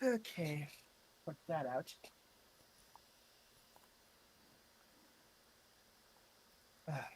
Okay, put that out. Ah.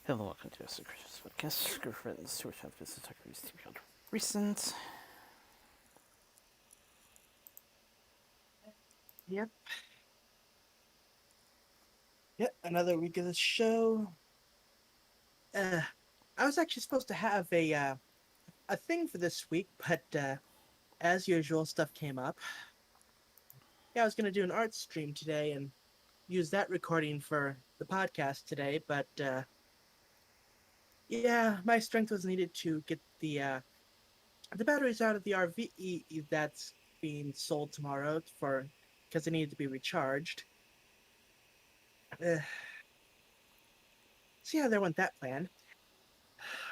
Hello, welcome to Yoda Soda Creations podcast. Good friends, to which have business talk reviews recent. Yep. Yep. Another week of the show. Uh, I was actually supposed to have a thing for this week, but as usual, stuff came up. Yeah, I was gonna do an art stream today and use that recording for the podcast today, but yeah, my strength was needed to get the batteries out of the RV that's being sold tomorrow for because they needed to be recharged. Uh, so yeah, there went that plan.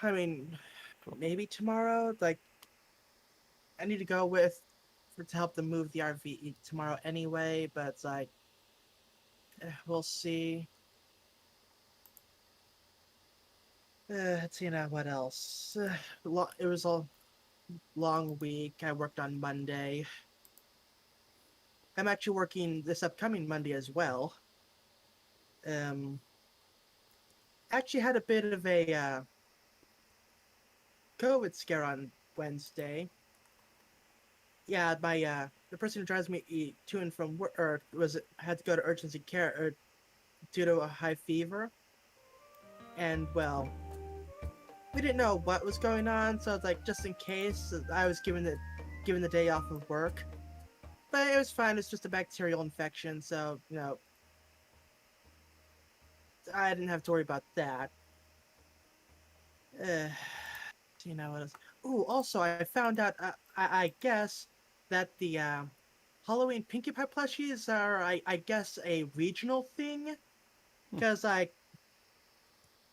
I mean, maybe tomorrow. Like, I need to go with for to help them move the RV tomorrow anyway. But it's like, we'll see. Let's see now what else. It was a long week. I worked on Monday. I'm actually working this upcoming Monday as well. Um, actually had a bit of a COVID scare on Wednesday. Yeah, my the person who drives me to and from work or was had to go to urgency care due to a high fever, and well, we didn't know what was going on, so it's like just in case I was given the day off of work. But it was fine. It's just a bacterial infection, so I didn't have to worry about that. Uh, what else? Ooh, also I found out. I guess that the Halloween Pinkie Pie plushies are I guess a regional thing because I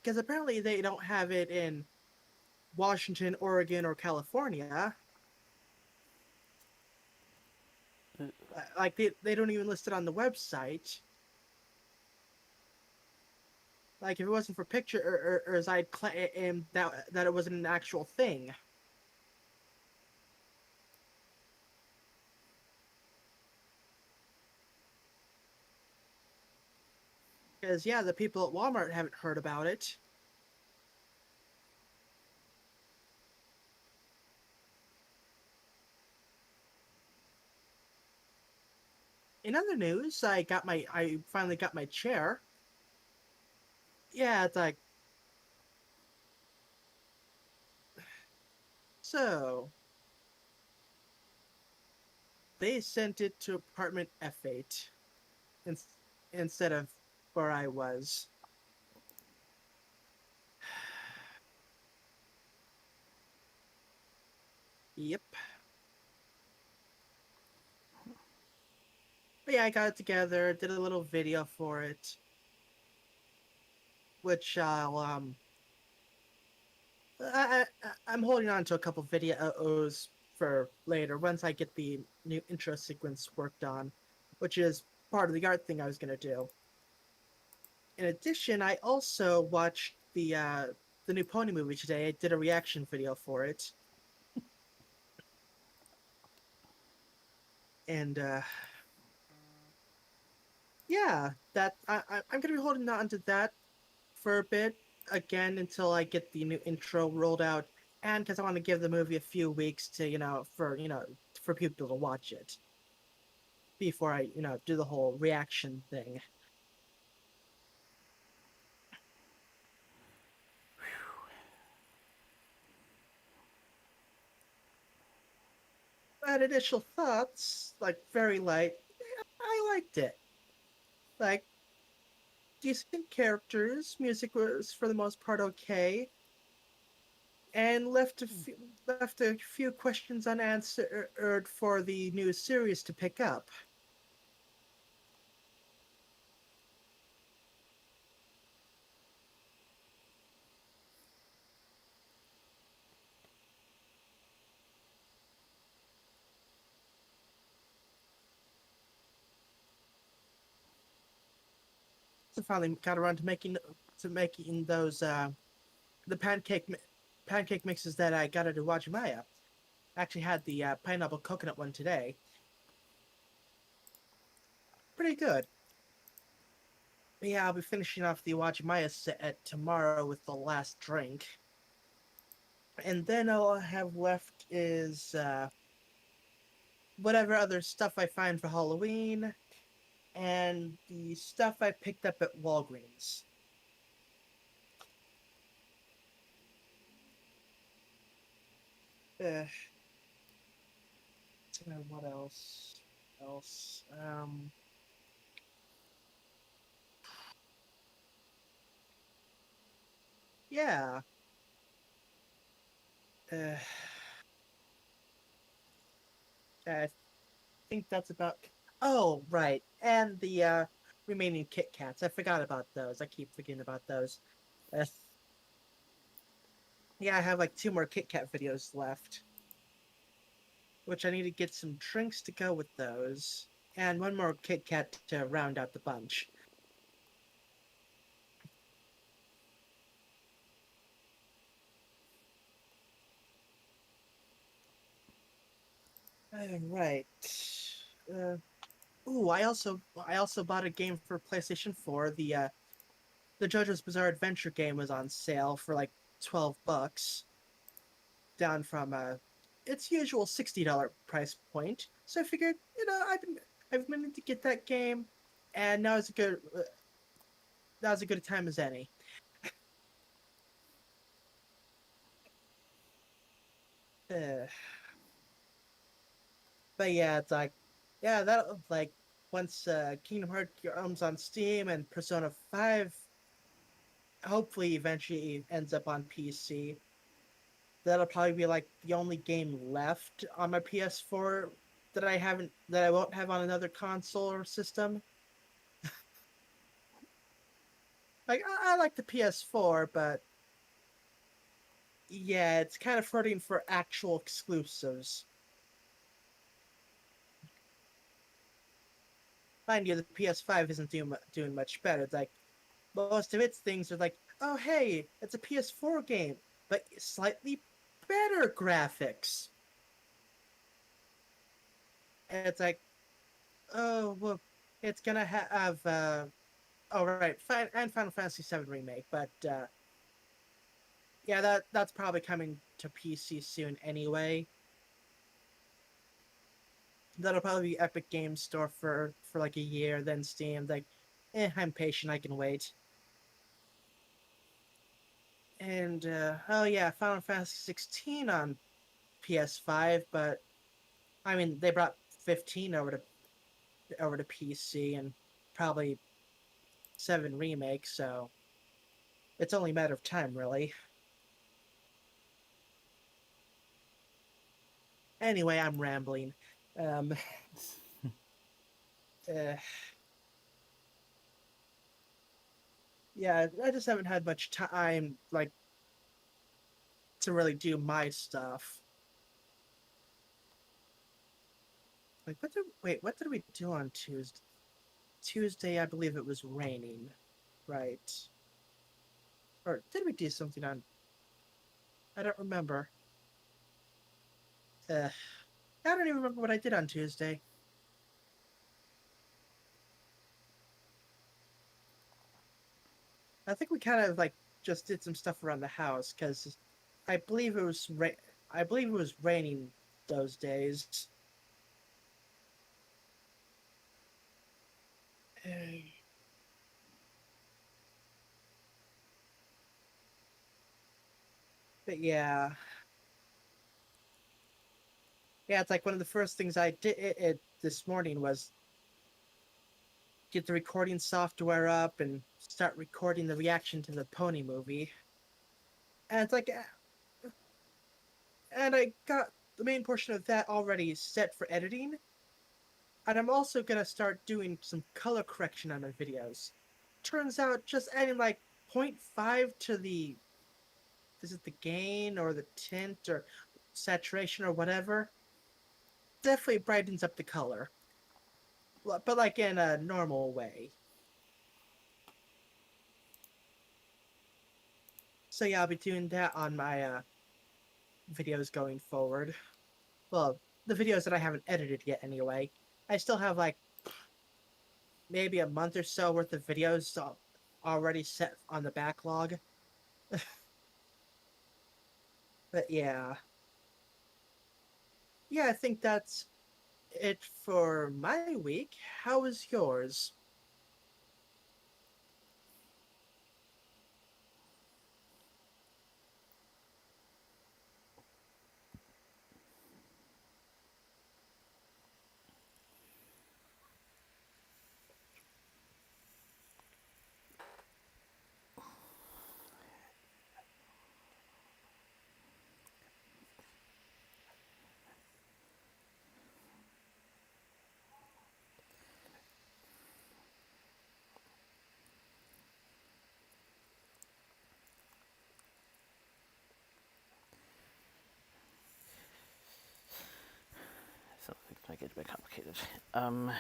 because apparently they don't have it in Washington, Oregon, or California. Like they don't even list it on the website. Like if it wasn't for picture or as I'd claim that it wasn't an actual thing. Because yeah, the people at Walmart haven't heard about it. In other news, I finally got my chair. Yeah, it's like so they sent it to apartment F8 in, instead of where I was. Yep. But yeah, I got it together, did a little video for it, which I'm holding on to a couple videos for later once I get the new intro sequence worked on, which is part of the art thing I was gonna do. In addition, I also watched the new Pony movie today. I did a reaction video for it, and yeah, I'm gonna be holding on to that for a bit again until I get the new intro rolled out, and because I want to give the movie a few weeks to for people to watch it before I do the whole reaction thing. But initial thoughts, like very light, I liked it. Like decent characters, music was for the most part okay, and left a few questions unanswered for the new series to pick up. So finally got around to making those the pancake mixes that I got at Wajimaya. Actually had the pineapple coconut one today. Pretty good. Yeah, I'll be finishing off the Watch Maya set tomorrow with the last drink. And then all I have left is whatever other stuff I find for Halloween and the stuff I picked up at Walgreens. Uh, what else? Else? Yeah. Uh, I think that's about. Oh, right. And the remaining Kit Kats. I forgot about those. I keep forgetting about those. Uh, yeah, I have like two more Kit Kat videos left, which I need to get some drinks to go with those, and one more Kit Kat to round out the bunch. Right. Uh, I also bought a game for PlayStation 4. The JoJo's Bizarre Adventure game was on sale for like $12, down from its usual $60 price point. So I figured, I've been meaning to get that game, and now is a good time as any. Uh, but yeah, it's like, yeah, that like once Kingdom Hearts comes on Steam and Persona 5 hopefully eventually ends up on PC, that'll probably be like the only game left on my PS4 that I won't have on another console or system. Like I like the PS4, but yeah, it's kind of flirting for actual exclusives. Mind you, the PS5 isn't doing much better. It's like most of its things are like, oh hey, it's a PS4 game, but slightly better graphics. And it's like, oh well, it's gonna have oh right, and Final Fantasy VII remake, but yeah, that's probably coming to PC soon anyway. That'll probably be Epic Games Store for like a year, then Steam. Like, I'm patient, I can wait. And oh yeah, Final Fantasy 16 on PS5, but I mean they brought 15 over to PC and probably 7 remake, so it's only a matter of time, really. Anyway, I'm rambling. Um, uh, yeah, I just haven't had much time like to really do my stuff. Like, what did we do on Tuesday? Tuesday, I believe it was raining, right? Or did we do something on? I don't remember. Uh, I don't even remember what I did on Tuesday. I think we kind of like just did some stuff around the house because I believe it was I believe it was raining those days. But yeah, yeah, it's like one of the first things I did this morning was get the recording software up and start recording the reaction to the Pony movie. And it's like, and I got the main portion of that already set for editing. And I'm also gonna start doing some color correction on my videos. Turns out just adding like zero point 0.5 to the is it the gain or the tint or saturation or whatever definitely brightens up the color, but like in a normal way. So yeah, I'll be doing that on my videos going forward. Well, the videos that I haven't edited yet anyway. I still have like maybe a month or so worth of videos already set on the backlog. But yeah, I think that's it for my week. How was yours? So it might get a bit complicated. Um,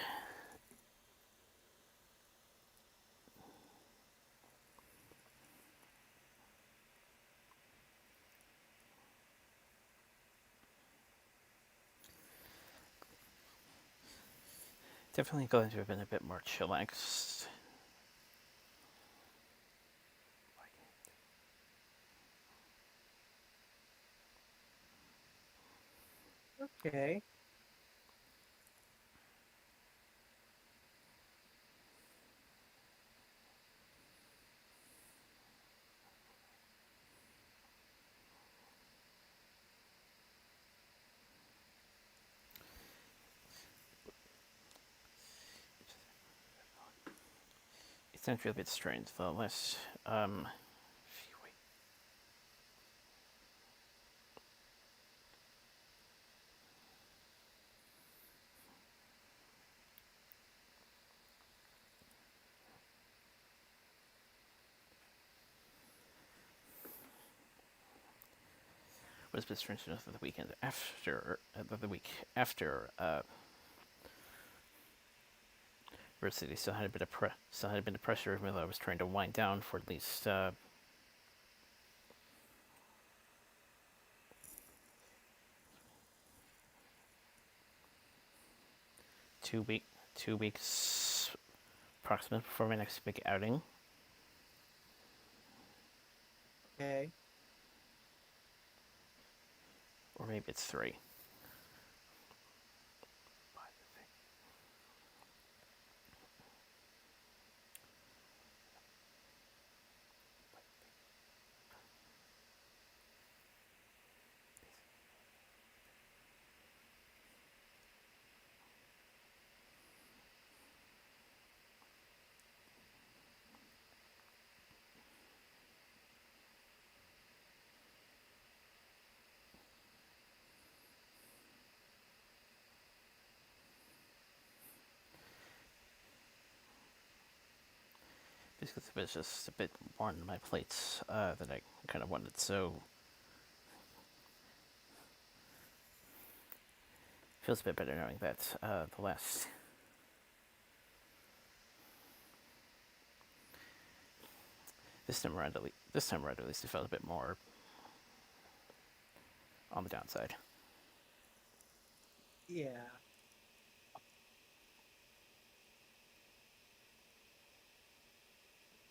Definitely going to have been a bit more chillaxed. Okay. It's actually a bit strange. The last few weeks was a bit strange enough that the weekend after the week after Varsity still had a bit of pressure, even though I was trying to wind down for at least 2 week 2 weeks approximate before my next big outing. Okay. Or maybe it's 3. Basically, it's just a bit more on my plate that I kind of wanted. So feels a bit better knowing that the last this time around at least it felt a bit more on the downside. Yeah.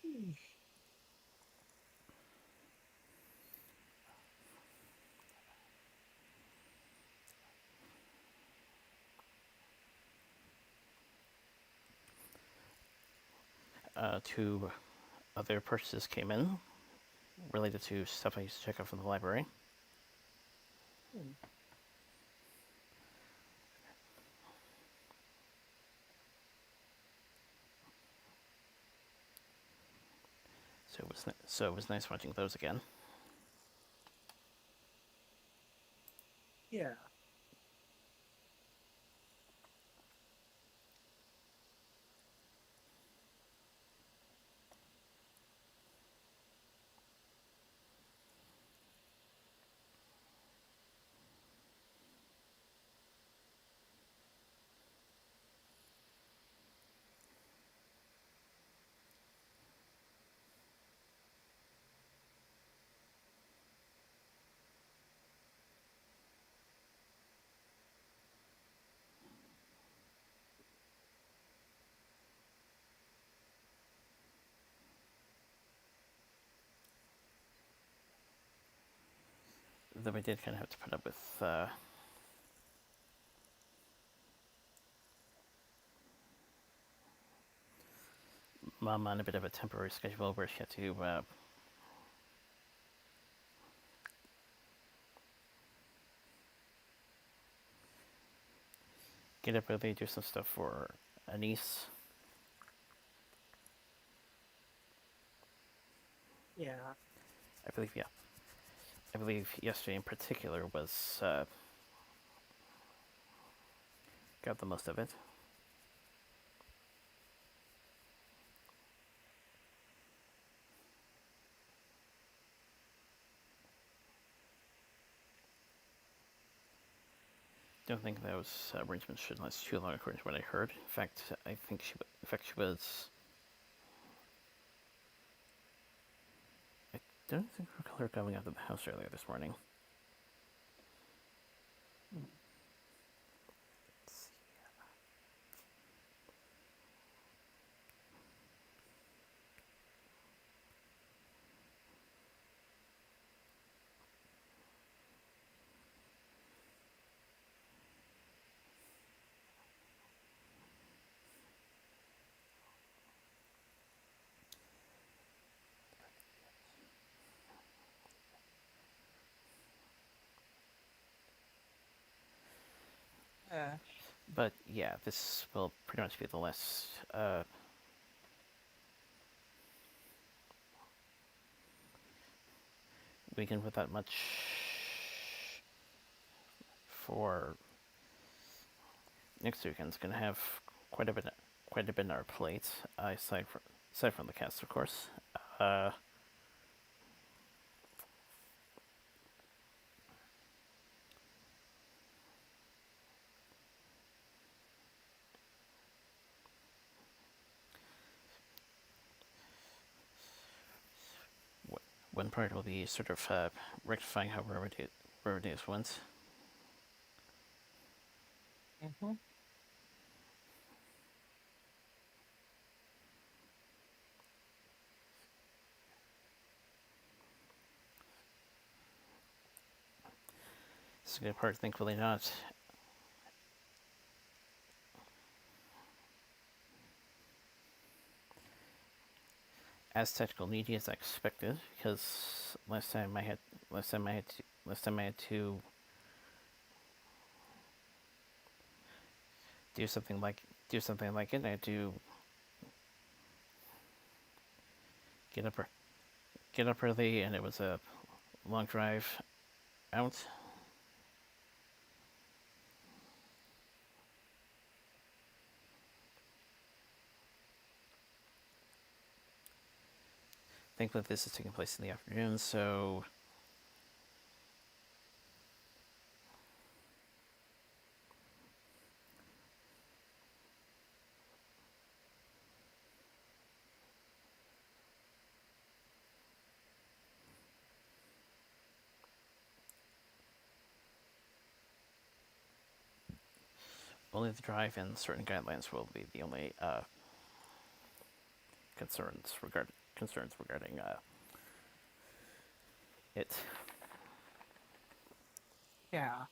Hmm. Two other purchases came in related to stuff I used to check out from the library. Hmm. So it was nice watching those again. Yeah. though I did kind of have to put up with Mom on a bit of a temporary schedule where she had to get up early, do some stuff for a niece. Yeah. I believe, yeah. I believe yesterday in particular was got the most of it. Don't think those arrangements should last too long, according to what I heard. In fact, I think she. In fact, she was. I don't think I recall her coming out of the house earlier this morning. Yeah. But yeah, this will pretty much be the last weekend without much for next weekend's gonna have quite a bit, quite a bit on our plate. Aside from the cast, of course. Uh, One part will be sort of rectifying how Riverdale went. Mm-hmm. Second part, thankfully not as technical needy as I expected, because last time I had to do something like do something like it. I had to get up get up early, and it was a long drive out. Thankfully, this is taking place in the afternoon, so only the drive and certain guidelines will be the only concerns regarding it. Yeah.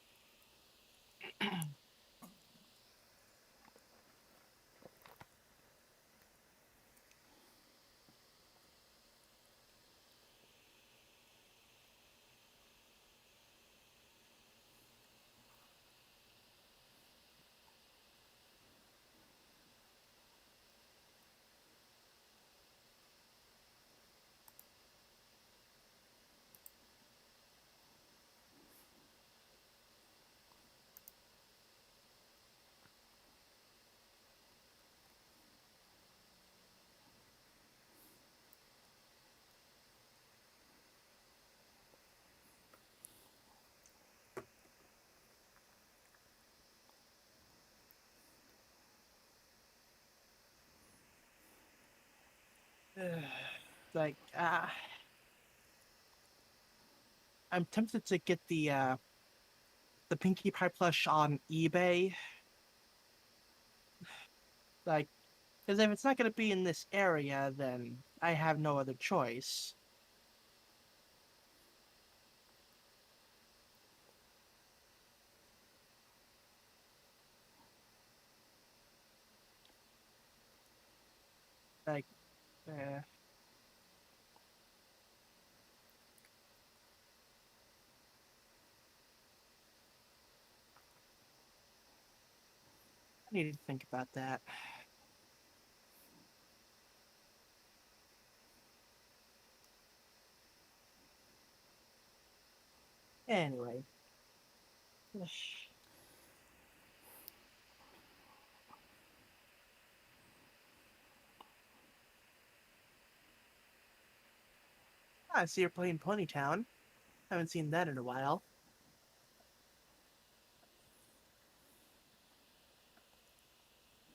Like, I'm tempted to get the Pinkie Pie plush on eBay. Like, because if it's not gonna be in this area, then I have no other choice. Like, eh, I need to think about that. Anyway, I see you're playing Ponytown. Haven't seen that in a while.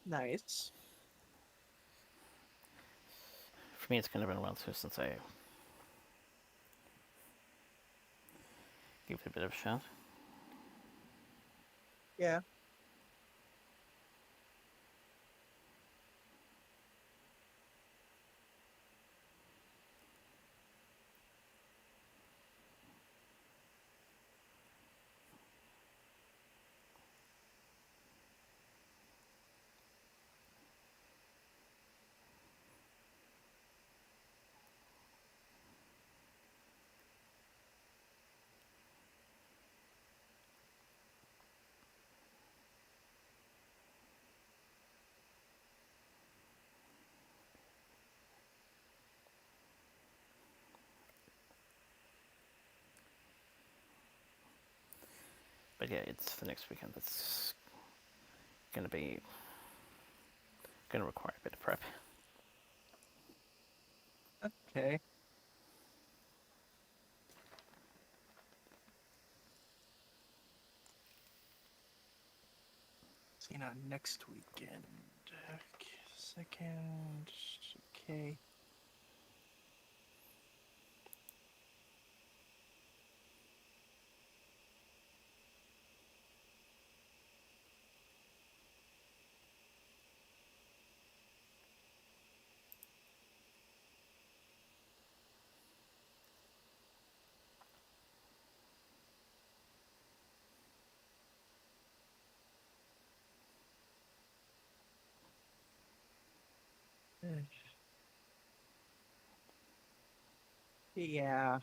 Nice. For me, it's kind of been a while too since I gave it a bit of a shot. Yeah. But yeah, it's the next weekend that's gonna be gonna require a bit of prep. Okay. See you next weekend. Okay, second. Okay. Yeah.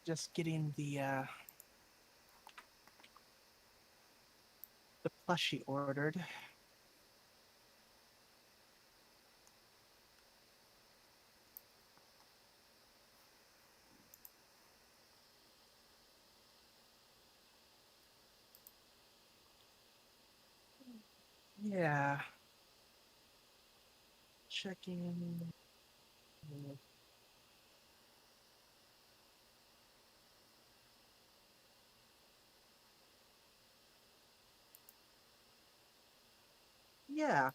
Just getting the plushie ordered. Yeah. Checking. Yeah.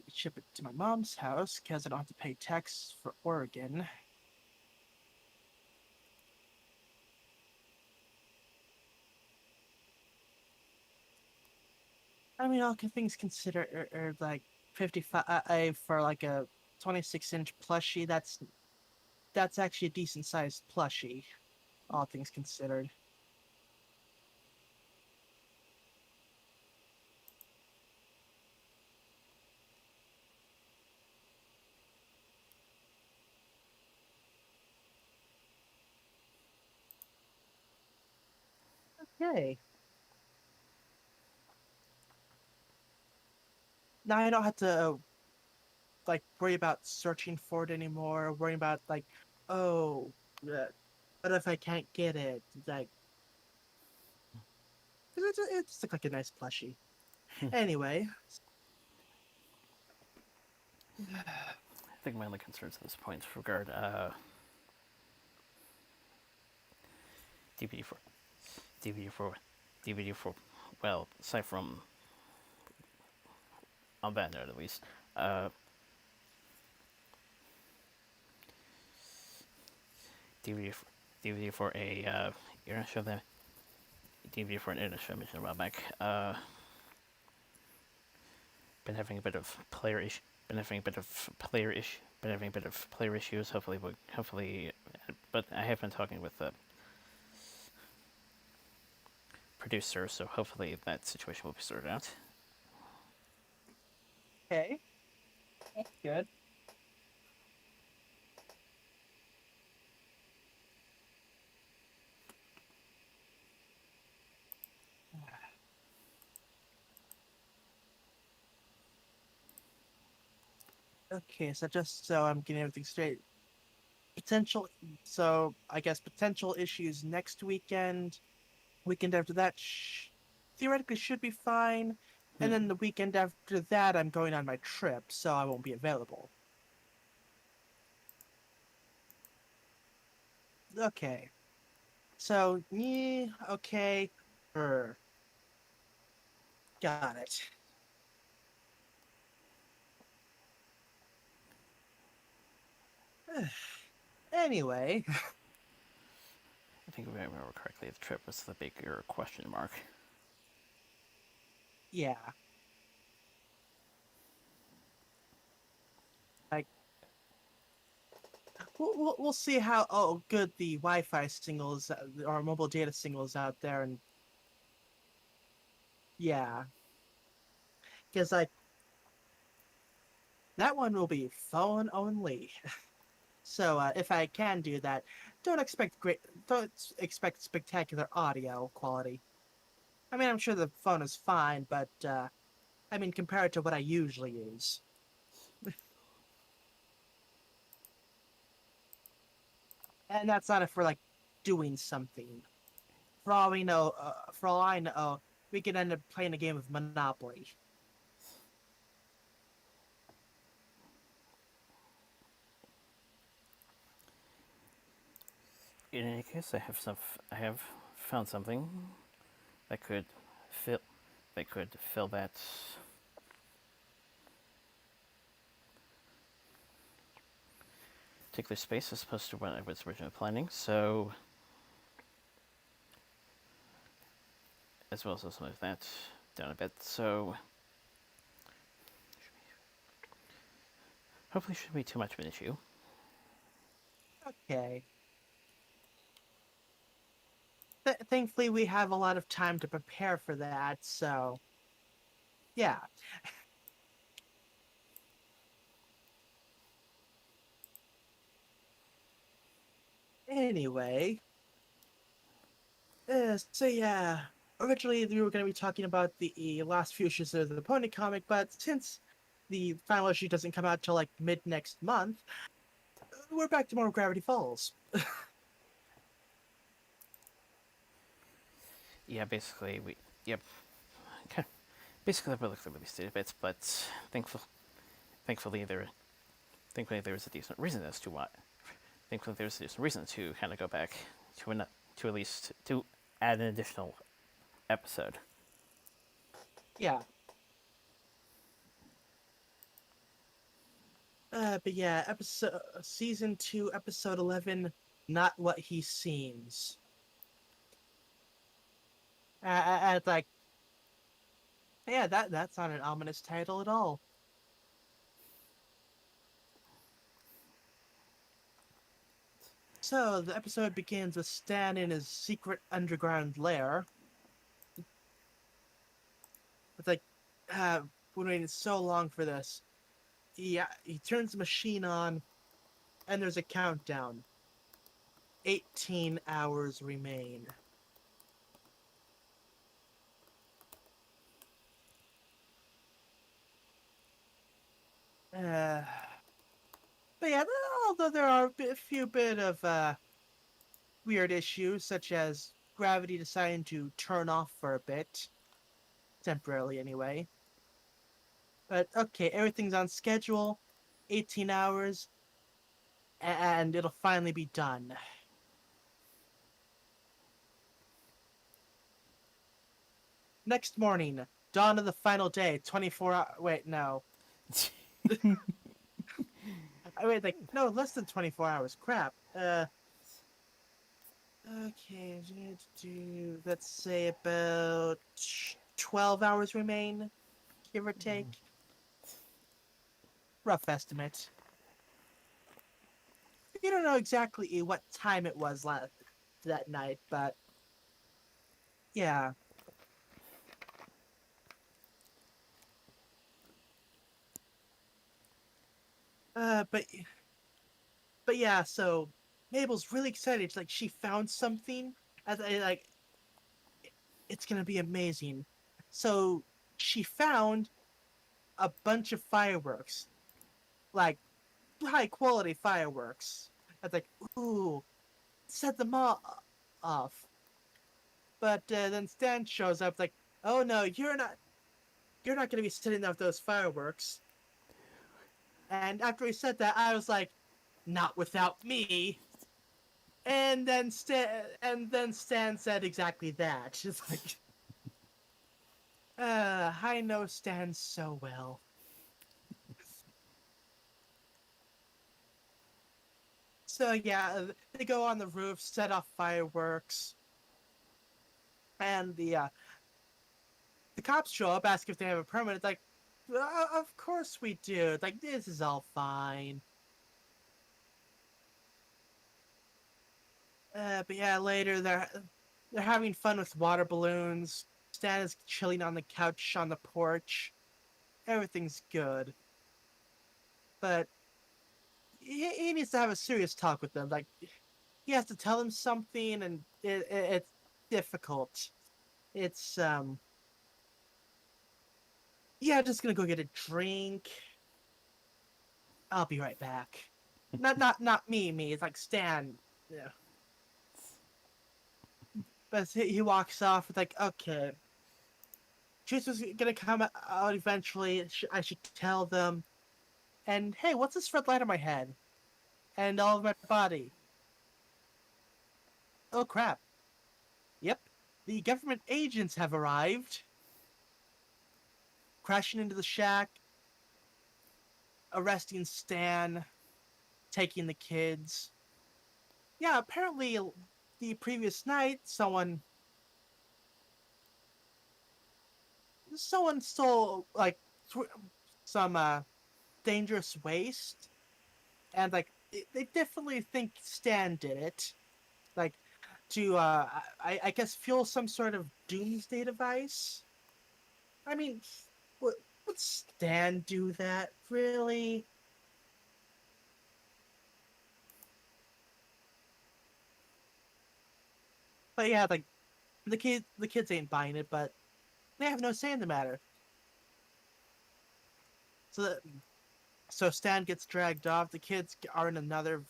Ship it to my mom's house because I don't have to pay tax for Oregon. I mean, all things considered, are like 55 for like a 26-inch plushie. That's actually a decent sized plushie, all things considered. Okay. Now I don't have to like worry about searching for it anymore. Worrying about like, oh, what if I can't get it? Like, because it's like a nice plushie. Anyway, I think my only concerns at this point regard DVD for DVD for DVD for. Well, aside from on that note at least, uh, DVD for, DVD for a internet show that DVD for an internet show I mentioned a while back. Been having a bit of player issue. Been having a bit of player issue. Been having a bit of player issues. Hopefully, but I have been talking with the producer, so hopefully that situation will be sorted out. okay, that's good. Okay, so just so I'm getting everything straight, potential. So I guess potential issues next weekend. Weekend after that, theoretically should be fine. And then the weekend after that, I'm going on my trip, so I won't be available. Okay. So, yeah, okay. Er, got it. Anyway, I think if I remember correctly, the trip was the bigger question mark. yeah. Like, we'll see how good the Wi-Fi signals or mobile data signals out there, and yeah, because like that one will be phone only. So if I can do that, don't expect spectacular audio quality. I mean, I'm sure the phone is fine, but I mean, compared to what I usually use, and that's not if we're like doing something. For all I know, we could end up playing a game of Monopoly. In any case, I have found something that could fill that particular space as opposed to what I was originally planning. So, as well as some of that down a bit. So, hopefully, shouldn't be too much of an issue. Okay. Thankfully, we have a lot of time to prepare for that. So yeah. Anyway, so yeah, originally we were going to be talking about the last few issues of the Pony comic, but since the final issue doesn't come out till like mid next month, we're back to more Gravity Falls. Yeah, basically we. Yep. Okay. Basically, we looked at release date bits, but thankful, thankfully there, thankfully there was a decent reason as to why. Thankfully, there's a decent reason to kind of go back to at least to add an additional episode. Yeah. But yeah, episode season 2, episode 11, not what he seems. Like, yeah, that's not an ominous title at all. So the episode begins with Stan in his secret underground lair. It's like, been waiting so long for this. He turns the machine on, and there's a countdown. 18 hours remain. Uh, but yeah, although there are a few bit of weird issues, such as gravity deciding to turn off for a bit, temporarily anyway. But okay, everything's on schedule, 18 hours, and it'll finally be done. Next morning, dawn of the final day, 24 hours. Wait, no. I wait, like, no, less than 24 hours. Crap. Okay, let's say about 12 hours remain, give or take. Rough estimate. You don't know exactly what time it was that night, but yeah. But yeah. So Mabel's really excited. Like she found something. As I like, it's gonna be amazing. So she found a bunch of fireworks, like high quality fireworks. I was like, ooh, set them all off. But then Stan shows up, like, oh no, you're not gonna be setting off those fireworks. And after he said that, I was like, not without me. And then Stan said exactly that. It's like, I know Stan so well. So yeah, they go on the roof, set off fireworks, and the cops show up, ask if they have a permit. It's like, of course we do. It's like this is all fine. But yeah, later they're having fun with water balloons. Stan is chilling on the couch on the porch. Everything's good, but he needs to have a serious talk with them. Like he has to tell them something, and it's difficult. It's yeah, just gonna go get a drink. I'll be right back. Not me. It's like Stan. Yeah. But he walks off with like, okay, Juice was gonna come out eventually. I should tell them. And hey, what's this red light on my head and all of my body? Oh crap! Yep, the government agents have arrived, crashing into the shack, arresting Stan, taking the kids. Yeah, apparently the previous night, someone stole like some dangerous waste, and like they definitely think Stan did it. Like to I guess fuel some sort of doomsday device. I mean, would Stan do that? Really? But yeah, like the kids ain't buying it, but they have no say in the matter. So so Stan gets dragged off. The kids are in another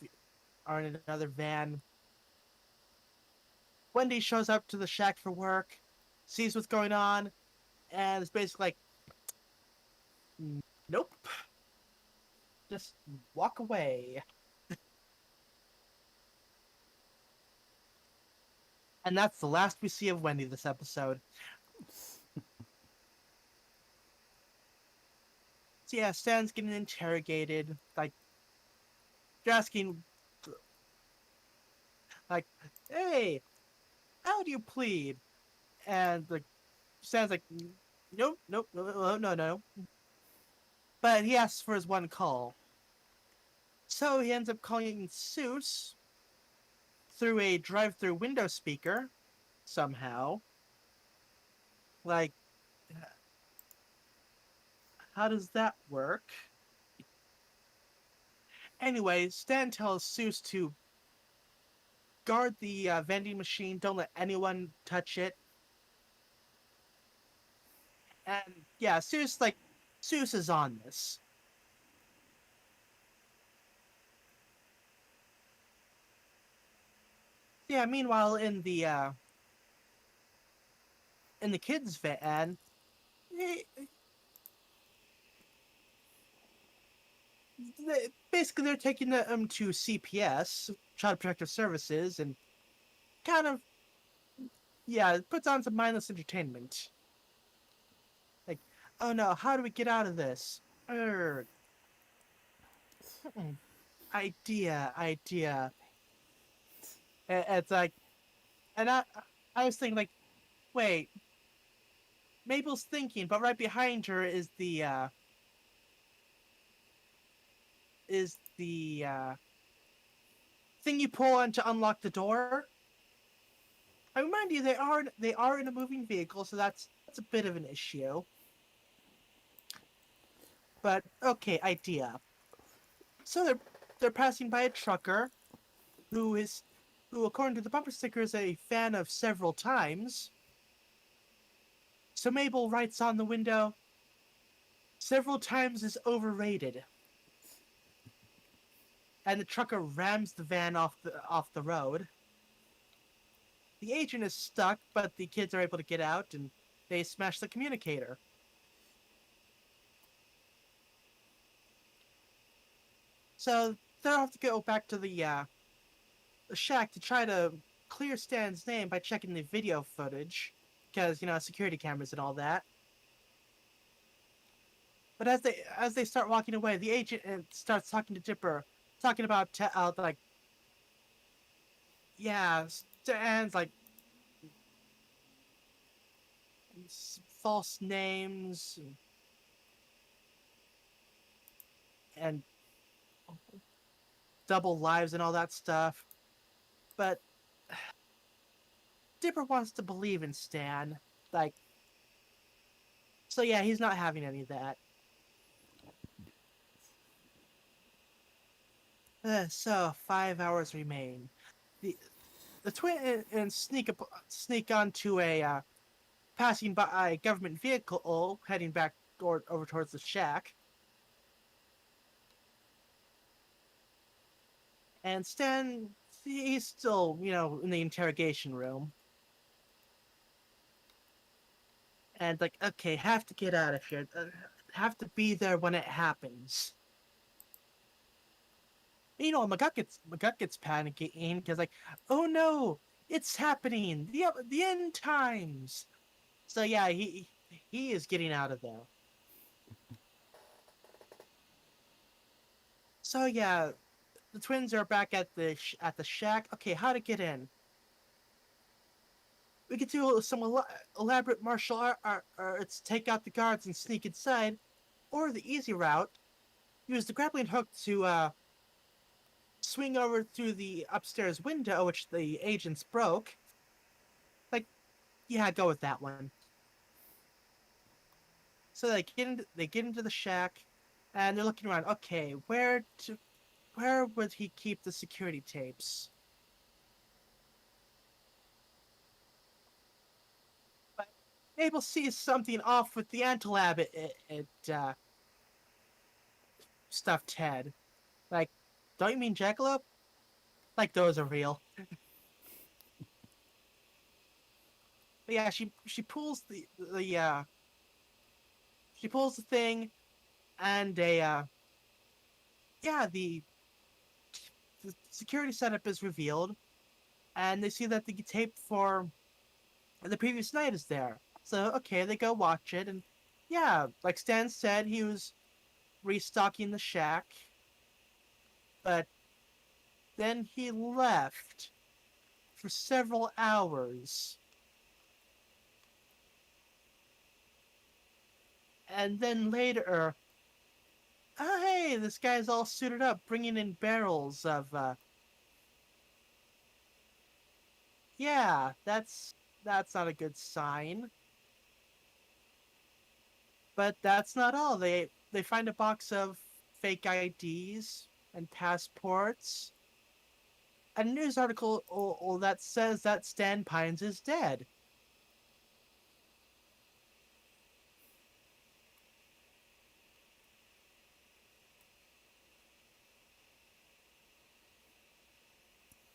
van. Wendy shows up to the shack for work, sees what's going on, and it's basically like, nope, just walk away. And that's the last we see of Wendy this episode. So yeah, Stan's getting interrogated. Like, they're asking, like, hey, how do you plead? And like, Stan's like, nope, no. But he asks for his one call. So he ends up calling Seuss through a drive-through window speaker somehow. Like, how does that work? Anyway, Stan tells Seuss to guard the vending machine. Don't let anyone touch it. And yeah, Seuss is on this. Yeah. Meanwhile, in the in the kids' van, eh, basically they're taking them to CPS, Child Protective Services, and kind of yeah, it puts on some mindless entertainment. Like, oh no, how do we get out of this? Urgh. Idea. It's like, and I was thinking like, wait, Mabel's thinking, but right behind her is the thing you pull on to unlock the door. I remind you, they are in a moving vehicle, so that's a bit of an issue. But okay, idea. So they're passing by a trucker who is who, according to the bumper sticker, is a fan of several times. So Mabel writes on the window, "Several times is overrated," and the trucker rams the van off the road. The agent is stuck, but the kids are able to get out, and they smash the communicator. So they'll have to go back to the shack to try to clear Stan's name by checking the video footage, because security cameras and all that. But as they start walking away, the agent starts talking to Dipper, talking about like yeah, Stan's like false names and double lives and all that stuff. But Dipper wants to believe in Stan, like so. Yeah, he's not having any of that. So 5 hours remain. The the twin and sneak onto a passing by a government vehicle heading back over towards the shack. And Stan, he's still, in the interrogation room. And like, okay, have to get out of here. Have to be there when it happens. My gut gets panicking because like, oh no, it's happening. The end times. So yeah, he is getting out of there. So yeah, the twins are back at the shack. Okay, how to get in? We could do some elaborate martial arts, take out the guards and sneak inside, or the easy route, use the grappling hook to swing over through the upstairs window, which the agents broke. Like, yeah, go with that one. So they get into the shack, and they're looking around. Okay, where would he keep the security tapes? But Abel sees something off with the antilab stuffed head. Like, don't you mean Jackalope? Like those are real. But yeah, she pulls the thing, and yeah, the security setup is revealed, and they see that the tape for the previous night is there. So okay, they go watch it, and yeah, like Stan said, he was restocking the shack, but then he left for several hours, and then later, oh hey, this guy's all suited up, bringing in barrels of yeah, that's not a good sign. But that's not all. They find a box of fake IDs and passports, and a news article that says that Stan Pines is dead.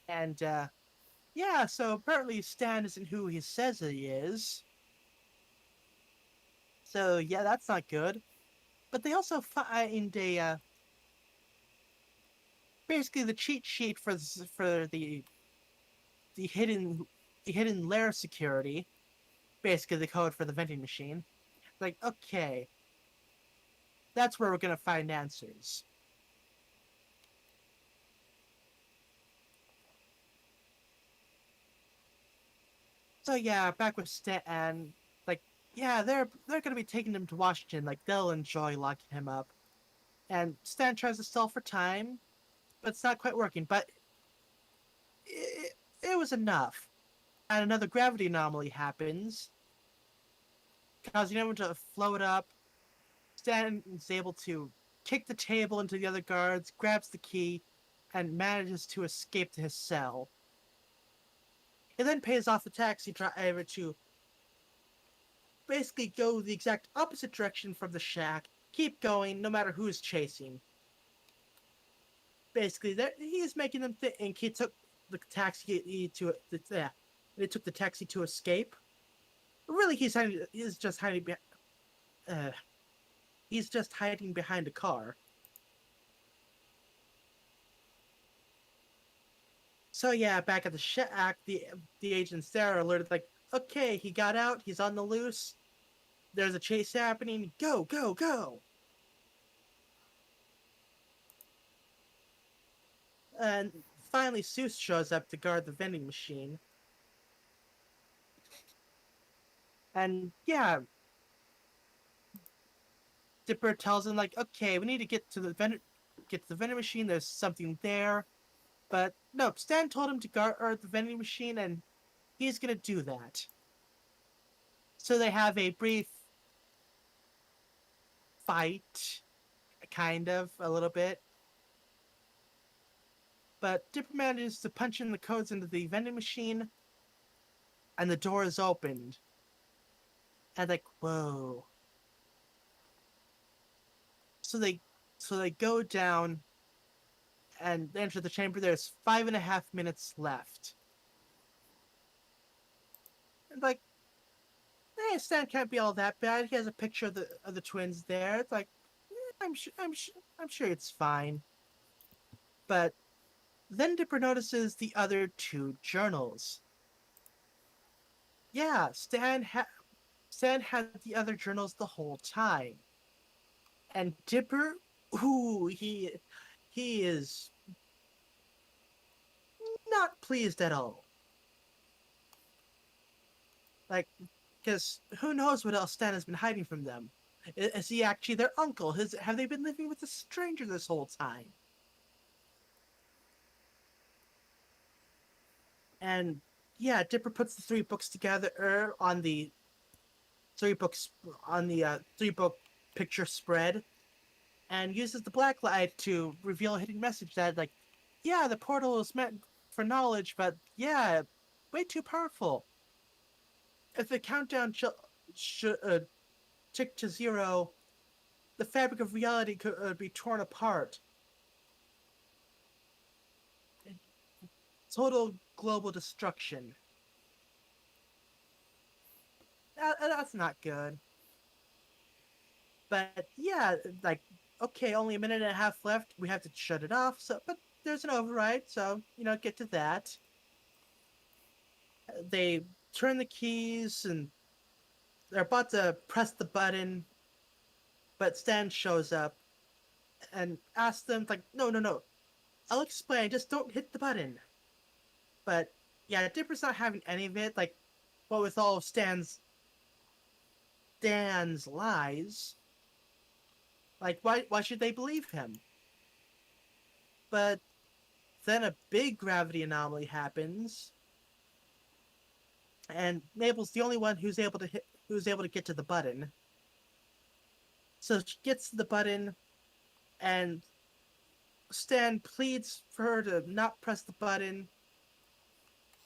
And yeah, so apparently Stan isn't who he says he is. So yeah, that's not good. But they also find a basically the cheat sheet for the hidden the hidden lair security. Basically, the code for the vending machine. Like, okay, that's where we're gonna find answers. So yeah, back with Stan, like, yeah, they're gonna be taking him to Washington. Like, they'll enjoy locking him up. And Stan tries to stall for time, but it's not quite working. But it was enough. And another gravity anomaly happens, causing everyone to float up. Stan is able to kick the table into the other guards, grabs the key, and manages to escape to his cell. It then pays off the taxi driver to basically go the exact opposite direction from the shack, keep going no matter who's chasing. Basically, he is making them think he took the taxi to yeah, they took the taxi to escape. Really, he's just hiding. Uh, he's just hiding behind a car. So yeah, back at the shack, the agents there are alerted like, okay, he got out, he's on the loose. There's a chase happening. Go, go, go! And finally, Seuss shows up to guard the vending machine. And yeah, Dipper tells him like, okay, we need to get to the vending machine. There's something there. But no, Stan told him to guard the vending machine, and he's gonna do that. So they have a brief fight, kind of, a little bit. But Dipper manages to punch in the codes into the vending machine, and the door is opened. And like, whoa. So they so they go down and enter the chamber. There's 5.5 minutes left. And like, hey, Stan can't be all that bad. He has a picture of the twins there. It's like, I'm sure it's fine. But then Dipper notices the other two journals. Yeah, Stan had the other journals the whole time, and Dipper, ooh, he is not pleased at all. Like, because who knows what else Stan has been hiding from them? Is he actually their uncle? Have they been living with a stranger this whole time? And yeah, Dipper puts the three books together on the three books on the 3 book picture spread, and uses the black light to reveal a hidden message that like, yeah, the portal is meant for knowledge, but yeah, way too powerful. If the countdown ticked to zero, the fabric of reality could be torn apart. Total global destruction. That's not good. But yeah, like, okay, only a minute and a half left. We have to shut it off. So, but there's an override, so get to that. They turn the keys and they're about to press the button, but Stan shows up and asks them like, no, no, no, I'll explain. Just don't hit the button. But yeah, Dipper's not having any of it. Like, what with all of Stan's lies, like why should they believe him? But then a big gravity anomaly happens, and Mabel's the only one who's able to get to the button. So she gets to the button, and Stan pleads for her to not press the button.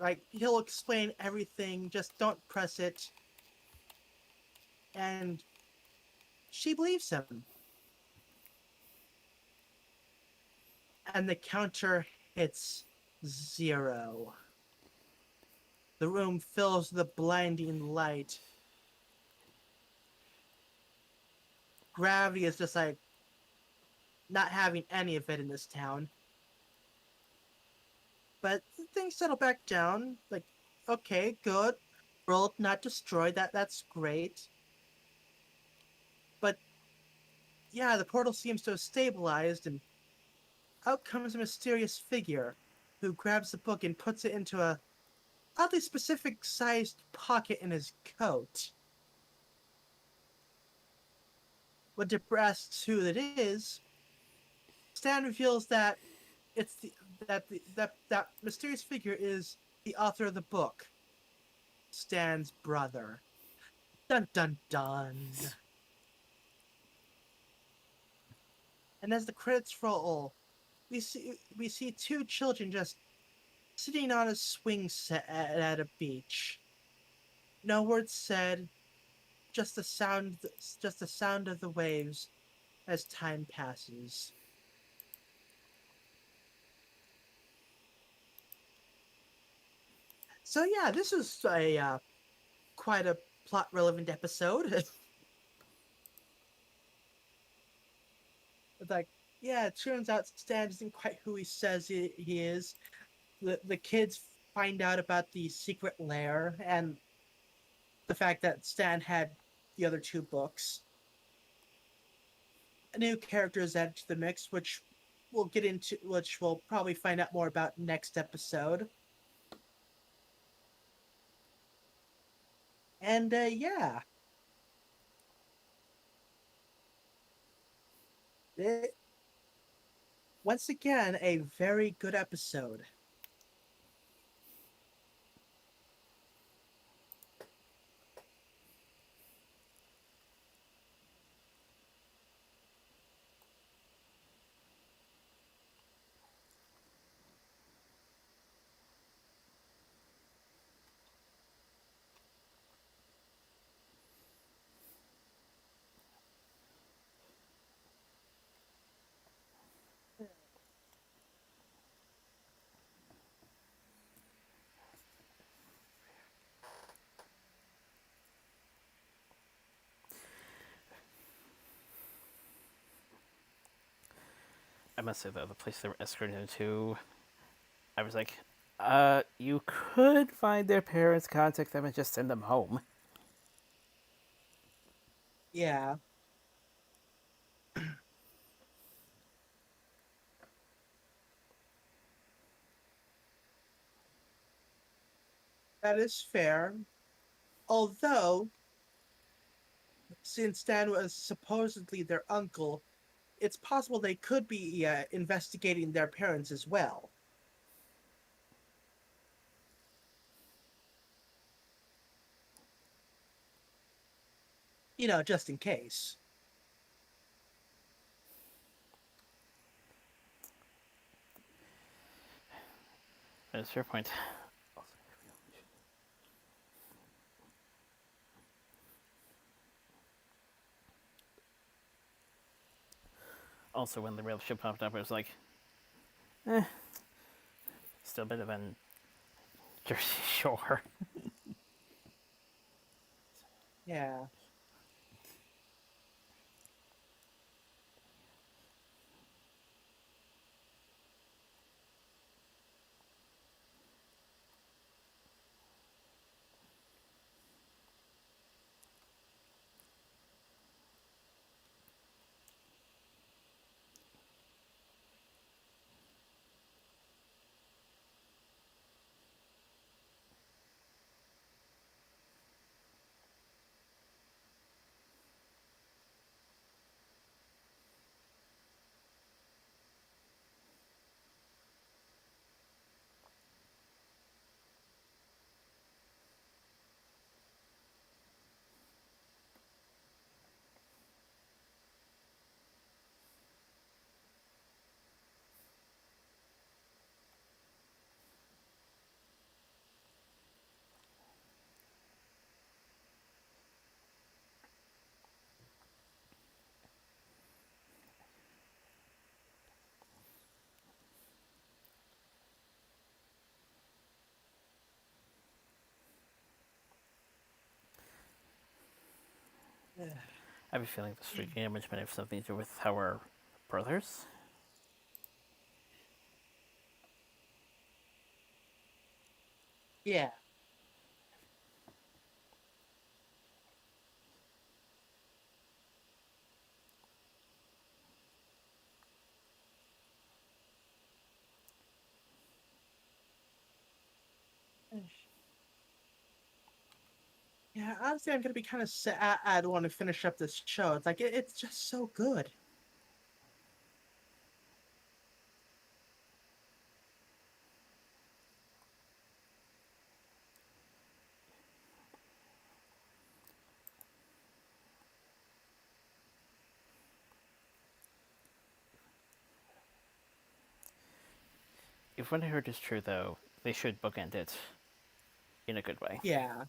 Like, he'll explain everything, just don't press it. And she believes him. And the counter hits 0. The room fills with a blinding light. gravity is just like not having any of it in this town. But things settle back down. Like, okay, good. World not destroyed. That's great. But yeah, the portal seems to have stabilized, and out comes a mysterious figure who grabs the book and puts it into a oddly specific sized pocket in his coat. When Dipper asks who it is, Stan reveals that it's that mysterious figure is the author of the book, Stan's brother. Dun dun dun. And as the credits roll, we see two children just sitting on a swing set at a beach. No words said, just the sound of the waves as time passes. So yeah, this is a quite a plot relevant episode. It's like, yeah, it turns out Stan isn't quite who he says he is. The kids find out about the secret lair and the fact that Stan had the other two books. A new character is added to the mix, which we'll probably find out more about next episode. And yeah, it, once again, a very good episode. I must say, though, the place they were escorted into, I was like, you could find their parents, contact them, and just send them home. Yeah, that is fair. Although, since Stan was supposedly their uncle, it's possible they could be investigating their parents as well. Just in case. That's a fair point. Also, when the rail ship popped up, I was like, still better than Jersey Shore. Yeah. I have a feeling this freaking image might have something to do with how we're brothers. Yeah. Yeah, honestly, I'm gonna be kind of sad when I finish up this show. It's like it's just so good. If what I heard is true, though, they should bookend it in a good way. Yeah,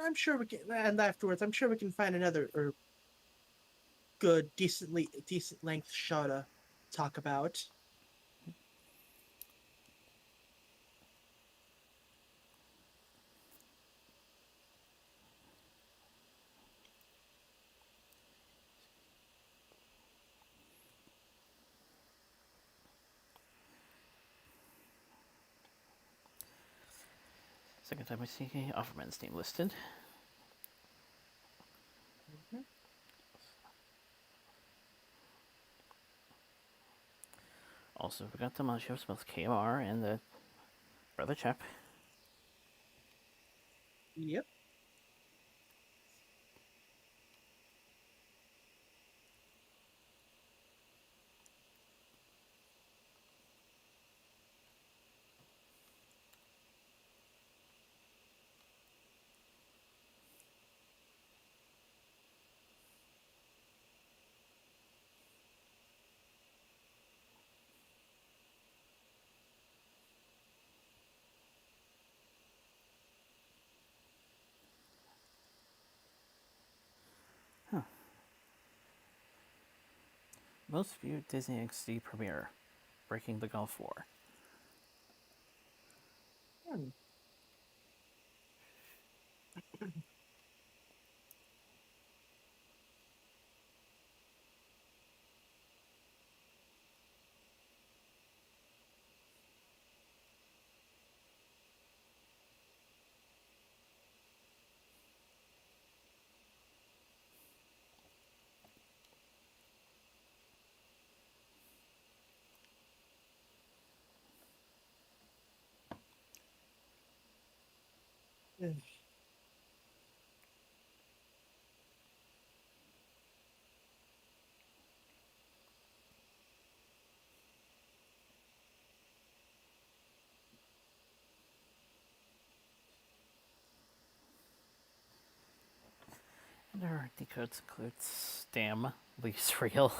I'm sure we can. And afterwards, I'm sure we can find another or good, decent length show to talk about. Second time I see Offerman's name listed. Mhm. Also, we got the Monshevs, both KMR and the brother chap. Yep. Most viewed Disney XD premiere, Breaking the Gulf War. Hmm. And our decodes include Stam, least real.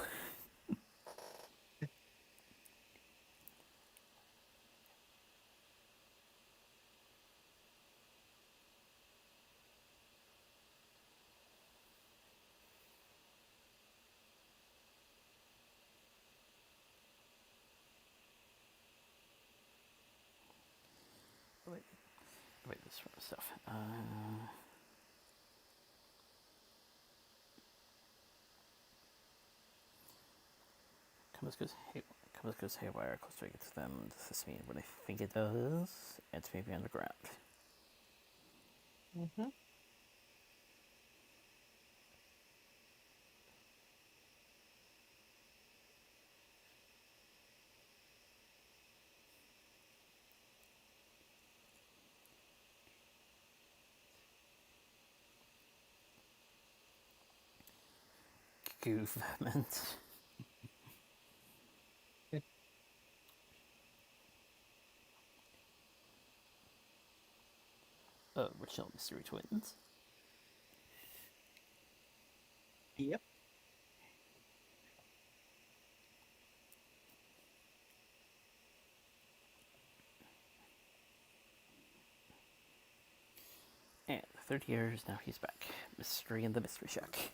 Wait, wait, this sort of stuff. Compass goes haywire. Closer I get to them. Does this mean what I think it does? It's maybe underground. Mm-hmm. Goofament. Original Mystery Twins. Yep. And 30 years, now he's back. Mystery in the Mystery Shack.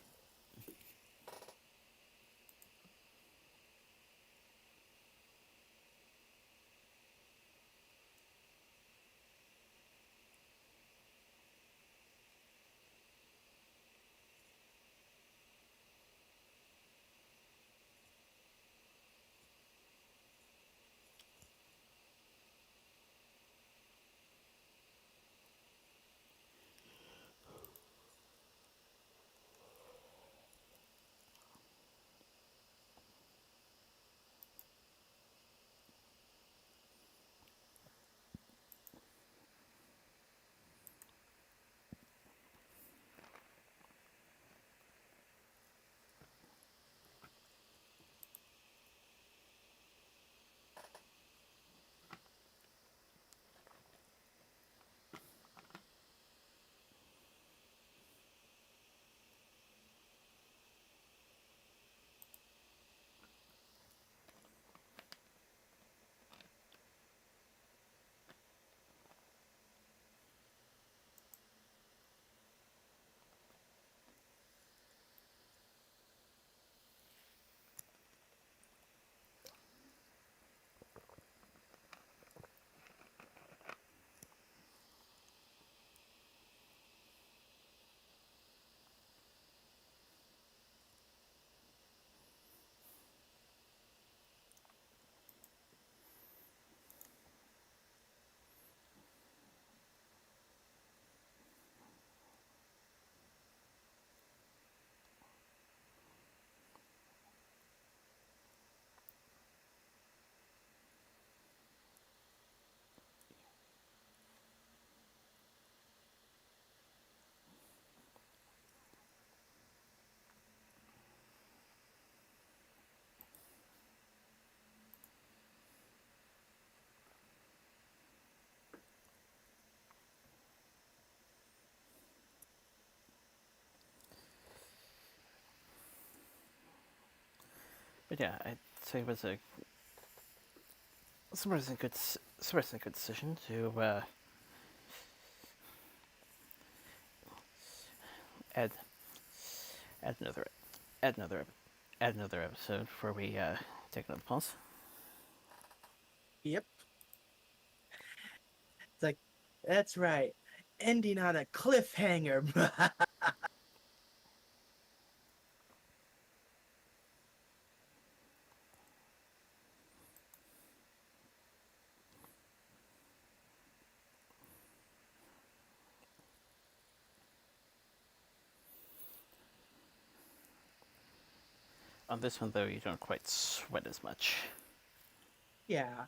But yeah, I'd say it was a surprisingly good decision to add add another add another add another episode before we take another pause. Yep. It's like, that's right. Ending on a cliffhanger. On this one though, you don't quite sweat as much. Yeah.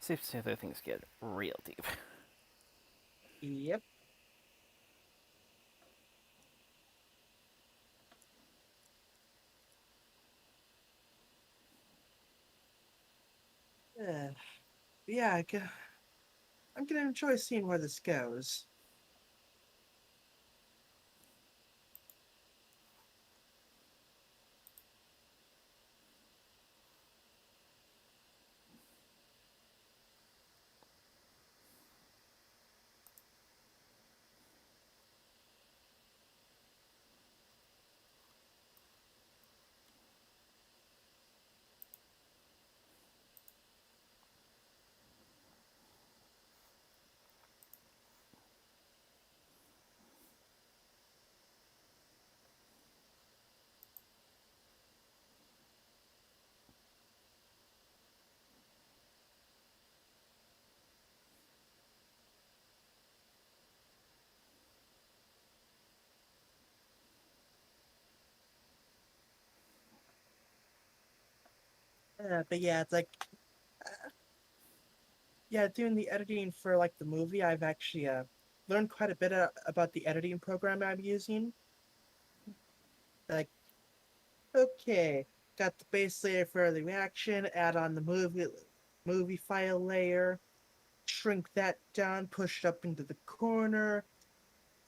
Safe to say that things get real deep. Yep. Uh, yeah, I'm gonna enjoy seeing where this goes. But yeah, it's like yeah, doing the editing for like the movie, I've actually learned quite a bit about the editing program I'm using. Like, okay, got the base layer for the reaction, add on the movie file layer, shrink that down, push it up into the corner,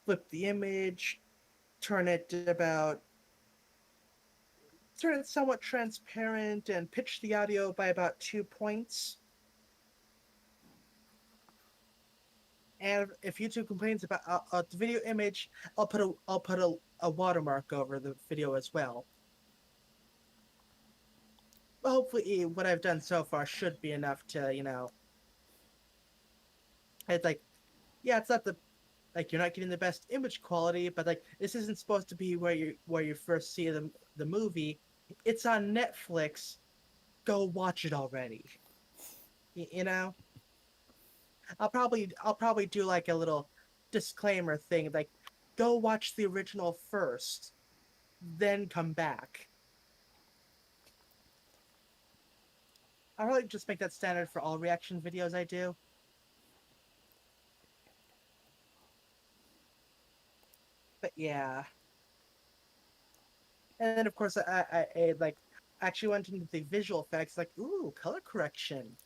flip the image, turn it about turn it somewhat transparent, and pitch the audio by about 2 points. And if YouTube complains about the video image, I'll put a watermark over the video as well. But hopefully, what I've done so far should be enough to it's like yeah, it's not the like you're not getting the best image quality, but like this isn't supposed to be where you first see the movie. It's on Netflix. Go watch it already. You know, I'll probably do like a little disclaimer thing, like go watch the original first, then come back. I'll really just make that standard for all reaction videos I do. But yeah, and then of course I like actually went into the visual effects, like ooh, color correction.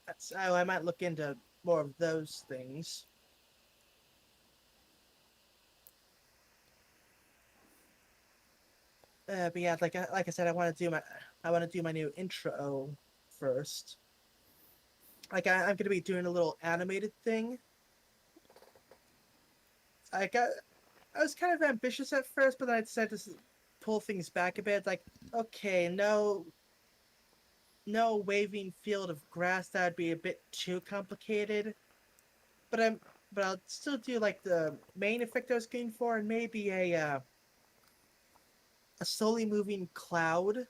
That's I might look into more of those things. But yeah, like I said, I want to do my new intro first. Like I'm gonna be doing a little animated thing. I got I was kind of ambitious at first, but then I decided to pull things back a bit. Like, okay, no waving field of grass. That'd be a bit too complicated. But I'll still do like the main effect I was going for, and maybe a slowly moving cloud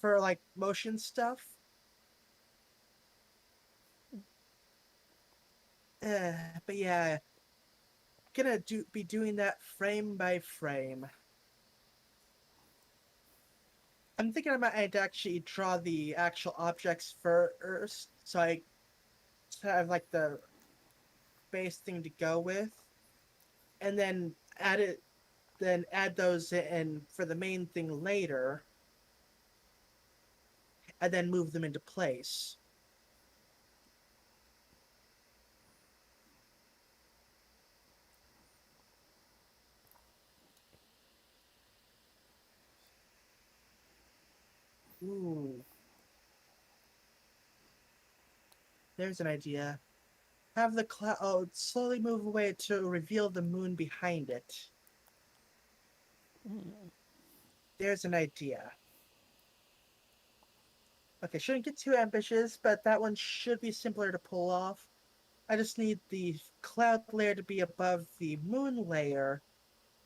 for like motion stuff. But yeah, gonna be doing that frame by frame. I'm thinking I might actually draw the actual objects first, so I have like the base thing to go with, and then add those in for the main thing later, and then move them into place. Ooh, there's an idea. Have the cloud slowly move away to reveal the moon behind it. There's an idea. Okay, shouldn't get too ambitious, but that one should be simpler to pull off. I just need the cloud layer to be above the moon layer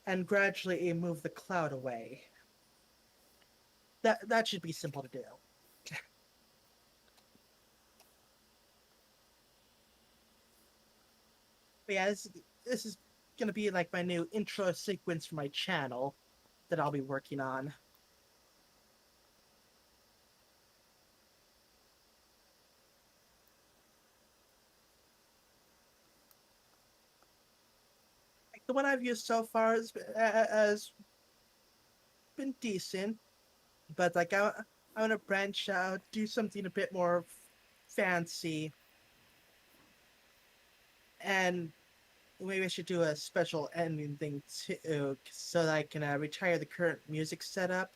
and gradually move the cloud away. That should be simple to do. But yeah, this is gonna be like my new intro sequence for my channel that I'll be working on. Like the one I've used so far has been decent, but like I want to branch out, do something a bit more fancy, and maybe I should do a special ending thing too, so that I can retire the current music setup,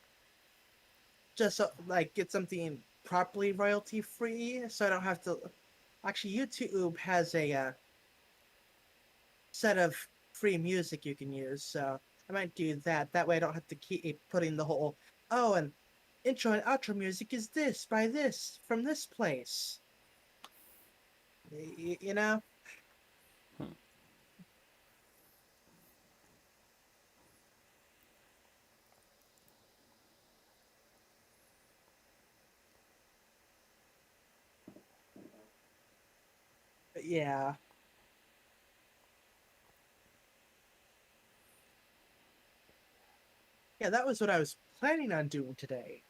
just so like get something properly royalty free, so I don't have to. Actually, YouTube has a set of free music you can use, so I might do that. That way, I don't have to keep putting the whole oh and intro and outro music is this by this from this place. You know? Yeah. Yeah, that was what I was planning on doing today.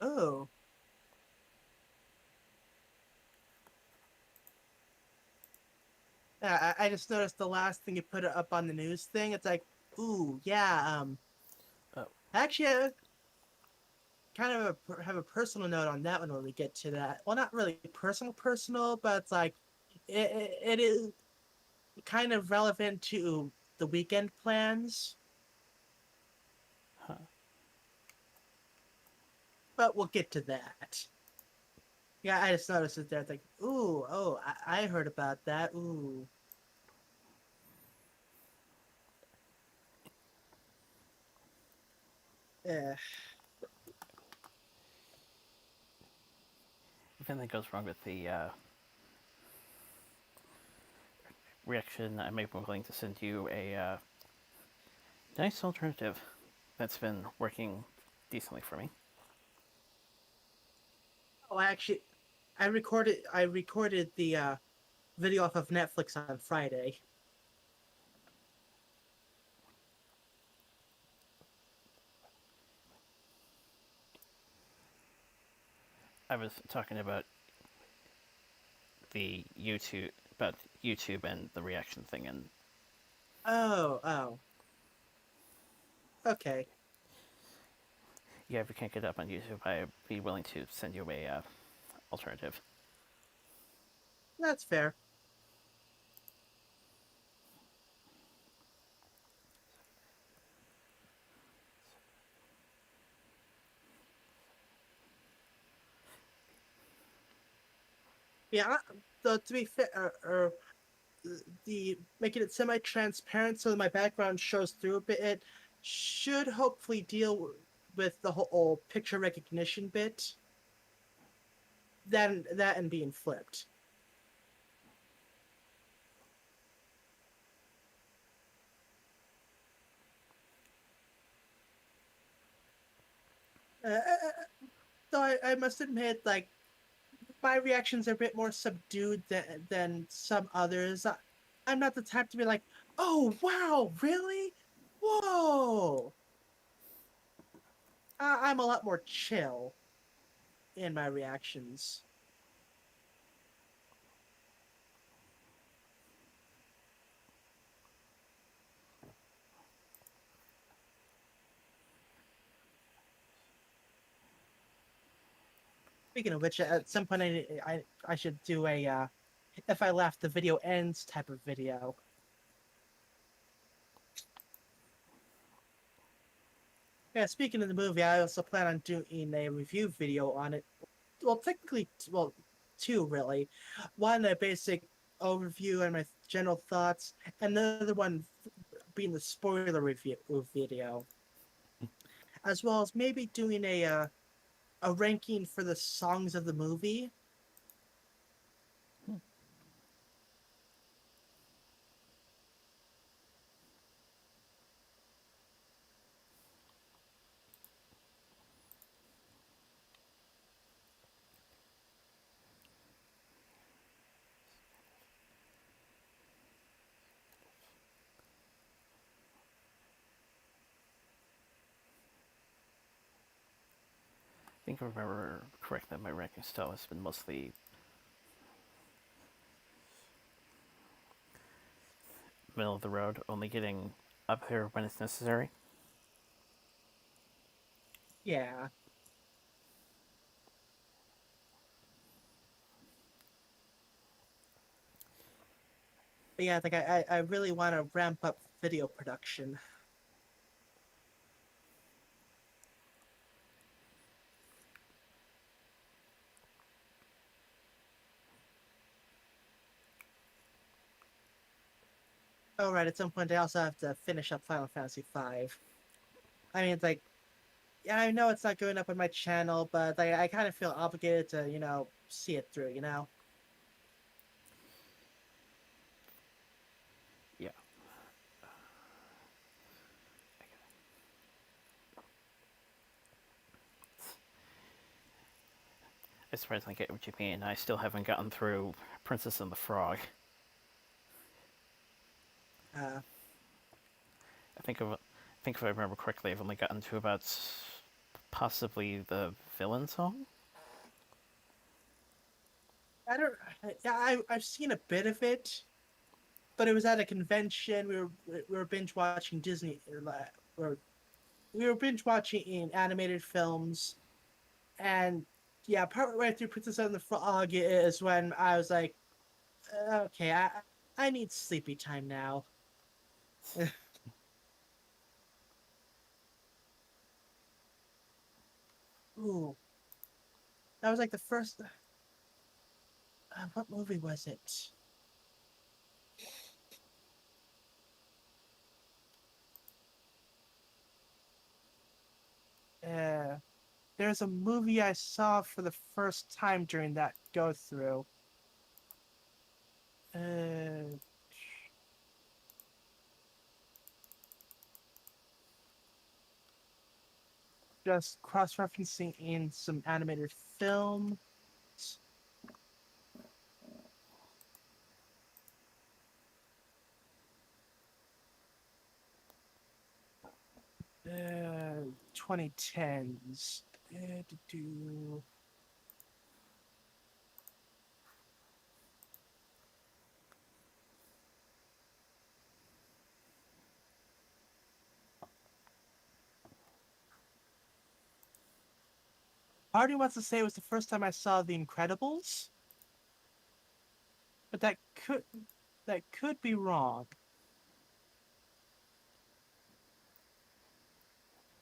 Oh, yeah, I just noticed the last thing you put up on the news thing. It's like, ooh, yeah. Oh, Actually, kind of have a personal note on that one when we get to that. Well, not really personal, but it's like it is kind of relevant to the weekend plans. huh. But we'll get to that. Yeah, I just noticed it there. It's like, ooh, oh, I heard about that. Ooh, eh. If anything goes wrong with the reaction, I may be willing to send you a nice alternative that's been working decently for me. Oh, I recorded the video off of Netflix on Friday. I was talking the YouTube about YouTube and the reaction thing, and Oh, okay, yeah, if you can't get it up on YouTube, I'd be willing to send you a alternative. that's fair. Yeah, though to be fair, the making it semi-transparent so that my background shows through a bit, it should hopefully deal with the whole picture recognition bit. That and being flipped. Though I must admit, like my reactions are a bit more subdued than some others. I'm not the type to be like, "Oh wow, really? Whoa!" I'm a lot more chill in my reactions. Speaking of which, at some point I should do a if I laugh the video ends type of video. Yeah, speaking of the movie, I also plan on doing a review video on it. Well, technically, well, two really. One, a basic overview and my general thoughts, and the other one being the spoiler review video, as well as maybe doing a ranking for the songs of the movie. I think if I remember correctly, my ranking style has been mostly middle of the road, only getting up there when it's necessary. Yeah, but yeah, I think I really want to ramp up video production. Oh right, at some point I also have to finish up Final Fantasy V. I mean, it's like, yeah, I know it's not going up on my channel, but I kind of feel obligated to, see it through. Yeah. surprisingly get what you mean. I still haven't gotten through Princess and the Frog. Uh, I think if I remember correctly, I've only gotten to about possibly the villain song. I don't. Yeah, I've seen a bit of it, but it was at a convention. We were binge watching Disney, or we were binge watching in animated films, and yeah, partway through Princess and the Frog is when I was like, okay, I need sleepy time now. Ooh, that was like the first. What movie was it? Uh, there's a movie I saw for the first time during that go through. Uh, just cross-referencing in some animated film. Uh, 2010s. Do. Party wants to say it was the first time I saw The Incredibles, but that could be wrong.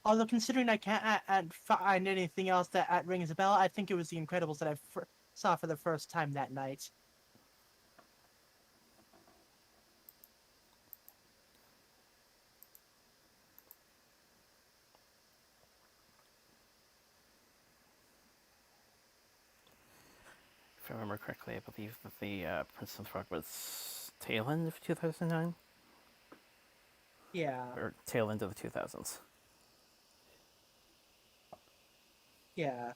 Although considering I can't find anything else that rings a bell, I think it was The Incredibles that I saw for the first time that night. If I remember correctly, I believe that the Princess and the Frog was tail end of 2009 Yeah, or tail end of the 2000s. yeah.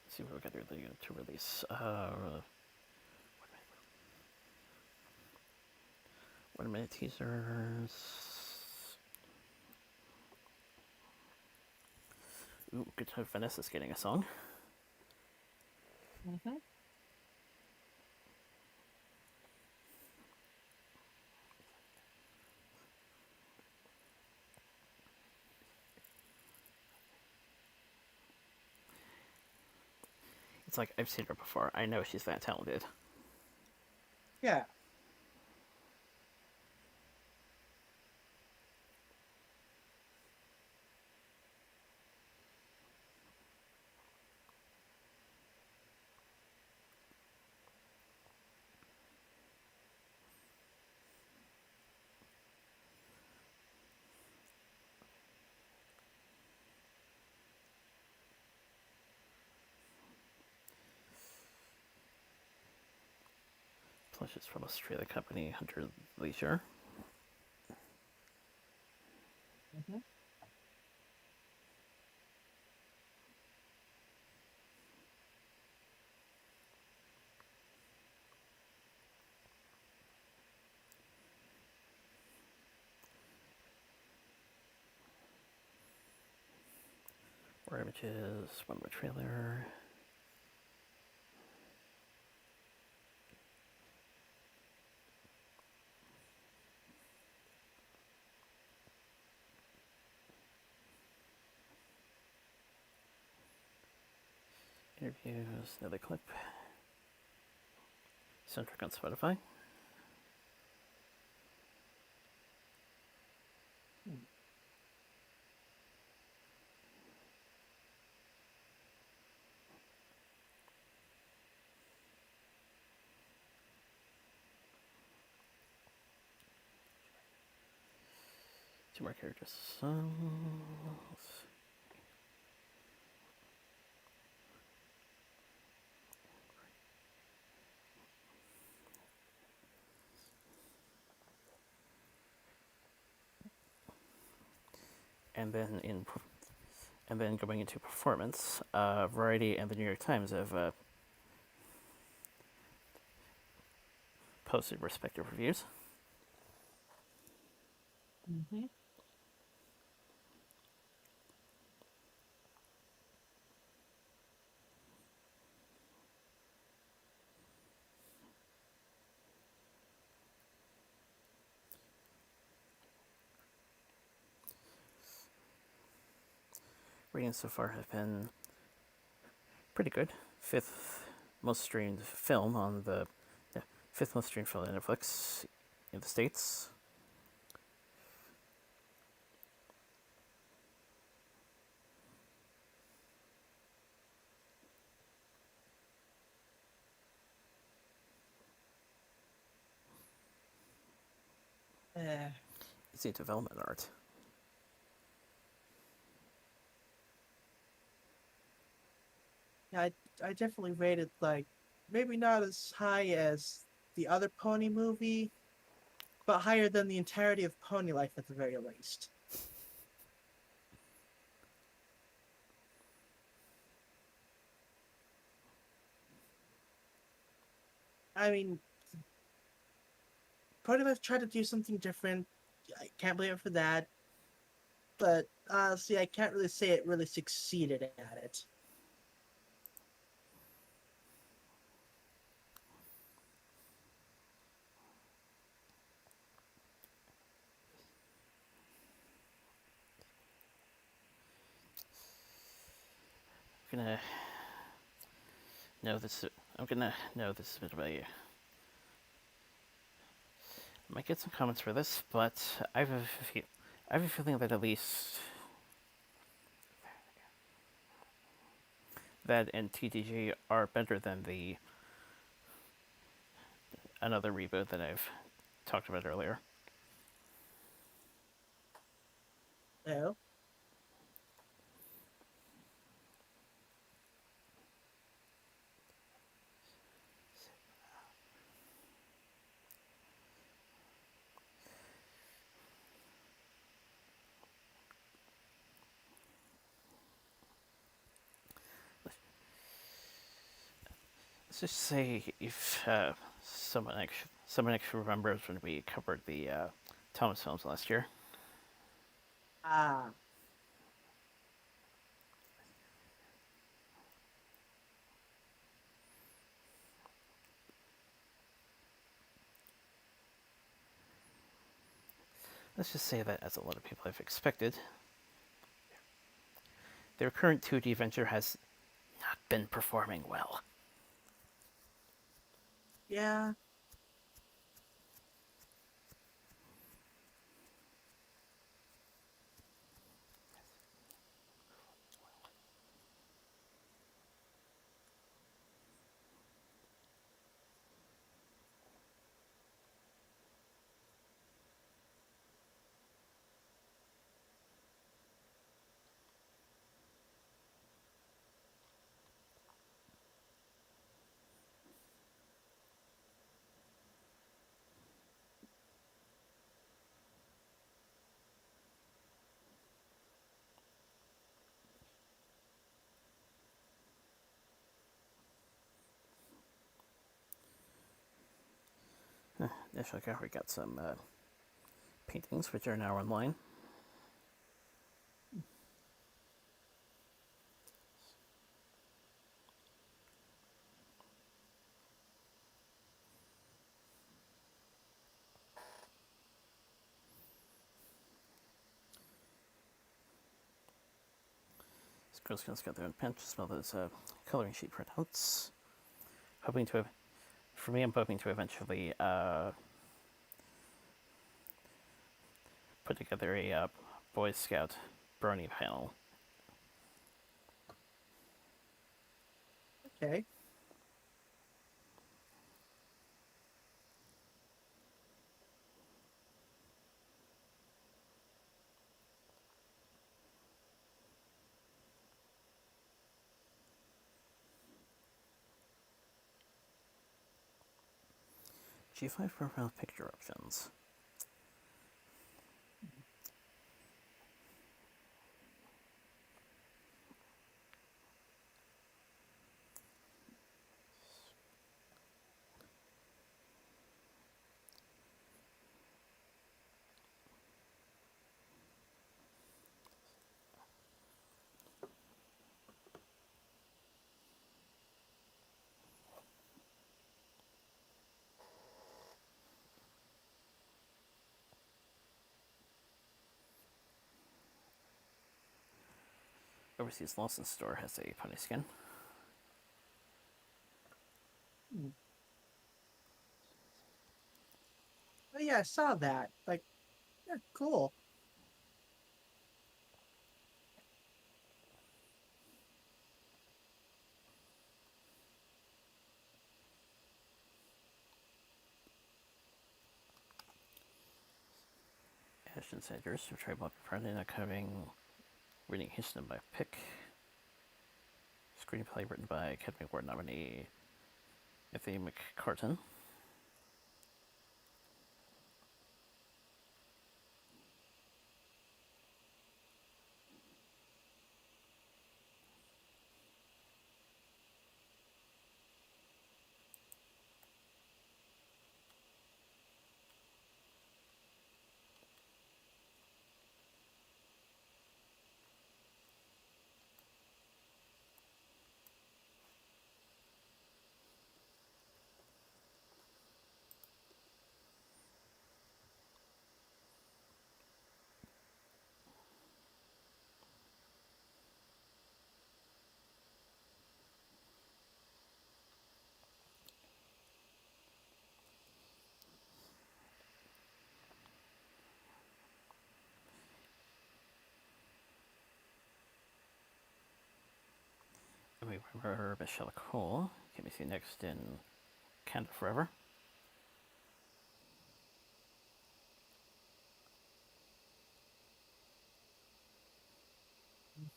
Let's see what we got to release. One minute teasers. Ooh, good to know Vanessa's getting a song. Hmm. It's like I've seen her before. I know she's that talented. Yeah. Plus, she's from Australia company Hunter Leisure. Hmm. More images, one more trailer. Interviews, another clip. Soundtrack on Spotify. Two more characters. And then going into performance, Variety and the New York Times have posted respective reviews. Mm-hmm. Ratings so far have been pretty good. Fifth most streamed film on the fifth most streamed film on Netflix in the States. Uh, It's a development art. yeah, I definitely rated like maybe not as high as the other Pony movie, but higher than the entirety of Pony Life at the very least. I mean, Pony Life tried to do something different. I can't blame it for that. But honestly, I can't really say it really succeeded at it. I'm gonna know this. I'm gonna know this is a bit of a. I might get some comments for this, but I have a feeling that at least that and TTG are better than the another reboot that I've talked about earlier. No. Let's just say if someone actually remembers when we covered the Thomas films last year. Ah. Let's just say that, as a lot of people have expected, their current 2D venture has not been performing well. Yeah. National Gallery got some paintings, which are now online. Girl Scouts got their own pen, as well as coloring sheet printouts. Hoping to, for me, I'm hoping to eventually put together a Boy Scout brony panel. Okay. G5 profile picture options. Overseas Lawson store has a pony skin. Hmm. Oh yeah, I saw that. Like, yeah, cool. Ashton Sanders, a trade block friendly, not covering reading Houston by pick. Screenplay written by Academy Award nominee Anthony McCartan. And we remember Michelle Cole. Can we see next in Canada Forever?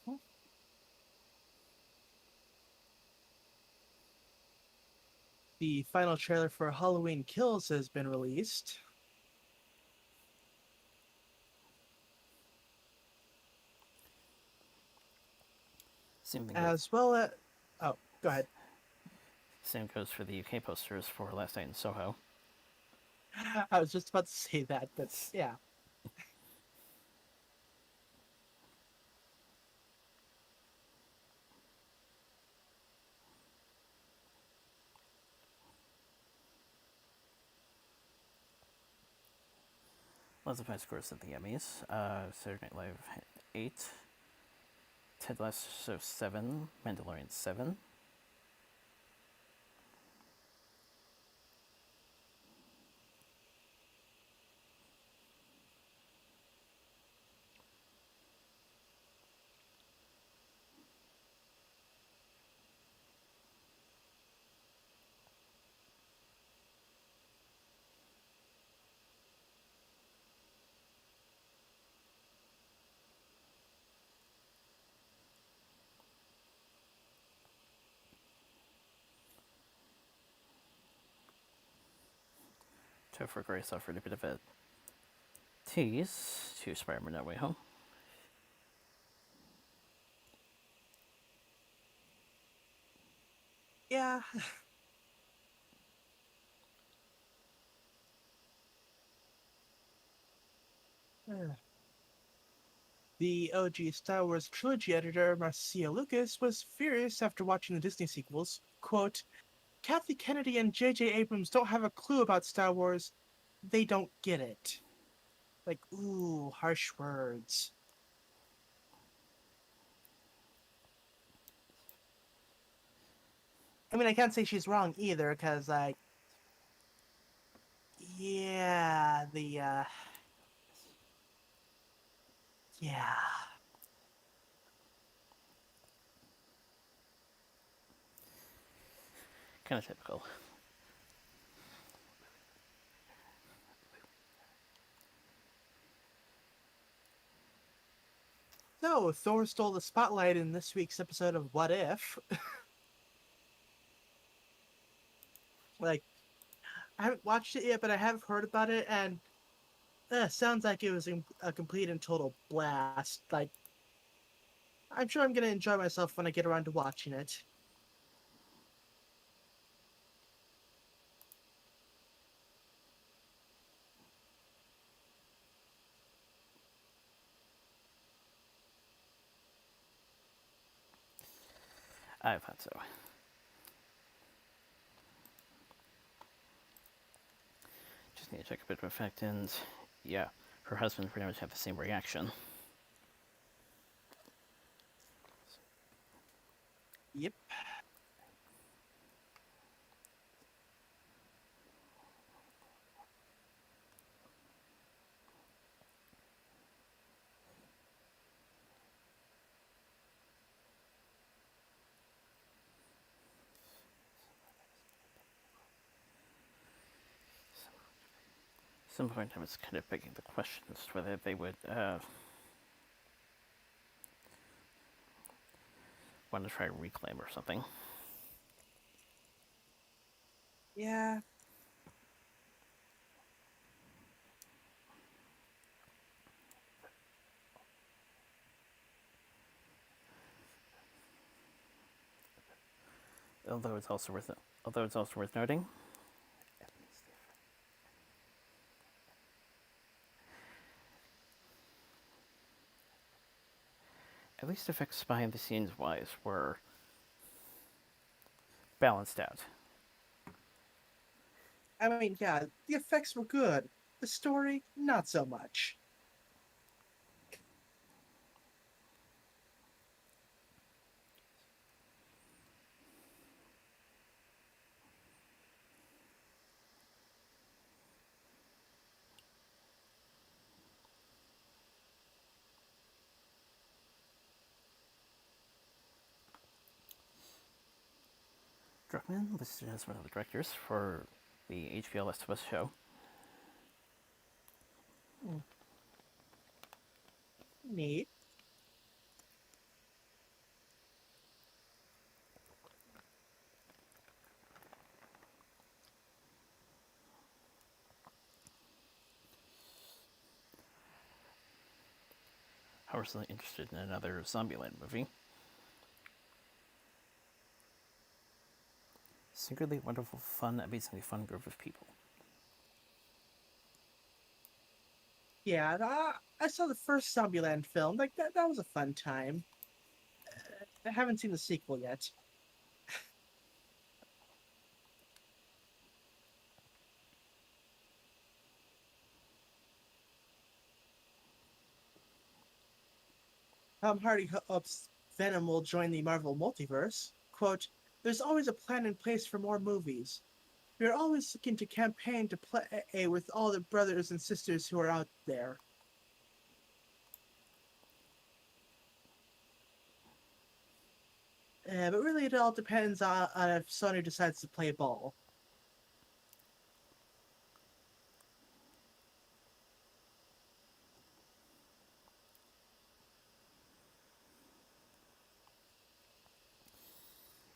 Mhm. The final trailer for Halloween Kills has been released, Same thing goes. as well as. Oh, go ahead. Same goes for the UK posters for Last Night in Soho. I was just about to say that, but yeah. Lots of high scores at the Emmys. Saturday Night Live 8. Ted Lasso 7. Mandalorian 7. Topher Grace offered a bit of a tease to Spider-Man No Way Home. Yeah. The OG Star Wars trilogy editor, Marcia Lucas, was furious after watching the Disney sequels. Quote, Kathy Kennedy and J.J. Abrams don't have a clue about Star Wars. They don't get it. Like, ooh, harsh words. I mean, I can't say she's wrong either, because like, yeah, yeah. Kind of typical. So Thor stole the spotlight in this week's episode of What If. Like, I haven't watched it yet, but I have heard about it, and sounds like it was a complete and total blast. Like, I'm sure I'm gonna enjoy myself when I get around to watching it. I thought so. Just need to check a bit of effect, and yeah, her husband pretty much had the same reaction. Yep. Some point I was kind of begging the question as to whether they would want to try reclaim or something. Yeah. Although it's also worth noting, at least effects behind the scenes wise were balanced out. I mean, yeah, the effects were good. The story, not so much. Druckmann listed as one of the directors for the HBO Last of Us show. Hmm, neat. I was really interested in another Zombieland movie. Secretly wonderful, fun, amazingly fun group of people. Yeah, I saw the first Zombieland film. Like that was a fun time. I haven't seen the sequel yet. Tom Hardy hopes Venom will join the Marvel multiverse. Quote, there's always a plan in place for more movies. We are always looking to campaign to play with all the brothers and sisters who are out there. But really, it all depends on if Sony decides to play ball.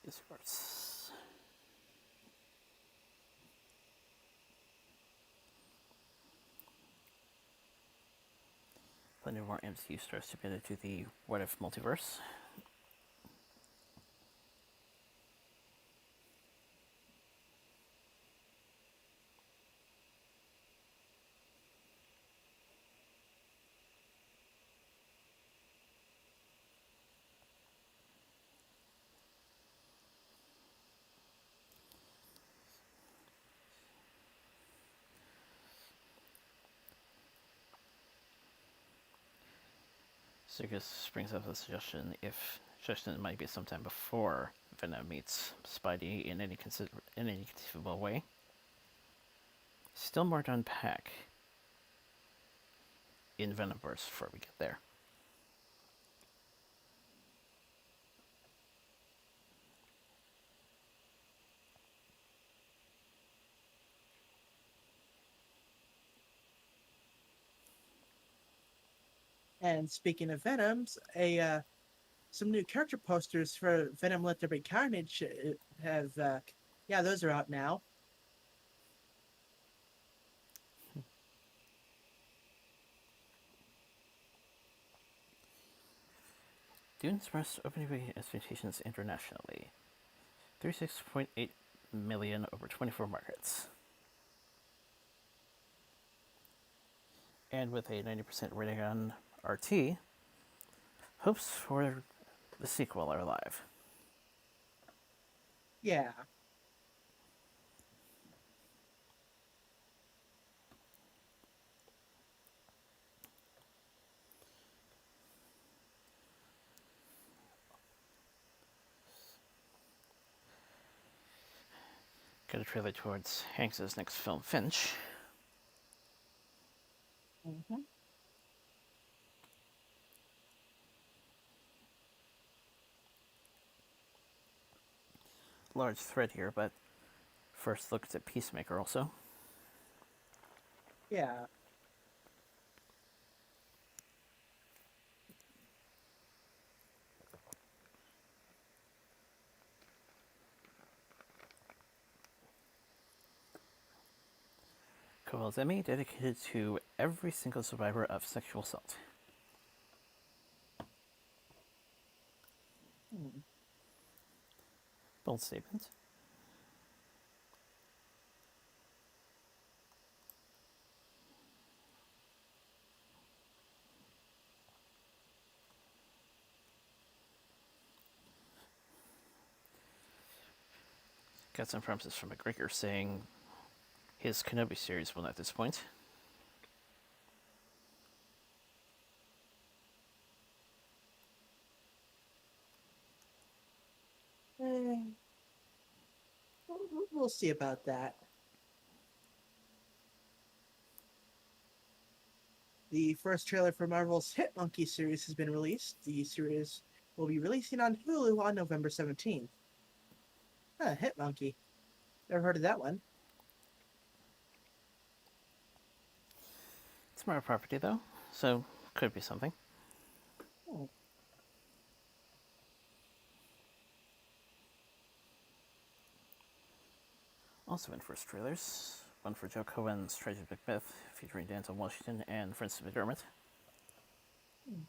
Yes, of course. Plenty more MCU stars to get into the What If multiverse. So I guess brings up the suggestion it might be sometime before Venom meets Spidey in in any conceivable way. Still more to unpack in Venomverse before we get there. And speaking of Venoms, a some new character posters for Venom Let There Be Carnage have yeah, those are out now. Dune expressed opening expectations internationally. 36.8 million over 24 markets. And with a 90% rating on RT, hopes for the sequel are alive. Yeah. Got a trailer towards Hanks's next film, Finch. Hmm. Large thread here, but first look at Peacemaker also. Yeah. Coel's Emmy dedicated to every single survivor of sexual assault. Hmm. Bold statement. Got some promises from McGregor saying his Kenobi series will not disappoint. Eh, we'll see about that. The first trailer for Marvel's Hit Monkey series has been released. The series will be releasing on Hulu on November 17th. Hit Monkey. Never heard of that one. It's more a property though, so could be something. Hmm. Also in first trailers, one for Joe Cohen's Tragic Macbeth, featuring Denzel Washington and Frances McDormand. Hmm.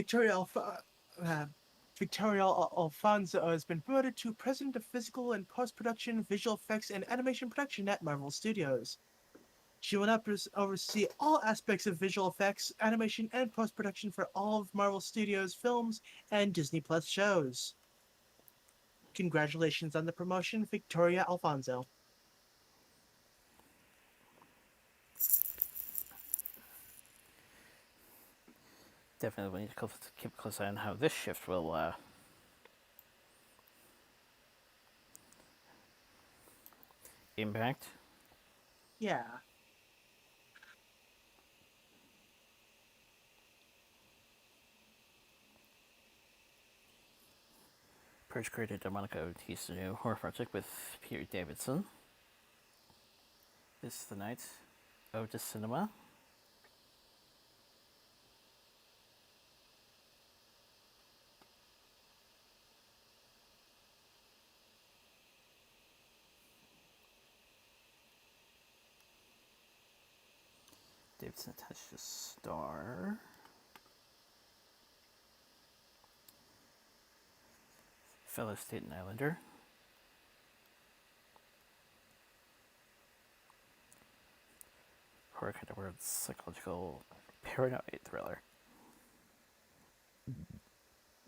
Victoria uh, Victoria Alfonso has been promoted to President of Physical and Post-Production, Visual Effects, and Animation Production at Marvel Studios. She will now oversee all aspects of visual effects, animation, and post-production for all of Marvel Studios' films and Disney Plus shows. Congratulations on the promotion, Victoria Alfonso. Definitely need to keep a close eye on how this shift will impact. Yeah. Purge created a Monica Ortiz new horror project with Peter Davidson. This is the night of the cinema. Davidson attached to star. Fellow Staten Islander. Horror kind of weird psychological paranoid thriller.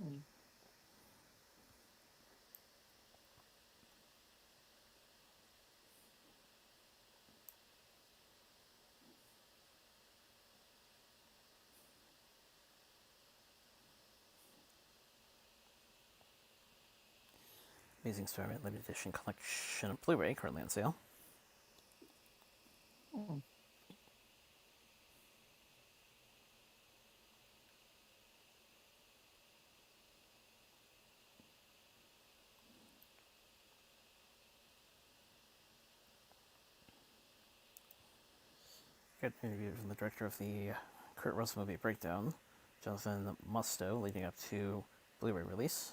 Mm. Amazing Spider-Man limited edition collection of Blu-ray currently on sale. Mm. Got an interview from the director of the Kurt Russell movie Breakdown, Jonathan Musto, leading up to Blu-ray release.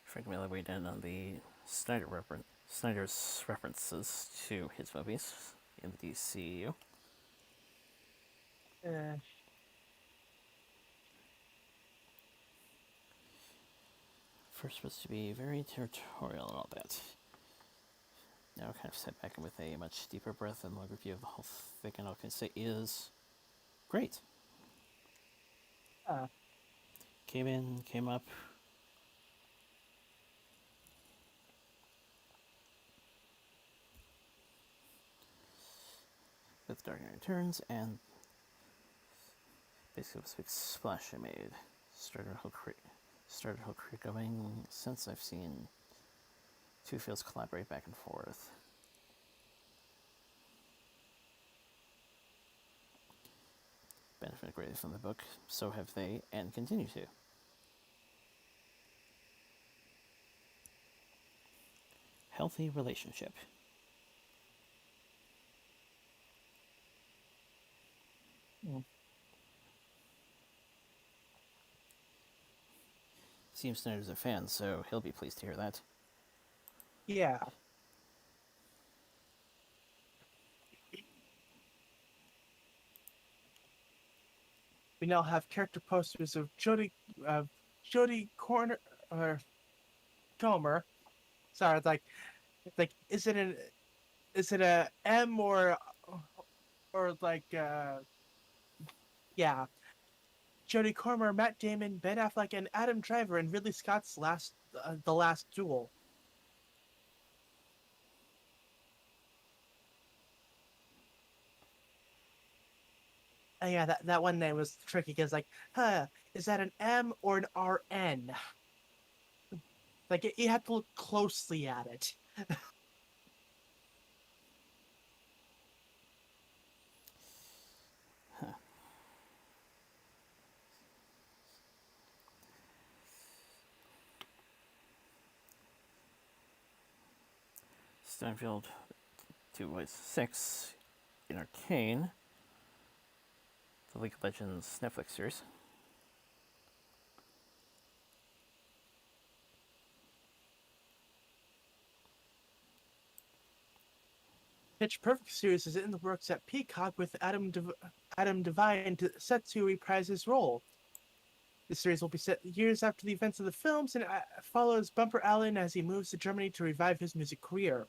Frank Miller weighed in on the Snyder's references to his movies in the DCU. Uh, First was to be very territorial and all that. Now kind of sat back with a much deeper breath and longer view of the whole thing, and all I can say is great. uh, Came in, came up with Dark Knight Returns, and basically it was a big splash I made. Started whole career going since I've seen two fields collaborate back and forth. Benefited greatly from the book, so have they, and continue to. Healthy relationship. mm. Seems Snyder's a fan, so he'll be pleased to hear that. Yeah. We now have character posters of Jodie Corner or Comer. Sorry, it's like is it a M or like yeah, Jodie Comer, Matt Damon, Ben Affleck, and Adam Driver in Ridley Scott's The Last Duel. Yeah, that one name was tricky because like, is that an M or an RN? Like you have to look closely at it. Steinfeld 2.6 in Arcane, the League of Legends Netflix series. Pitch Perfect series is in the works at Peacock with Adam Devine set to reprise his role. The series will be set years after the events of the films and follows Bumper Allen as he moves to Germany to revive his music career.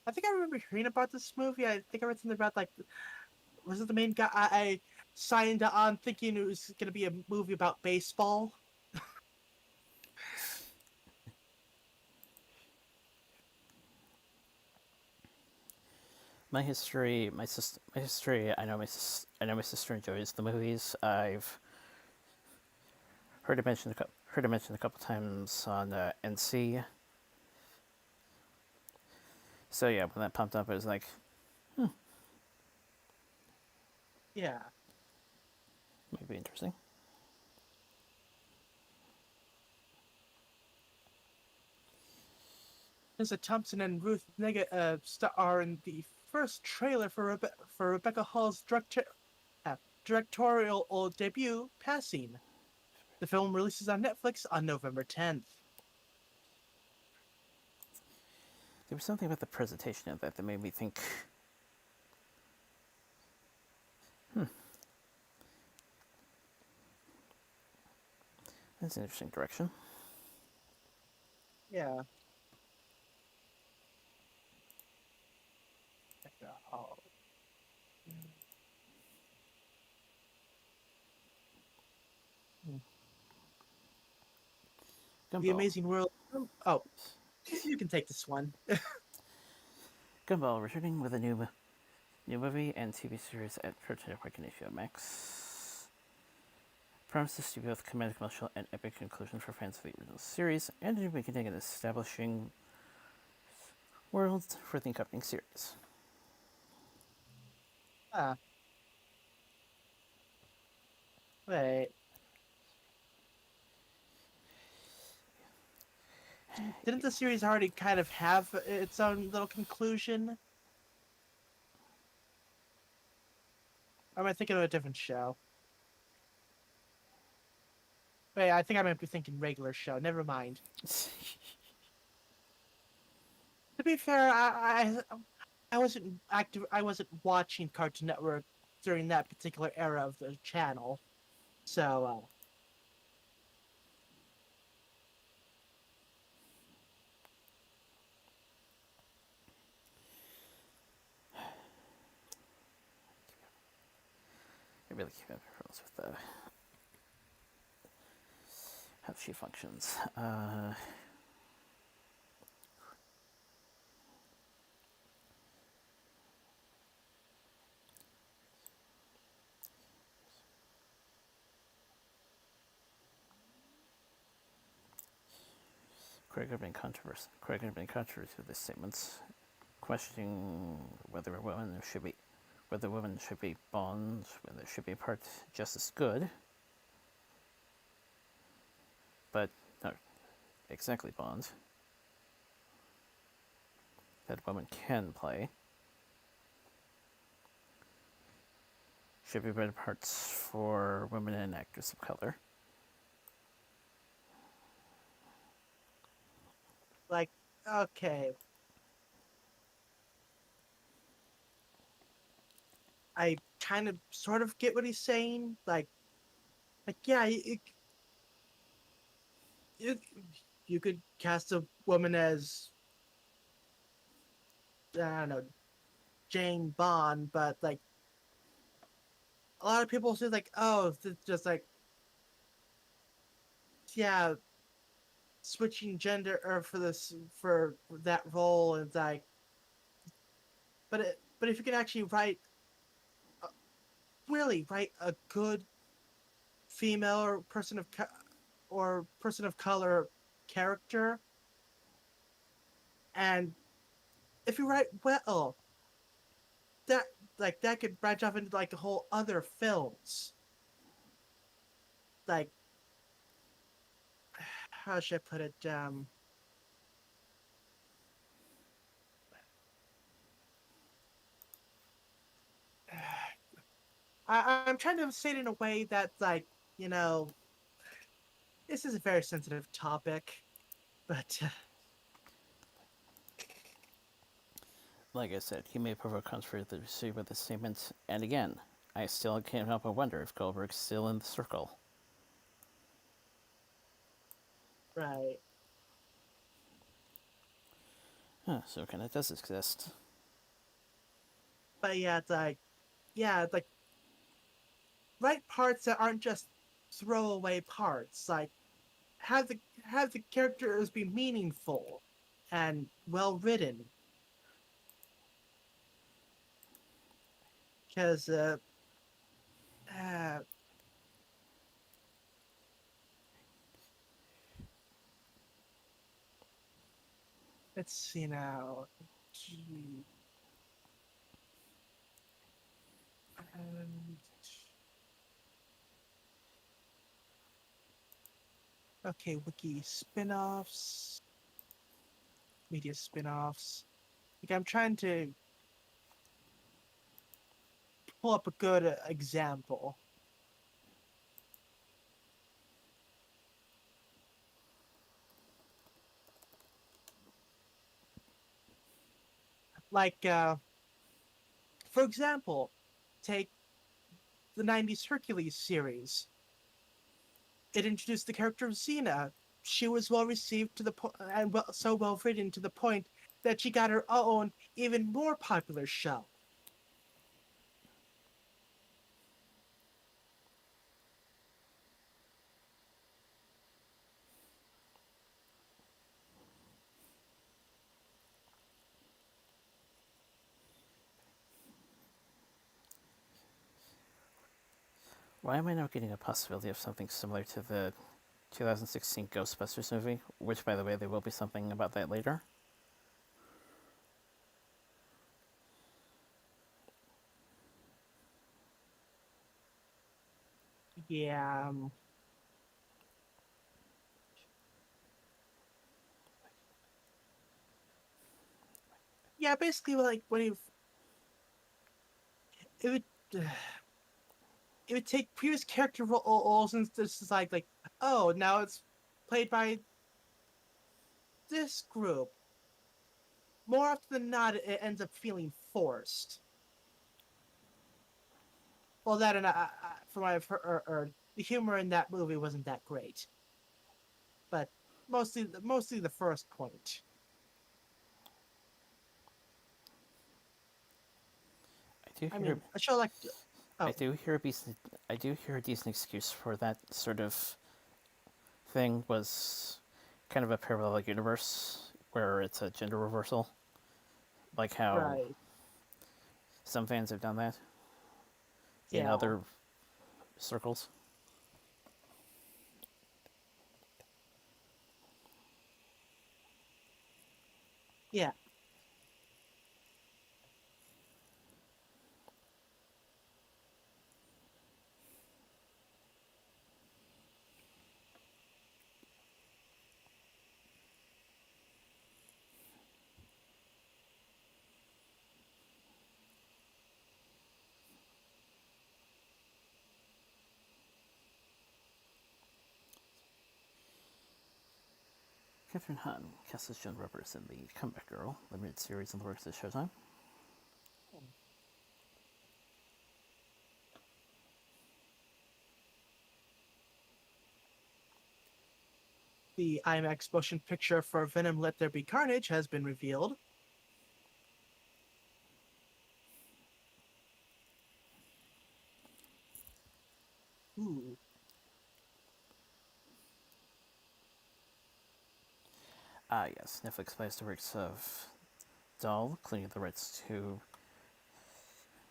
I think I remember hearing about this movie. I think I read something about like, was it the main guy? I signed on thinking it was going to be a movie about baseball. my history. I know my sister enjoys the movies. I've heard it mentioned a couple times on NC. So yeah, when that popped up, I was like, Yeah, maybe interesting. Tessa Thompson and Ruth Negga star in the first trailer for Rebecca Hall's directorial debut, Passing. The film releases on Netflix on November 10th. There was something about the presentation of that that made me think, that's an interesting direction. Yeah. Rebecca Hall. The Gumball. Amazing World. Oh, you can take this one. Gumball returning with a new movie and TV series at Cartoon Network and HBO Max. Promises to be both comedic, emotional, and epic conclusion for fans of the original series, and a new beginning and establishing worlds for the accompanying series. Ah, wait. Didn't the series already kind of have its own little conclusion? Or am I thinking of a different show? Wait, I think I might be thinking regular show. Never mind. To be fair, I wasn't active. I wasn't watching Cartoon Network during that particular era of the channel. So, I really keep having problems with how she functions. Craig had been controversy with his statements, questioning whether women should be bonds, whether should be part just as good, but not exactly bonds that women can play. Should be better parts for women and actors of color. like, okay, I kind of sort of get what he's saying. Yeah, you, you could cast a woman as I don't know Jane Bond, but like a lot of people say like, oh, it's just like yeah, switching gender or for this for that role, and it's like, but if you can actually uh, really write a good female or person of color character, and if you write well, that that could branch off into like the whole other films. Like how should I put it? I'm trying to say it in a way that's like you know this is a very sensitive topic, but Like I said, he may provoke controversy with his statements, and again, I still can't help but wonder if Goldberg's still in the circle. right. Huh, so kind of does exist. But yeah, it's like write parts that aren't just throwaway parts. Like have the characters be meaningful and well written. because uh, let's see now. Gee, um, okay, wiki spin-offs, media spin-offs. Like I'm trying to pull up a good example. Like, for example, take the '90s Hercules series. It introduced the character of Xena. She was well received to the and so well written to the point that she got her own, even more popular show. Why am I not getting a possibility of something similar to the 2016 Ghostbusters movie? Which, by the way, there will be something about that later. Yeah, yeah. Basically, like when you, it would, it would take previous character roles and this is like, oh, now it's played by this group. More often than not, it ends up feeling forced. Well, that and from what I've heard, the humor in that movie wasn't that great, but mostly the first point. I do I hear, mean, a show like I oh do hear a decent, I do hear a decent excuse for that sort of thing was kind of a parallel universe where it's a gender reversal, like how right, some fans have done that in yeah, other circles. yeah, Catherine Hahn casts as Joan Roberts in the Comeback Girl limited series in the works at Showtime. the IMAX motion picture for Venom: Let There Be Carnage has been revealed. Ooh, Ah, yes, Netflix buys the works of Doll, including the rights to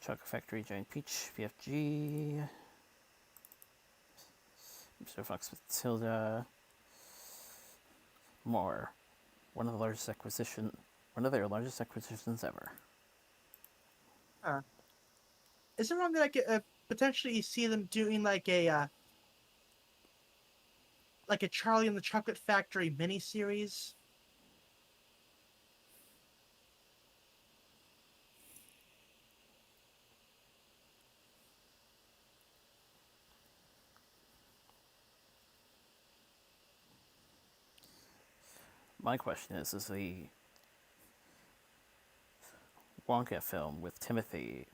Chocolate Factory, Giant Peach, BFG, Mr. Fox Matilda, more. One of their largest acquisitions ever. huh. Is it wrong that I could potentially see them doing like a Charlie and the Chocolate Factory miniseries? My question is the Wonka film with Timothy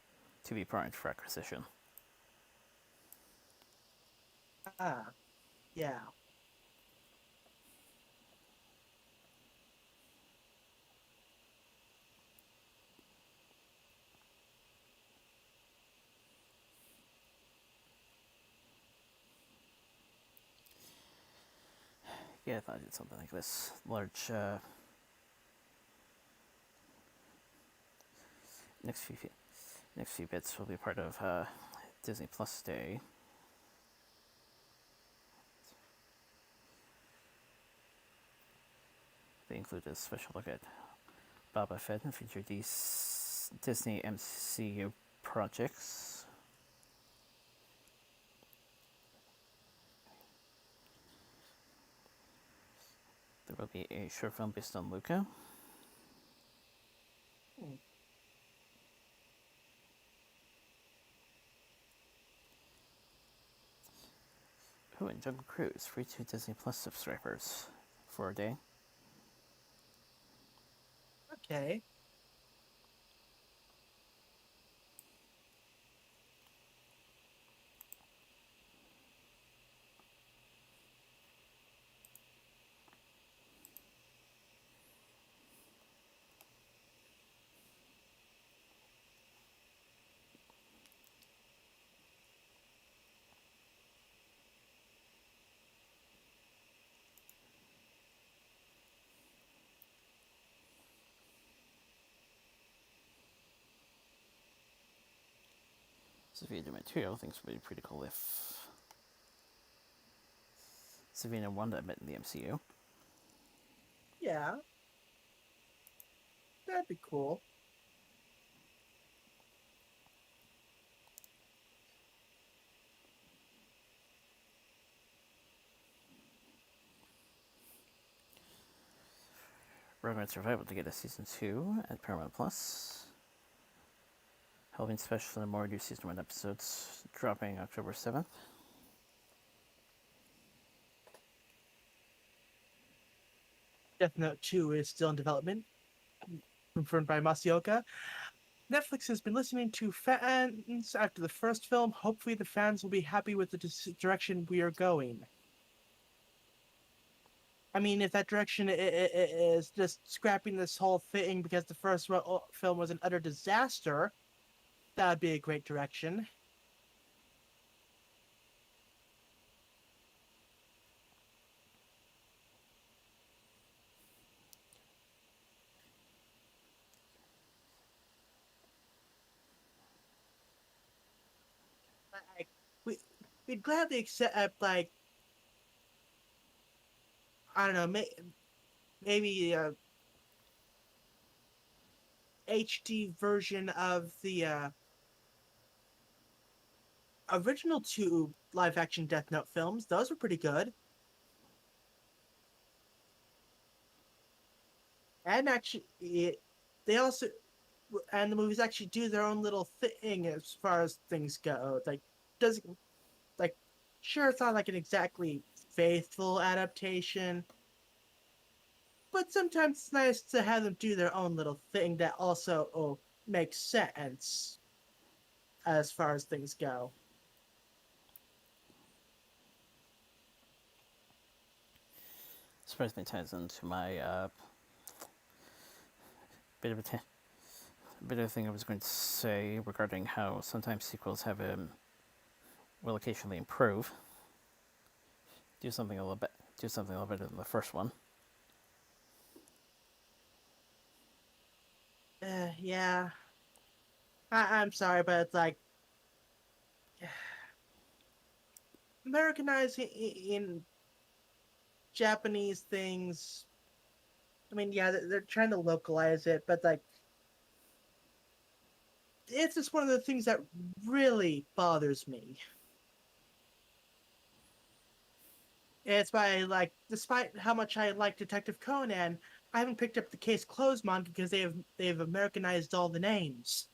to be primed for acquisition? Ah, yeah, Yeah, I thought I did something like this. Large, next few, Next few bits will be part of Disney Plus Day. They include a special look at Boba Fett and feature these Disney MCU projects. There will be a short film based on Luca. Hmm. Oh, and Jungle Cruise, free to Disney Plus subscribers for a day. Okay. Savannah material, things would be pretty cool if Savannah and Wanda met in the MCU. Yeah, that'd be cool. Romance Revival to get a season 2 at Paramount Plus. Halloween special and more new season 1 episodes dropping October 7th. Death Note 2 is still in development, confirmed by Masaoka. Netflix has been listening to fans after the first film. Hopefully, the fans will be happy with the direction we are going. I mean, if that direction is just scrapping this whole thing because the first film was an utter disaster, that would be a great direction. Like, we we'd gladly accept like I don't know, maybe a HD version of the original two live action Death Note films. Those were pretty good. And actually, they also and the movies actually do their own little thing as far as things go. Like, doesn't like sure it's not like an exactly faithful adaptation, but sometimes it's nice to have them do their own little thing that also makes sense as far as things go. Surprisingly ties into my bit of a bit of a thing I was going to say regarding how sometimes sequels have will occasionally improve, do something a little bit, do something a little better than the first one. Yeah, I'm sorry, but it's like Americanizing in Japanese things. I mean, yeah, they're trying to localize it, but like it's just one of the things that really bothers me. It's why, like, despite how much I like Detective Conan, I haven't picked up the Case Closed manga because they've Americanized all the names.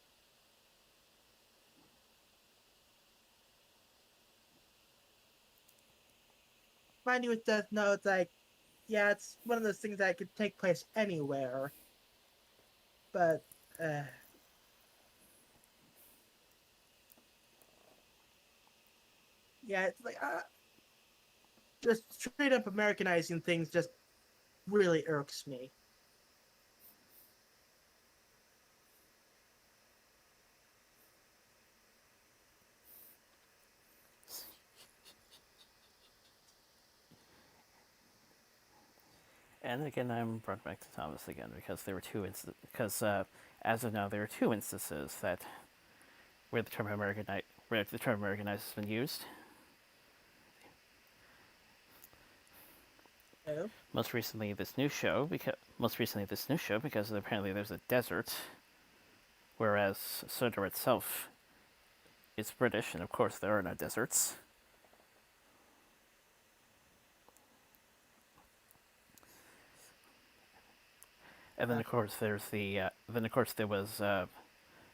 Mind you, with Death Note, it's like, yeah, it's one of those things that could take place anywhere, but uh, yeah, it's like just straight up Americanizing things just really irks me. And again, I'm brought back to Thomas again because there were because as of now there are two instances that where the term Americanized has been used. Oh, Most recently this new show because apparently there's a desert, whereas Sodor itself is British, and of course there are no deserts. And then uh, of course there was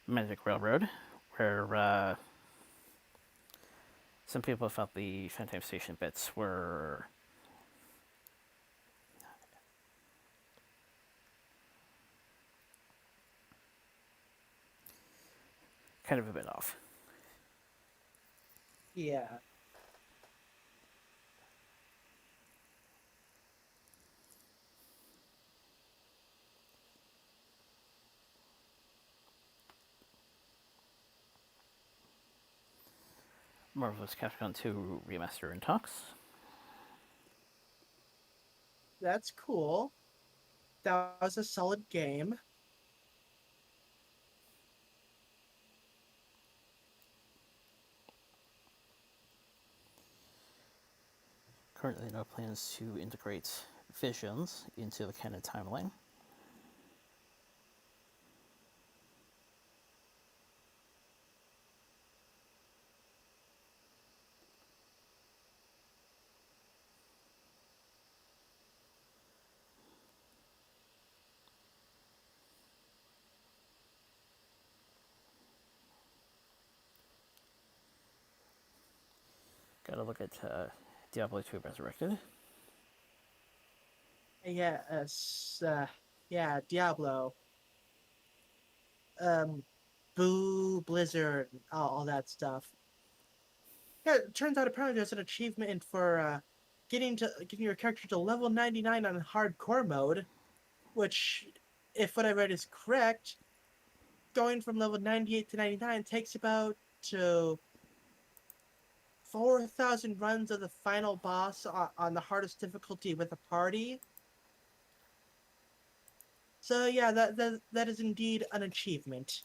Magic Railroad, where some people felt the Phantom Station bits were kind of a bit off. yeah. Marvelous Capcom 2 remaster in talks. That's cool. That was a solid game. Currently, no plans to integrate Visions into the canon timeline. Gotta look at Diablo 2 Resurrected. Yes, yeah, Diablo. Um, Boo, Blizzard, all that stuff. Yeah, it turns out apparently there's an achievement for getting your character to level 99 on hardcore mode, which, if what I read is correct, going from level 98 to 99 takes about 4,000 runs of the final boss on the hardest difficulty with a party. So yeah, that is indeed an achievement.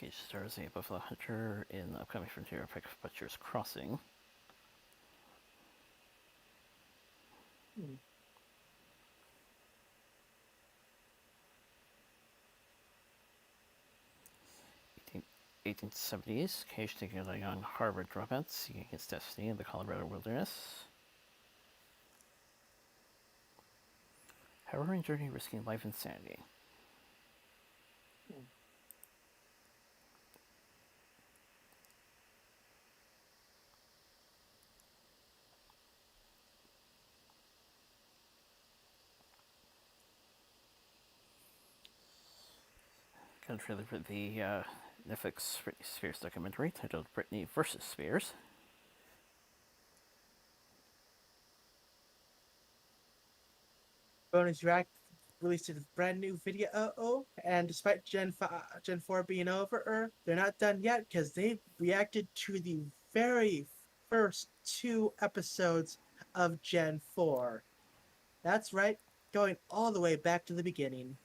Cage stars a Buffalo Hunter in the upcoming Frontier Epic Butcher's Crossing. Hmm. 1870s, Cage taking on young Harvard dropouts seeking against destiny in the Colorado wilderness. Harrowing journey risking life and sanity. Hmm. Got a trailer for the Netflix Britney Spears documentary titled Britney vs. Spears. Bonus React released a brand new video, and despite Gen 4 being over, they're not done yet because they reacted to the very first two episodes of Gen 4. That's right, going all the way back to the beginning.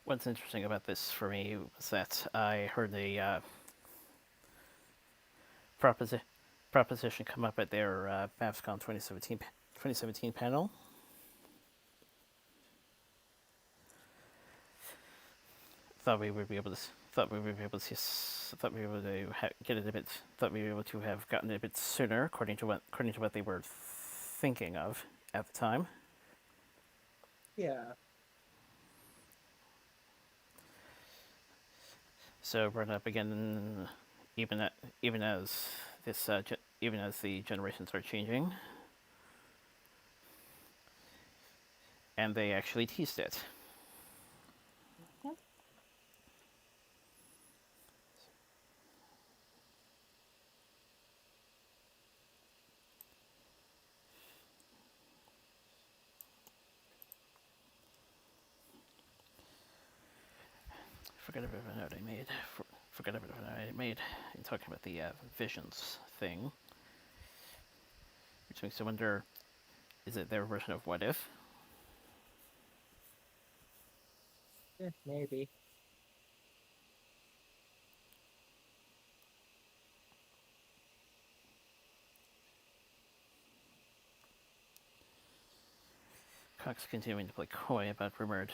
What's interesting about this for me was that I heard the proposi- proposition come up at their BAFSCON 2017 panel. Thought we would be able to thought we would be able to thought we would get it a bit thought we would be able to have gotten it a bit sooner according to what they were thinking of at the time. Yeah. So brought up again even at, even as even as the generations are changing, and they actually teased it. Mhm. Forgot about a note I made. Forgot about a note I made in talking about the visions thing, which makes me wonder: is it their version of what if? Maybe. Cox continuing to play coy about rumored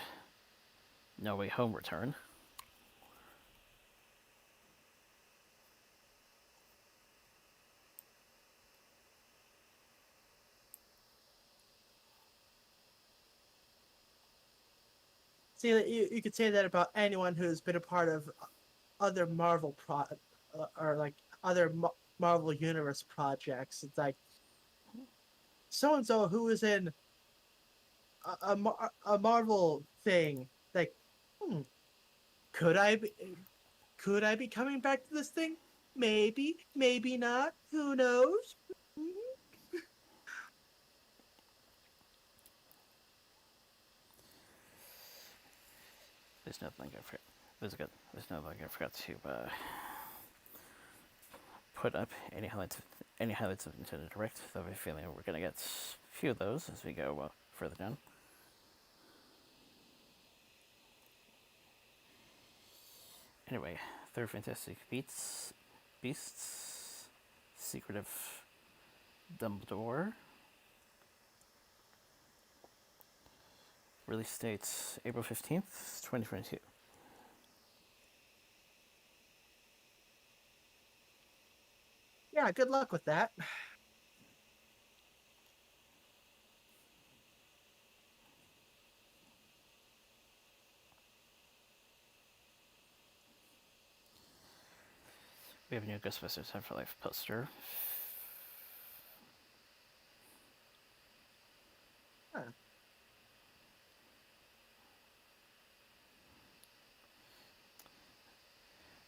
No Way Home return. See, you could say that about anyone who's been a part of other or like other Marvel Universe projects. It's like so and so who is in a Marvel thing. Like, hmm, could I be could I be coming back to this thing? Maybe, maybe not. Who knows? Mhm. There's nothing I forgot. There's nothing I forgot to put up any highlights of Nintendo Direct. Though I have a feeling we're gonna get a few of those as we go further down. Anyway, third Fantastic Beasts, Secret of Dumbledore. Release date April 15th, 2022. Yeah, good luck with that. We have a new Ghostbusters Time for Life poster. Huh.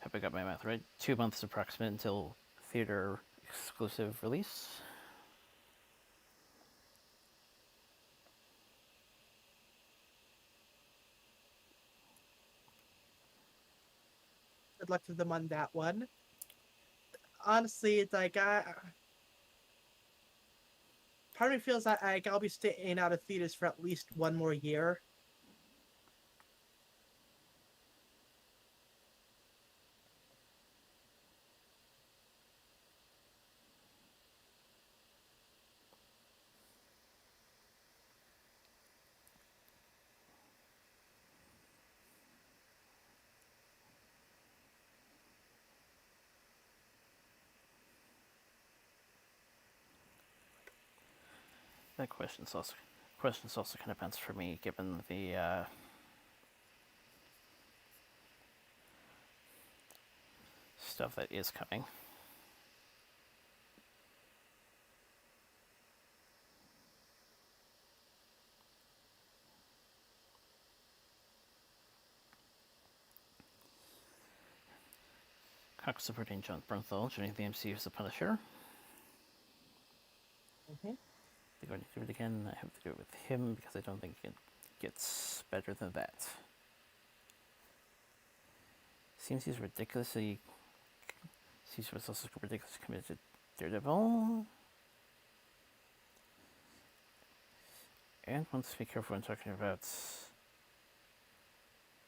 Hope I got my math right. 2 months approximate until theater exclusive release. Good luck to them on that one. Honestly, it's like part of me feels like I'll be staying out of theaters for at least one more year. That question's also kind of bounced for me, given the stuff that is coming. Cox supporting John Bernthal joining the MCU as the Punisher. Hmm. They're going to do it again. I have to do it with him because I don't think it gets better than that. Seems he's ridiculously. Seems he's also ridiculously committed to Daredevil. And wants to be careful when talking about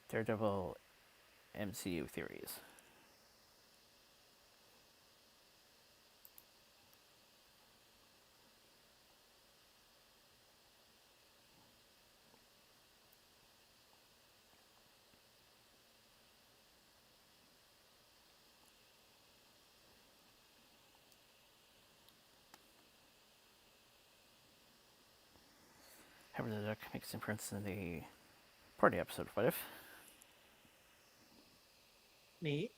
Daredevil MCU theories. Howard the Duck makes an appearance in the party episode of What If. Neat.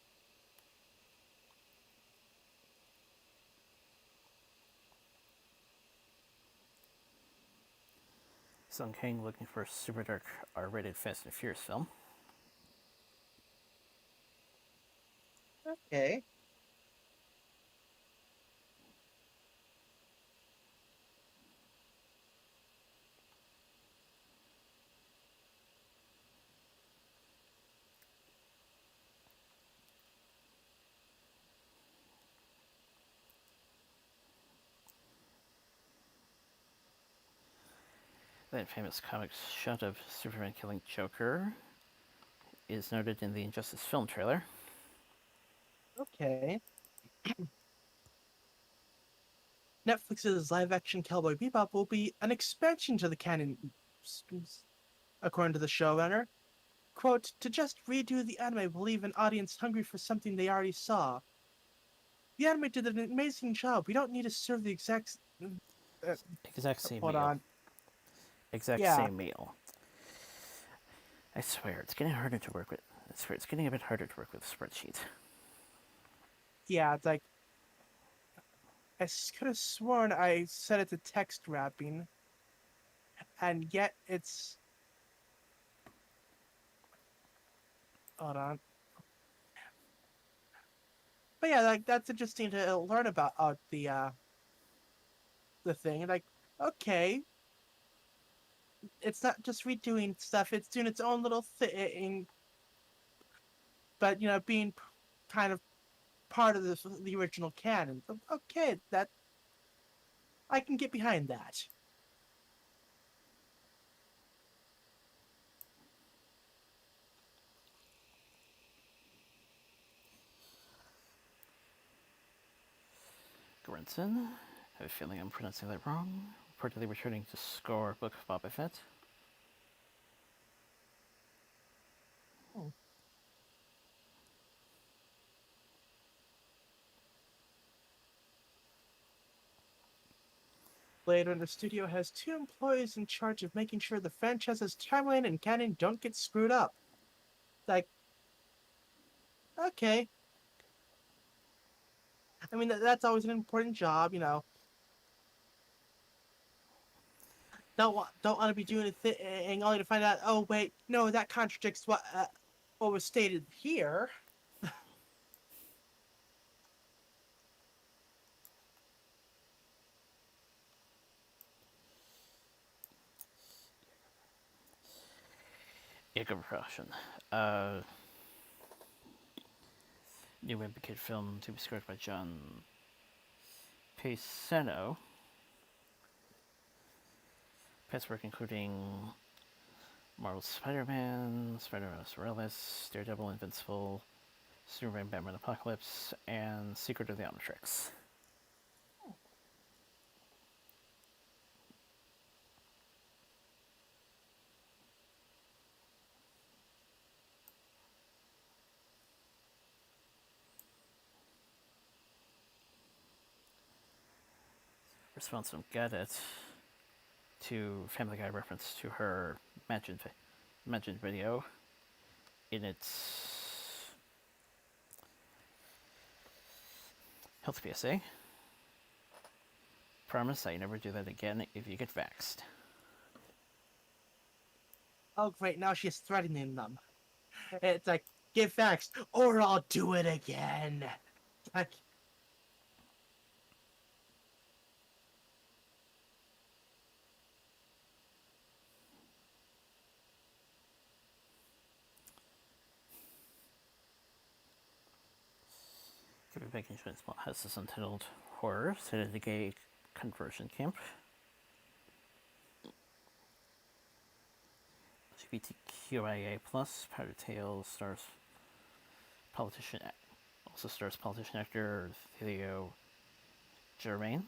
Sung Kang looking for a super dark R-rated Fast and Furious film. Okay. That famous comic shot of Superman killing Joker is noted in the Injustice film trailer. Okay. Netflix's live-action Cowboy Bebop will be an expansion to the canon, according to the showrunner. Quote, to just redo the anime will leave an audience hungry for something they already saw. The anime did an amazing job. We don't need to serve the exact. Uh, Exact same hold meal. on. Exact Yeah, same meal. I swear, it's getting harder to work with. I swear, it's getting a bit harder to work with a spreadsheet. yeah. It's like I could have sworn I set it to text wrapping, and yet it's. Hold on. But yeah, like that's interesting to learn about the thing. Like, okay, it's not just redoing stuff; it's doing its own little thing. But being kind of part of the original canon. So, okay, that I can get behind that. Grinson, I have a feeling I'm pronouncing that wrong. Reportedly returning to score Book of Boba Fett. Hmm. Blade Runner Studio has two employees in charge of making sure the franchise's timeline and canon don't get screwed up. Like, okay. I mean, that's always an important job. Don't want to be doing a thing only to find out. Oh wait, no, that contradicts what was stated here. Yeah, good precaution. Uh, New Wimpy Kid film to be scored by John Paceno. Past work including Marvel's Spider-Man, Spider-Man Morales, Daredevil, Invincible, Superman, Batman, Apocalypse, and Secret of the Omnitrix. Response from Gadget to Family Guy reference to her mentioned video in its health PSA. Promise I never do that again if you get vaxxed. Oh great, now she's threatening them. It's like get vaxxed or I'll do it again. Like, Give it back insurance has this untitled horror set at a gay conversion camp. LGBTQIA plus Powder Tale stars politician also stars politician actor Theo Germain.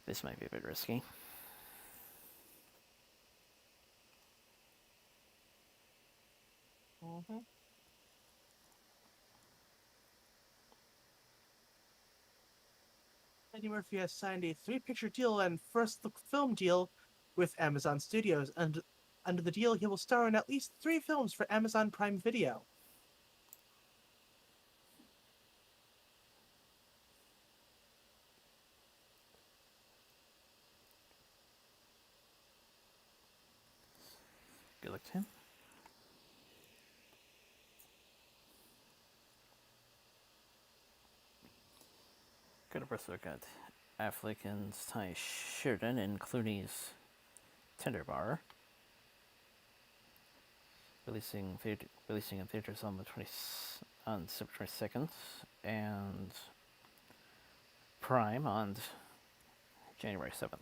This might be a bit risky. mm-hmm. Eddie Murphy has signed a three-picture deal and first-look film deal with Amazon Studios, and under the deal, he will star in at least 3 films for Amazon Prime Video. Affleck. Got a birth look at Affleck and Ty Sheridan in Clooney's Tender Bar, releasing in theaters on September 22nd, and Prime on January 7th.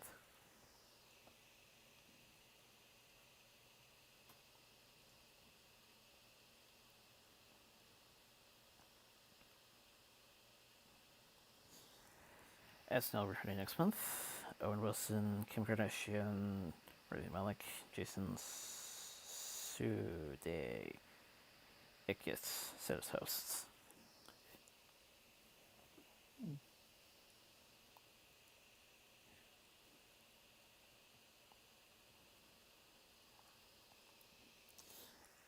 SNL returning next month. Owen Wilson, Kim Kardashian, Rami Malek, Jason Sudeikis set as hosts.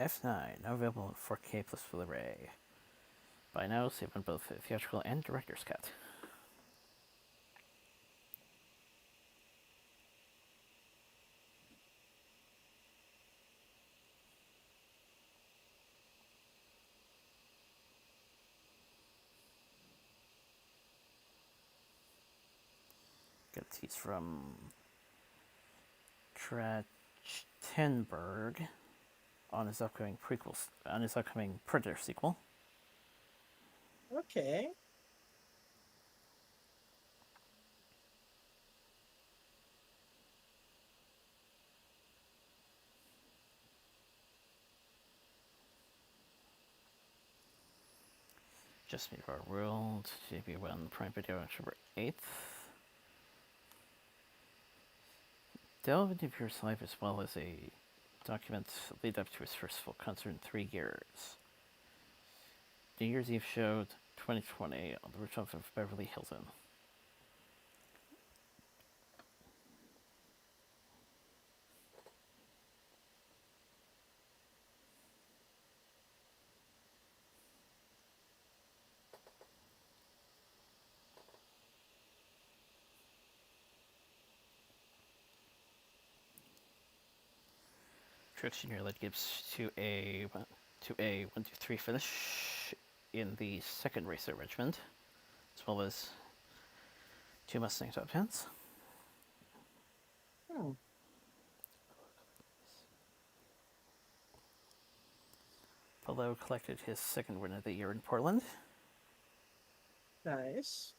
F9, now available in 4K plus Blu-ray. By now, save on both theatrical and director's cut. Got a tease from Trachtenberg on his upcoming Predator sequel. Okay. Just Meet Our World, debut on Prime Video October 8th. Delve into Pierce's life as well as a document lead up to his first full concert in 3 years. New Year's Eve show 2020 on the rooftop of Beverly Hilton. Truex Jr. led Gibbs to a 1-2-3 finish in the second race at Richmond, as well as 2 Mustang top 10s. Polo collected his second win of the year in Portland. Nice.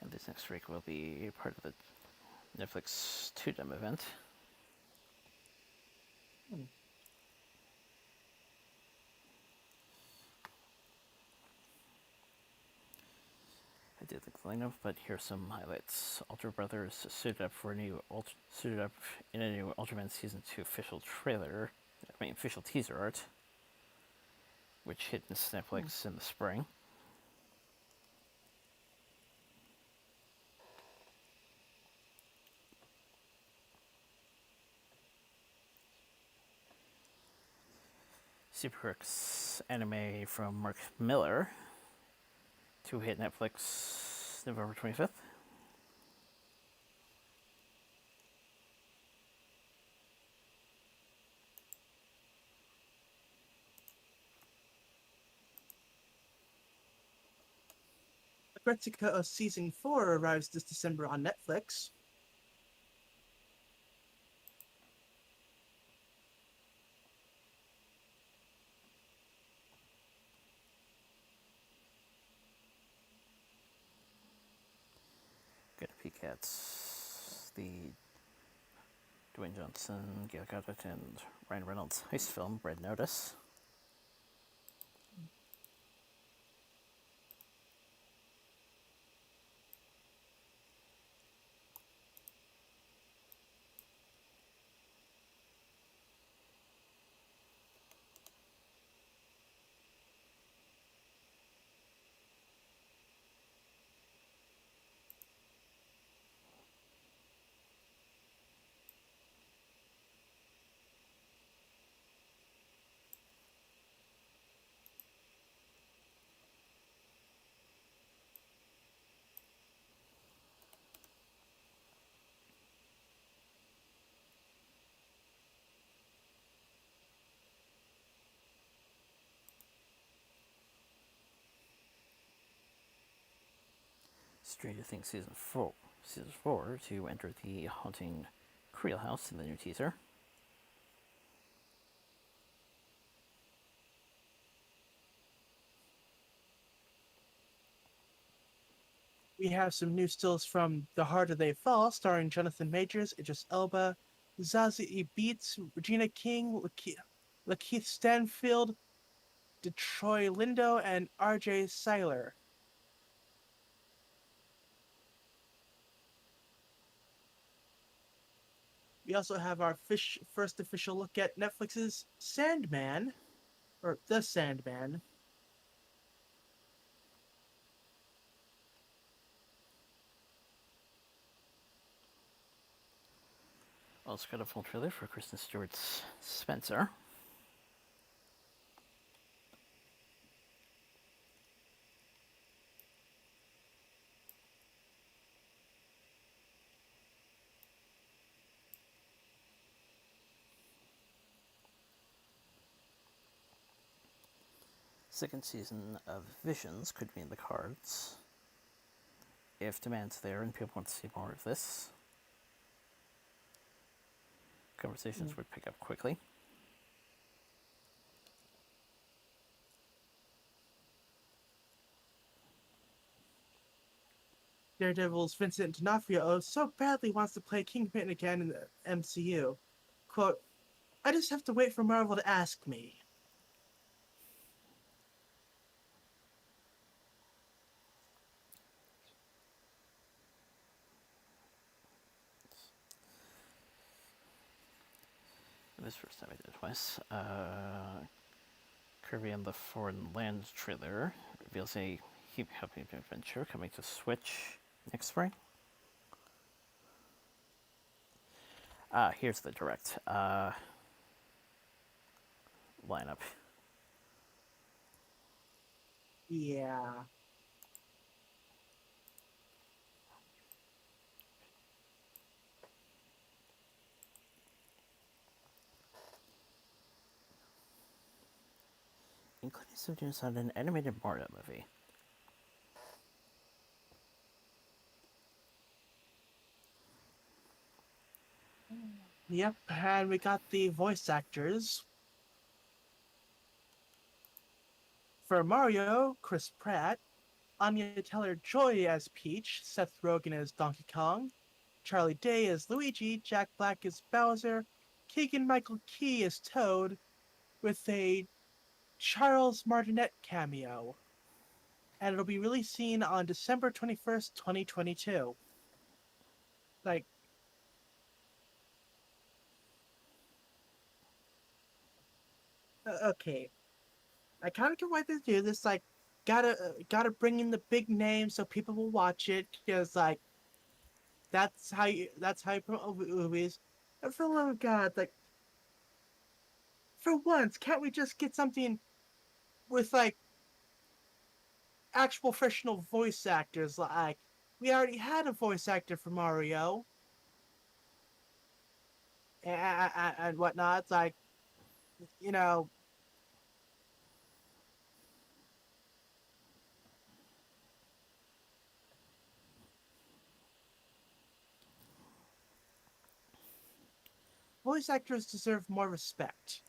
And this next week will be part of the Netflix 2-Dem event. I did the lineup, but here's some highlights. Ultra Brothers suited up in a new Ultraman Season 2 official teaser art, which hit Netflix in the spring. Superhawks anime from Mark Miller to hit Netflix November 25th. Agretica Season 4 arrives this December on Netflix. Get a peek at the Dwayne Johnson, Gail Gadot, and Ryan Reynolds heist film, Red Notice. Stranger Things season 4 to enter the haunting Creel house in the new teaser. We have some new stills from The Harder They Fall, starring Jonathan Majors, Idris Elba, Zazie Beetz, Regina King, Lakeith Stanfield, Detroit Lindo, and RJ Seiler. We also have our first official look at Netflix's Sandman, or The Sandman. Also got a full trailer for Kristen Stewart's Spencer. Second season of Visions could be in the cards. If demand's there and people want to see more of this, conversations would pick up quickly. Daredevil's Vincent D'Onofrio so badly wants to play Kingpin again in the MCU. Quote, I just have to wait for Marvel to ask me. This first time I did it twice. Kirby and the Foreign Land trailer reveals a happy adventure coming to Switch next spring. Here's the direct lineup. Yeah. Including some news on an animated Mario movie. Yep, and we got the voice actors. For Mario, Chris Pratt, Anya Taylor-Joy as Peach, Seth Rogen as Donkey Kong, Charlie Day as Luigi, Jack Black as Bowser, Keegan-Michael Key as Toad, with a Charles Martinet cameo. And it'll be releasing on December 21st, 2022. Like, okay. I kind of get why they do this. Like, gotta bring in the big names so people will watch it, because like that's how you promote movies. And for the love of God, like for once, can't we just get something with like actual professional voice actors? Like we already had a voice actor for Mario and whatnot. It's like you know, voice actors deserve more respect.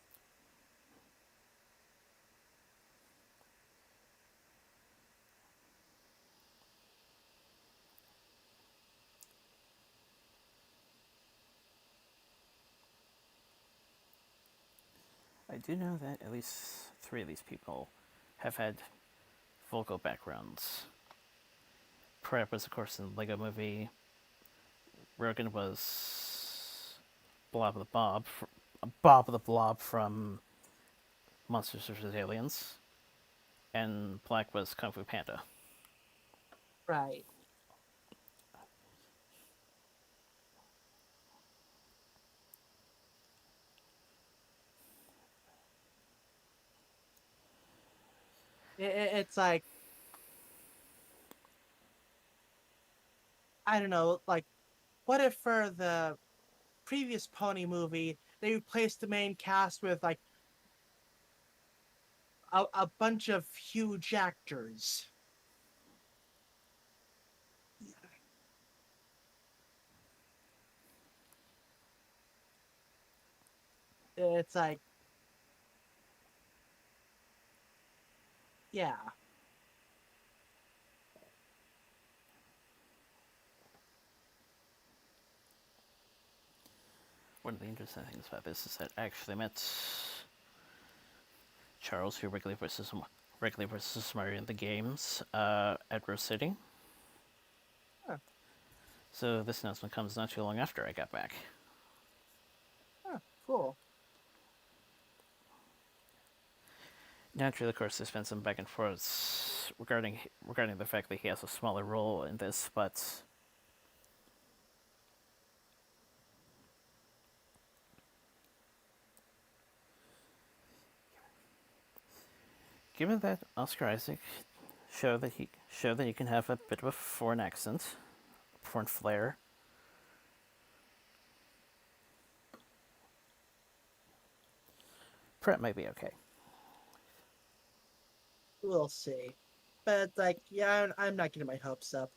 I do know that at least 3 of these people have had vocal backgrounds. Pratt was, of course, in the Lego Movie. Rogan was Bob the Blob from Monsters vs. Aliens. And Black was Kung Fu Panda. Right. It's like I don't know. Like, what if for the previous Pony movie they replaced the main cast with like a bunch of huge actors. It's like, yeah, One of the interesting things about this is that I actually met Charles, who regularly voices Mario in the games, at Rose City. huh, So this announcement comes not too long after I got back. huh, cool. Naturally, of course, there's been some back and forth regarding the fact that he has a smaller role in this, but given that Oscar Isaac showed that he can have a bit of a foreign accent, foreign flair, Pratt might be okay. We'll see. But like, yeah, I'm not getting my hopes up.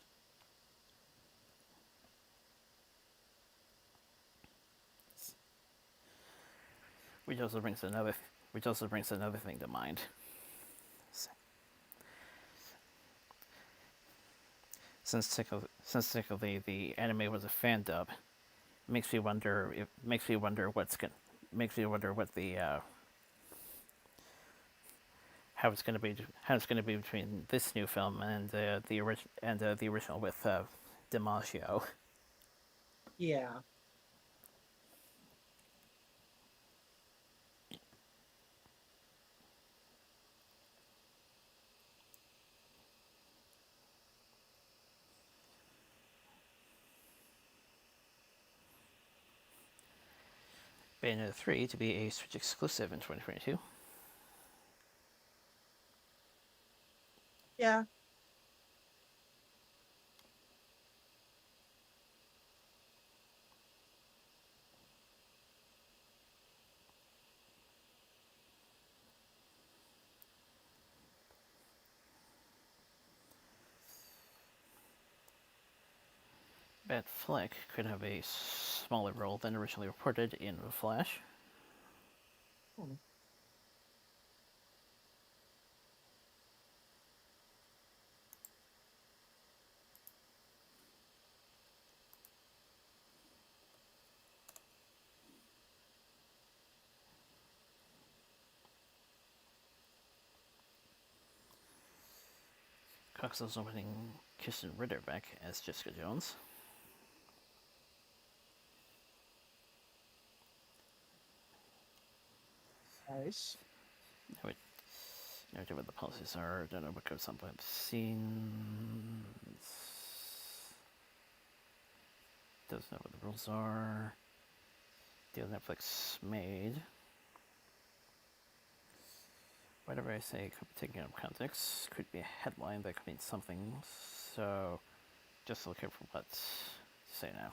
Which also brings another which also brings another thing to mind. Since technically the anime was a fan dub, makes me wonder what's going makes me wonder what the how it's going to be between this new film and the original with DiMaggio. Yeah. Bayonetta 3 to be a Switch exclusive in 2022. Yeah. Bat Fleck could have a smaller role than originally reported in The Flash. Hmm. Cox also winning Kirsten Ritter back as Jessica Jones. Nice. No idea what the policies are. Don't know what goes on behind the scenes. Doesn't know what the rules are. Deal Netflix made. Whatever I say could be taken out of context. Could be a headline that could mean something. So just look out for what to say now.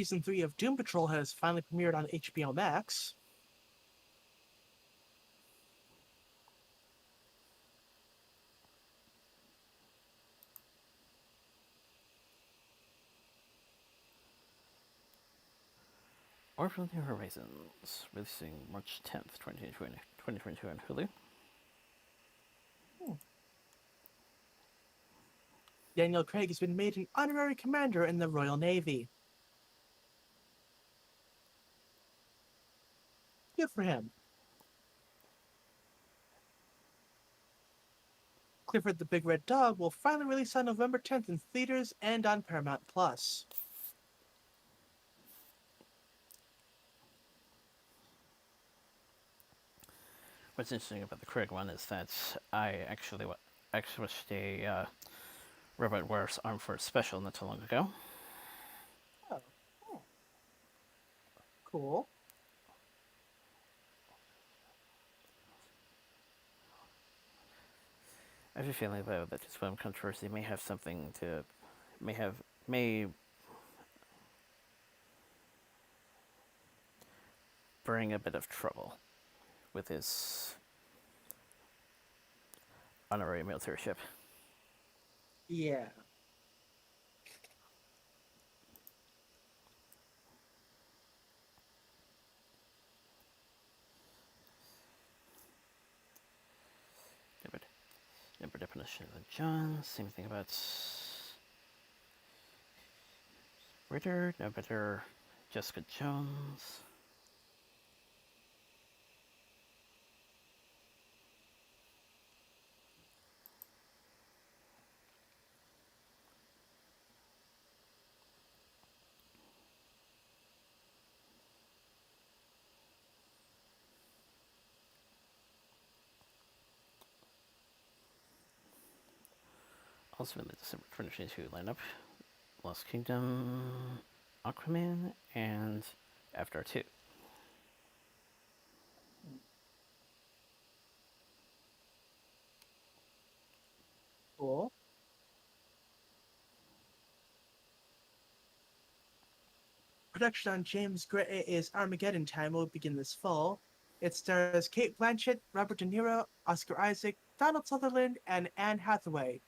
Season 3 of Doom Patrol has finally premiered on HBO Max. Orphan New Horizons, releasing March 10th, 2022 on Hulu. Hmm. Daniel Craig has been made an honorary commander in the Royal Navy. Good for him. Clifford the Big Red Dog will finally release on November 10th in theaters and on Paramount Plus. What's interesting about the Craig one is that I actually watched a Robot Wars Armed Force special not too long ago. Oh, oh, cool. I have a feeling though that this film controversy may have something to may bring a bit of trouble with his honorary military ship. Yeah. Number definition of John. Same thing about Ritter. No better. Jessica Jones. Also in the December 2022 lineup, Lost Kingdom, Aquaman, and Avatar 2. Cool. Production on James Gray's Armageddon Time will begin this fall. It stars Kate Blanchett, Robert De Niro, Oscar Isaac, Donald Sutherland, and Anne Hathaway.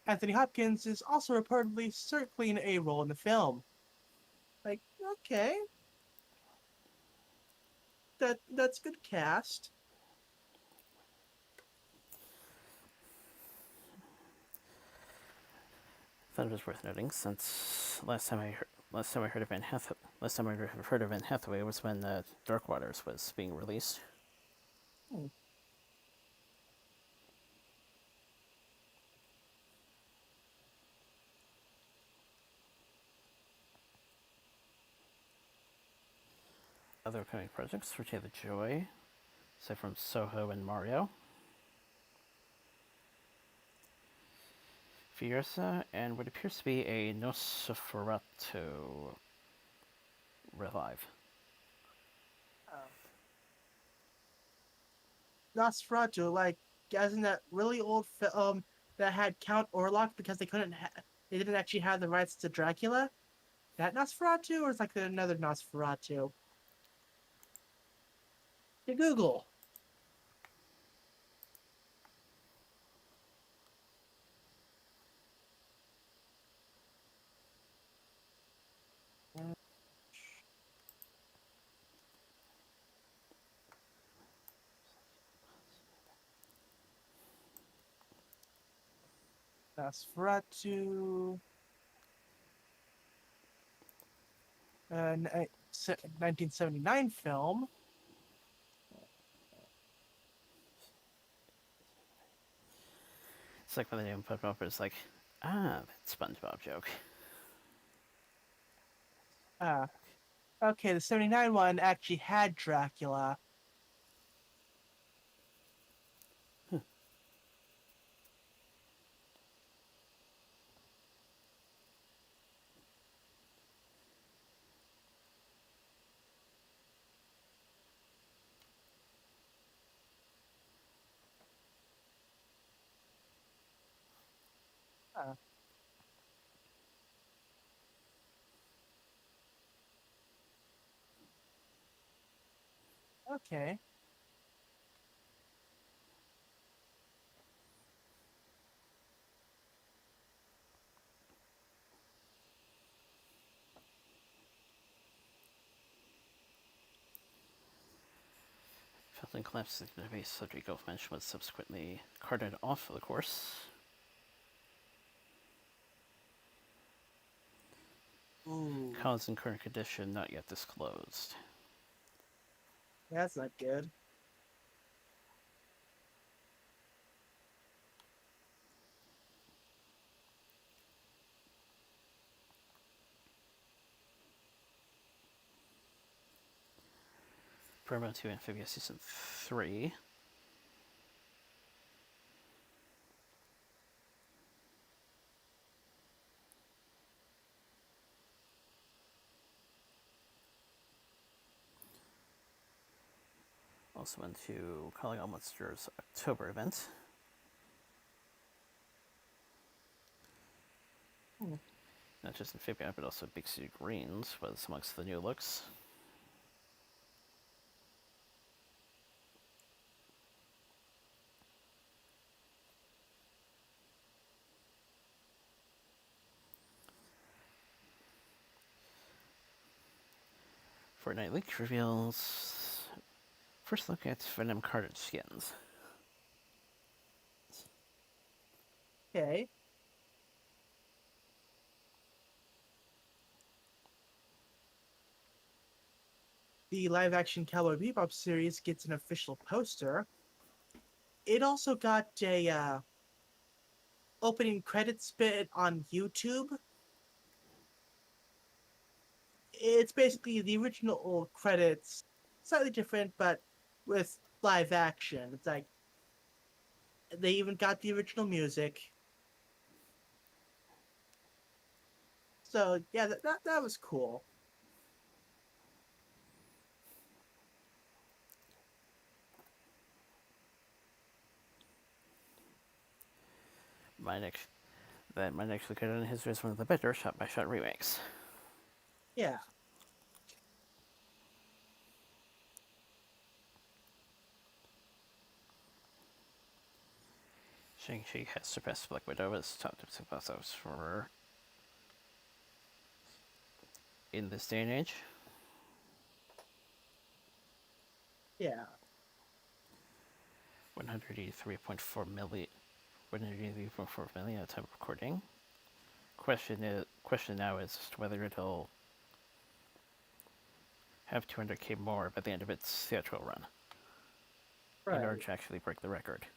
Anthony Hopkins is also reportedly circling a role in the film. Like, okay, that's good cast. Thought it was worth noting since last time I heard of Anne Hathaway was when Dark Waters was being released. Hmm. Other upcoming projects for Taylor Joy, aside from Soho and Mario, Fierza, and what appears to be a Nosferatu revive. Uh, Nosferatu, like, as in that really old film that had Count Orlok because they didn't actually have the rights to Dracula. That Nosferatu, or is like another Nosferatu? To Google. Nosferatu. 1979 film. It's like when the name popped up, it's like, that SpongeBob joke. Ah, okay, the 79 one actually had Dracula. Ah, okay. Felton collapses the base subject Golf mentioned was subsequently carted off of the course. Ooh, Cause and current condition not yet disclosed. that's not good. Paramount 2 Amphibia Season 3. Also went to Calling All Monsters October event. Hmm. Not just Amphibia, but also Big City Greens was amongst the new looks. Fortnite leak reveals first look at Venom carded skins. Okay. The live action Cowboy Bebop series gets an official poster. It also got a opening credits bit on YouTube. It's basically the original credits, slightly different, but with live action. It's like they even got the original music. So yeah, that was cool. My next that might actually get on his is one of the better shot by shot remakes. Yeah, Shang-Chi has surpassed Black Widow as top tips of box office for in this day and age. yeah. 183.4 million. 183.4 million at time of recording. Question now is whether it'll have 200k more by the end of its theatrical run in order Right. to actually break the record.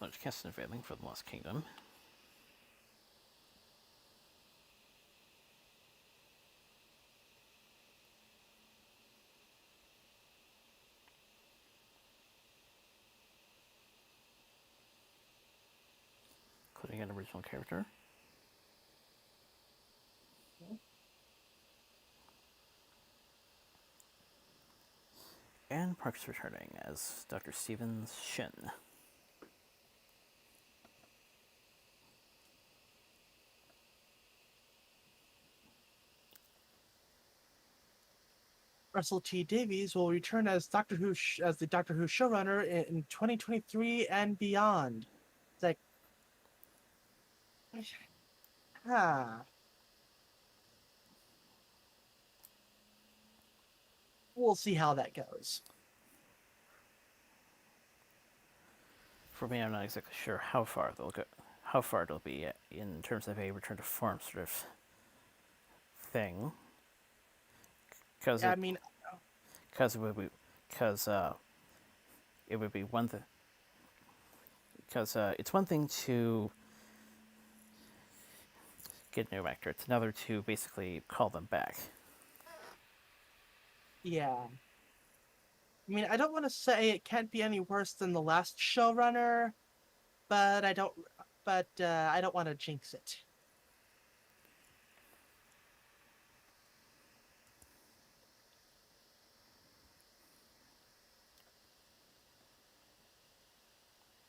Large cast unveiling for The Lost Kingdom. Including an original character. And Park's returning as Dr. Stevens Shin. Russell T Davies will return as as the Doctor Who showrunner in 2023 and beyond. It's like, huh. We'll see how that goes. For me, I'm not exactly sure how far they'll go, how far it'll be in terms of a return to form sort of thing, because I it mean, because it would be because it would be one thing because it's one thing to get a new actor, it's another to basically call them back. yeah. I mean, I don't want to say it can't be any worse than the last showrunner, but I don't. But I don't want to jinx it.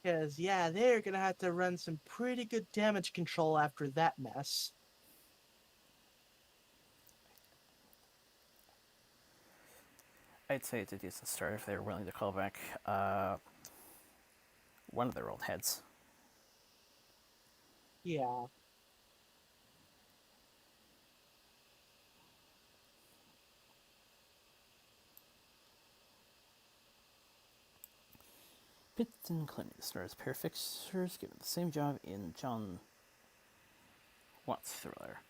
Because yeah, they're gonna have to run some pretty good damage control after that mess. I'd say it's a decent start if they're willing to call back one of their old heads. Yeah. Pitton Clinton stars pair fixers given the same job in John Watts thriller.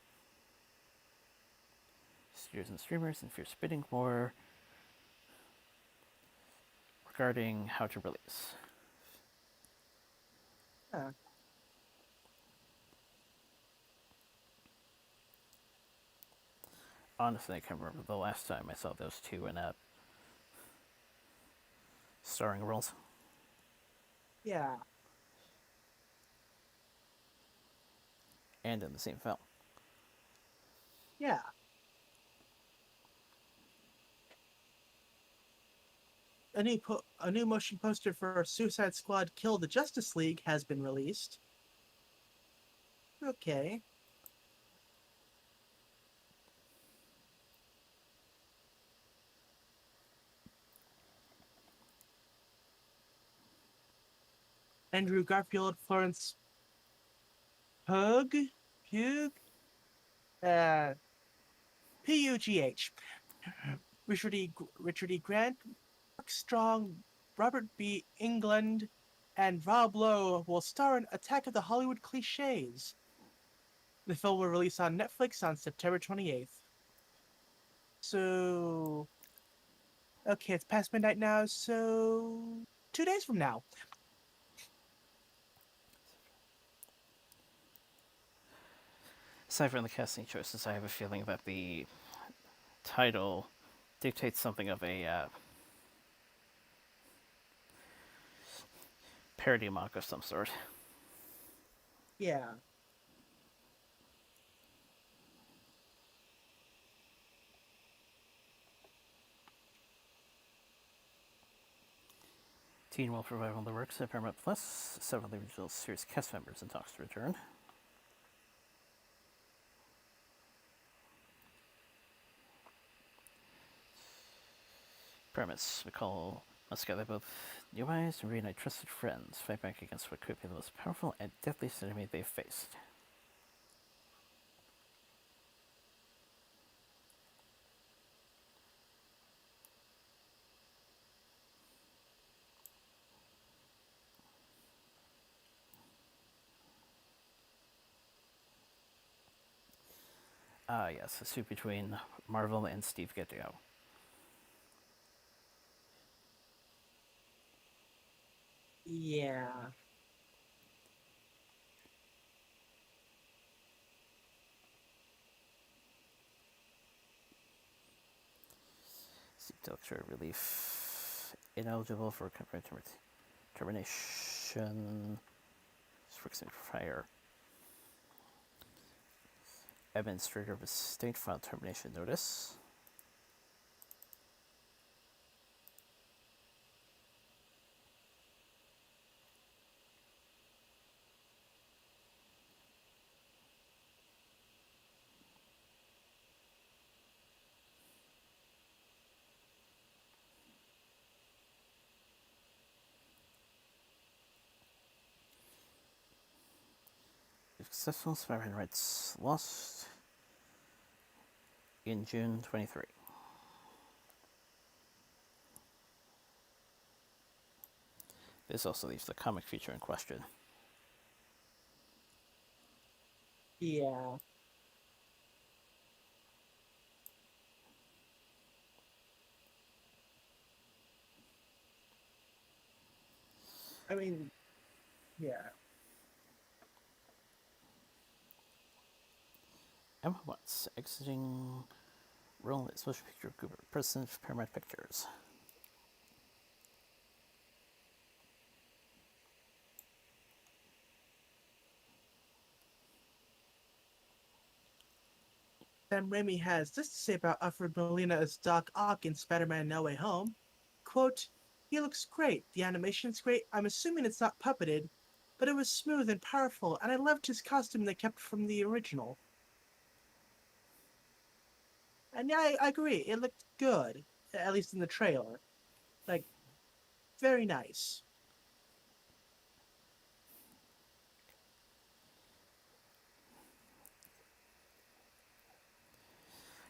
Studios and streamers in fierce bidding war regarding how to release. Huh. Honestly, I can't remember the last time I saw those two in starring roles. Yeah. And in the same film. Yeah. A new motion poster for Suicide Squad Kill the Justice League has been released. Okay. Andrew Garfield, Florence Pug, Pug, uh, Pugh, Richard E. Grant, Mark Strong, Robert B. England, and Rob Lowe will star in Attack of the Hollywood Cliches. The film will release on Netflix on September 28th. So, okay, it's past midnight now, so 2 days from now. Aside from the casting choices, I have a feeling that the title dictates something of a parody mock of some sort. Yeah, Teen Wolf Revival in the works at Paramount Plus. Several of the original series cast members in talks to return. Premise: Recall must gather both new eyes and reunite trusted friends, fight back against what could be the most powerful and deadliest enemy they've faced. Ah, yes, a suit between Marvel and Steve Ditko. yeah, Steve Ditko relief. Ineligible for termination. Friction fire. Administrator of a state filed termination notice. Successful Spider-Man rights lost in June 23. This also leaves the comic feature in question. yeah. I mean, yeah. Emma Watts exiting role as Motion Picture Group President of Paramount Pictures. Sam Raimi has this to say about Alfred Molina as Doc Ock in Spider-Man No Way Home. Quote, he looks great. The animation's great. I'm assuming it's not puppeted, but it was smooth and powerful, and I loved his costume they kept from the original. And yeah, I agree. It looked good, at least in the trailer. Like, very nice.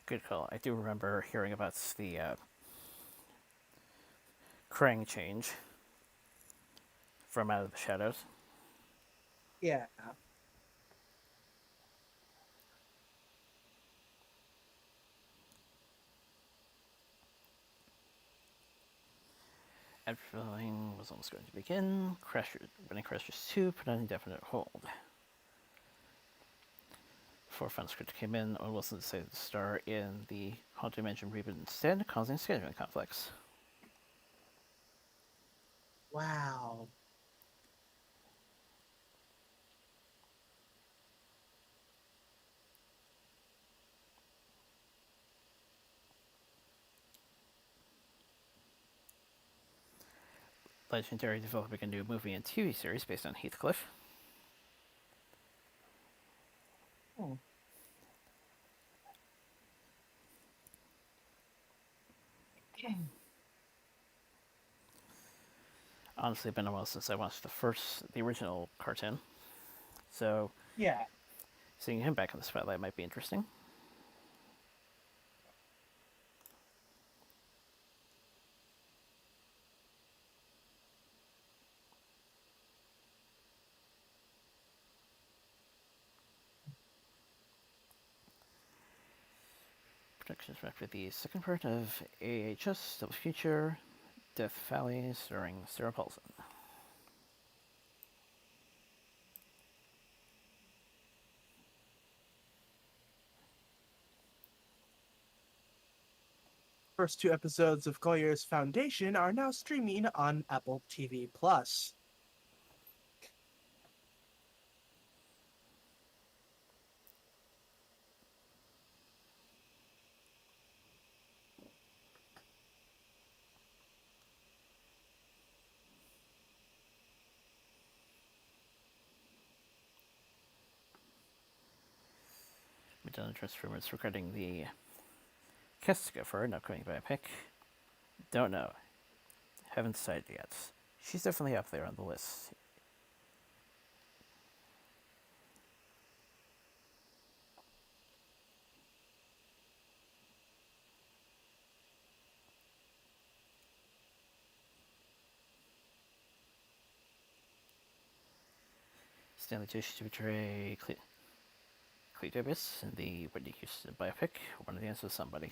Good call. I do remember hearing about the Krang change from Out of the Shadows. Yeah. Advertising was almost going to begin. Wedding Crashers 2 put on indefinite hold. Before final script came in, Owen Wilson decided to star in the Haunted Mansion reboot instead, causing scheduling conflicts. Wow. Legendary developing a new movie and TV series based on Heathcliff. Hmm. honestly been a while since I watched the original cartoon. So Yeah. seeing him back in the spotlight might be interesting. Productions after the second part of AHS Double Future Death Valley, starring Sarah Paulson. First two episodes of Collier's Foundation are now streaming on Apple TV Plus. Madonna Transformers regarding the Kessica for an upcoming biopic. Don't know. Haven't decided yet. She's definitely up there on the list. Stanley Tucci to betray Clete Davis in the Whitney Houston biopic. One of the answers somebody.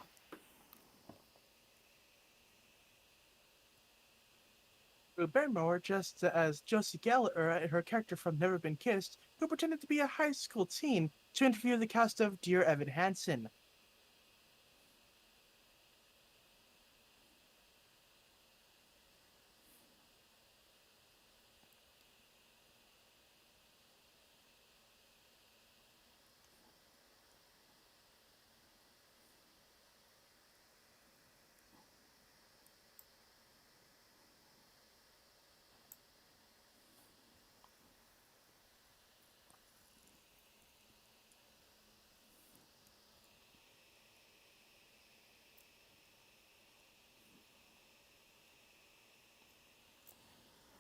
Drew Barrymore, just as Josie Gallagher, her character from Never Been Kissed, who pretended to be a high school teen to interview the cast of Dear Evan Hansen.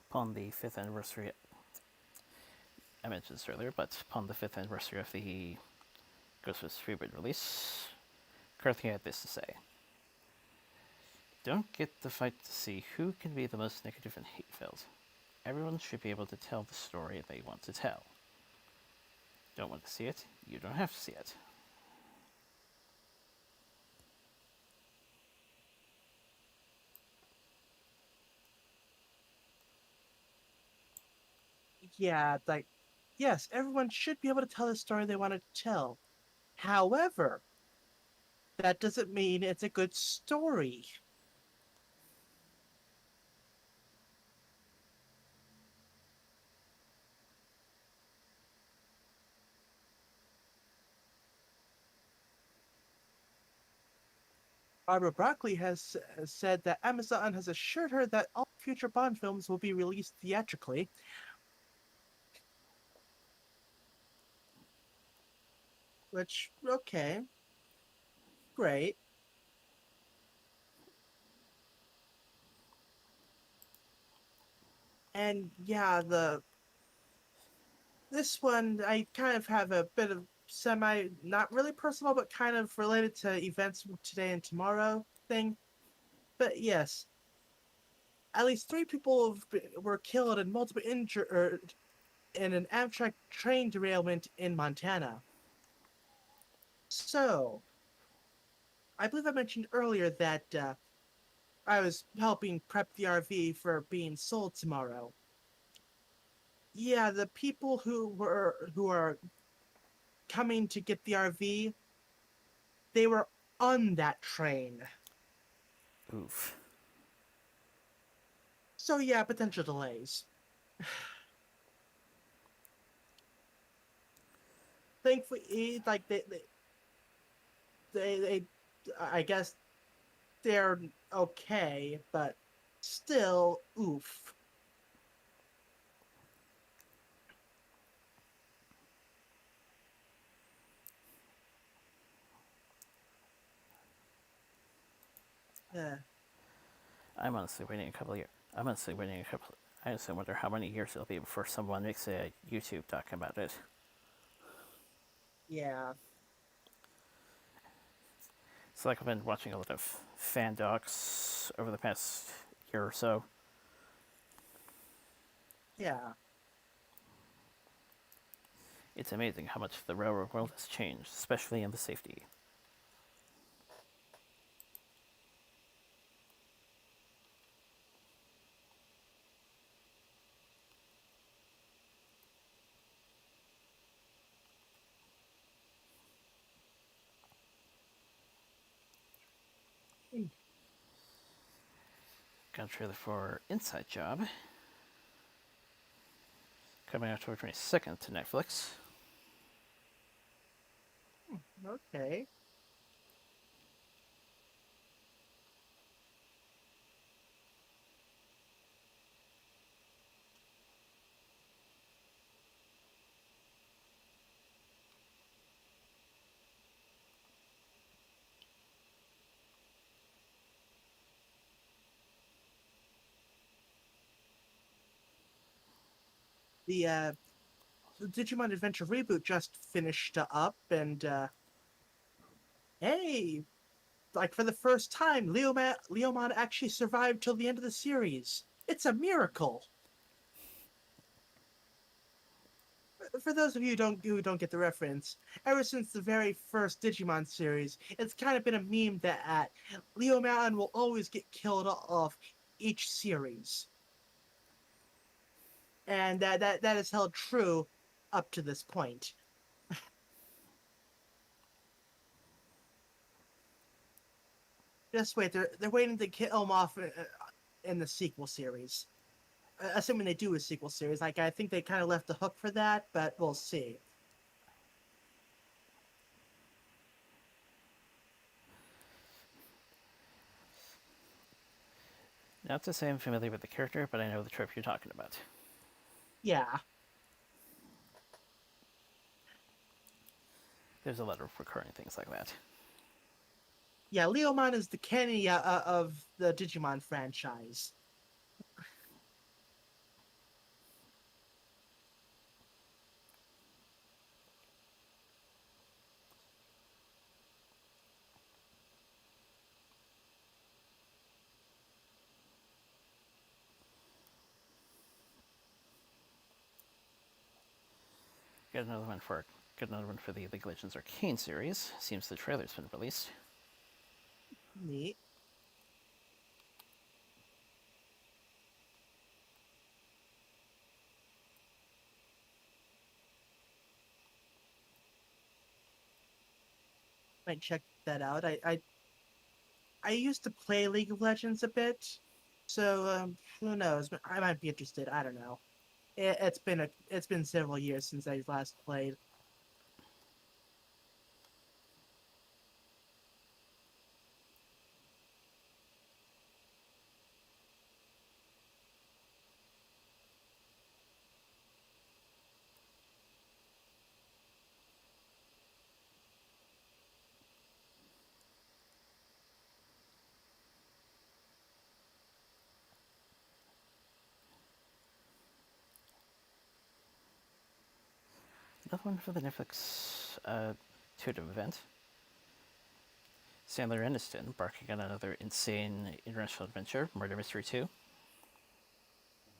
Upon the 5th anniversary, I mentioned this earlier, but upon the 5th anniversary of the Ghostbusters reboot release, Carthy had this to say. Don't get the fight to see who can be the most negative and hate-filled. Everyone should be able to tell the story they want to tell. Don't want to see it? You don't have to see it. Yeah, like, yes, everyone should be able to tell the story they want to tell. However, that doesn't mean it's a good story. Barbara Broccoli has said that Amazon has assured her that all future Bond films will be released theatrically, which, okay, great. And yeah, the this one I kind of have a bit of semi not really personal but kind of related to events from today and tomorrow thing. But yes, at least three people were killed and multiple injured in an Amtrak train derailment in Montana. So, I believe I mentioned earlier that I was helping prep the RV for being sold tomorrow. Yeah, the people who are coming to get the RV, they were on that train. Oof. So yeah, potential delays. Thankfully, like they I guess they're okay, but still, oof. Uh, I'm honestly waiting a couple of years. I'm honestly waiting a couple. I just wonder how many years it'll be before someone makes a YouTube doc about it. Yeah, So, like, I've been watching a lot of fan docs over the past year or so. yeah. It's amazing how much the railroad world has changed, especially in the safety. Hmm. Got a trailer for Inside Job coming October 22nd to Netflix. Okay. The Digimon Adventure reboot just finished up, and hey, like for the first time, Leomon actually survived till the end of the series. It's a miracle. For those of you who don't get the reference, ever since the very first Digimon series, it's kind of been a meme that Leomon will always get killed off each series, and that is held true up to this point. Just wait, they're waiting to kill him off in the sequel series. Assuming they do a sequel series, like I think they kind of left the hook for that, but we'll see. Not to say I'm familiar with the character, but I know the trope you're talking about. Yeah, There's a lot of recurring things like that. yeah. Leomon is the Kenny of the Digimon franchise. Got another one for the League of Legends Arcane series. Seems the trailer's been released. Neat. Might check that out. I used to play League of Legends a bit, so who knows? I might be interested. I don't know. It's been several years since I last played. Another one for the Netflix intuitive event. Sandler Aniston embarking on another insane international adventure, Murder Mystery 2.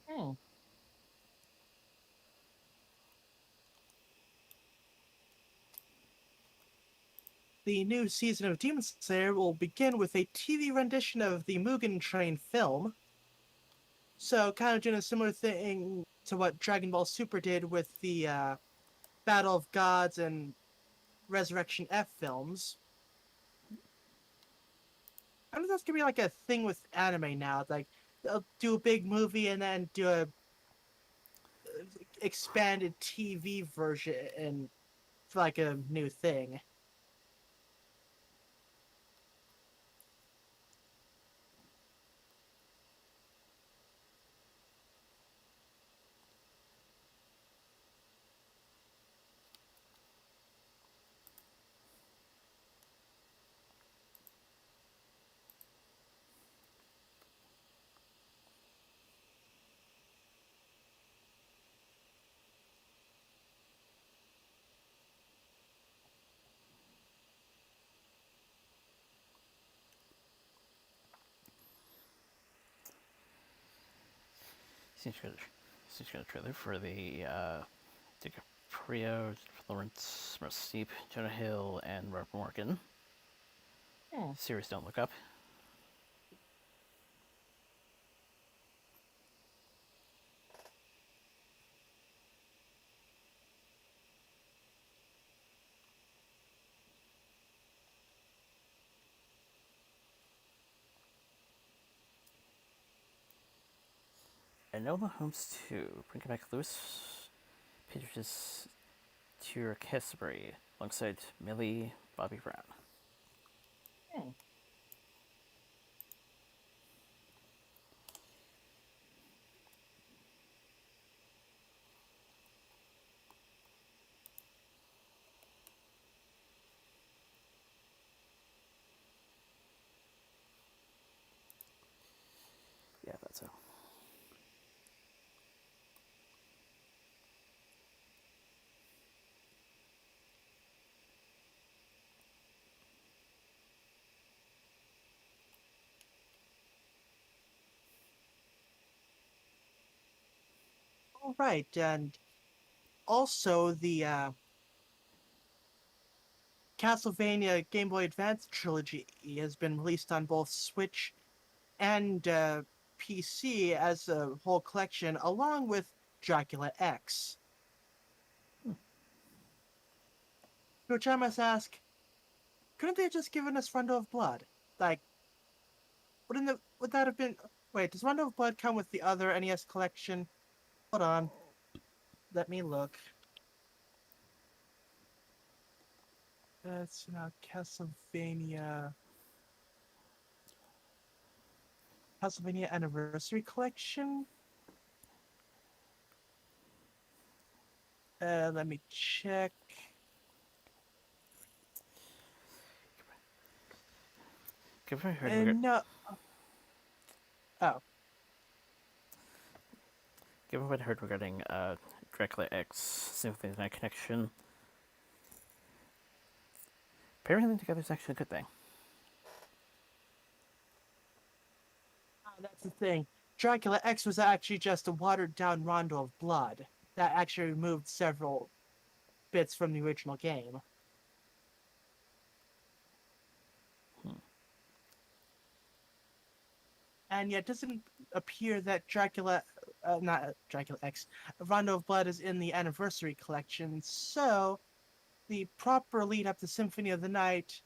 Hmm. The new season of Demon Slayer will begin with a TV rendition of the Mugen Train film. So, kind of doing a similar thing to what Dragon Ball Super did with the Battle of Gods and Resurrection F films. I don't know if that's gonna be like a thing with anime now. Like they'll do a big movie and then do a expanded TV version and for like a new thing. Seems good trailer for the DiCaprio, Lawrence, Meryl Streep, Jonah Hill, and Rob Morgan Hmm. series Don't Look Up. Enola Holmes 2, bringing back Louis Peters' Tier Casbury alongside Millie Bobby Brown. Hmm. Yeah, that's so. All right, and also the Castlevania Game Boy Advance trilogy has been released on both Switch and PC as a whole collection, along with Dracula X. To which I must ask, couldn't they have just given us Rondo of Blood? Like, would that have been? Wait, does Rondo of Blood come with the other NES collection? Hold on, let me look. That's not Castlevania Anniversary Collection. Let me check. Given what I heard, And no, oh, given what I heard regarding Dracula X Symphony of the Night Connection, pairing them together is actually a good thing. that's the thing. Dracula X was actually just a watered down Rondo of Blood that actually removed several bits from the original game. And yet, it doesn't appear that not Dracula X, Rondo of Blood is in the Anniversary Collection. So the proper lead up to Symphony of the Night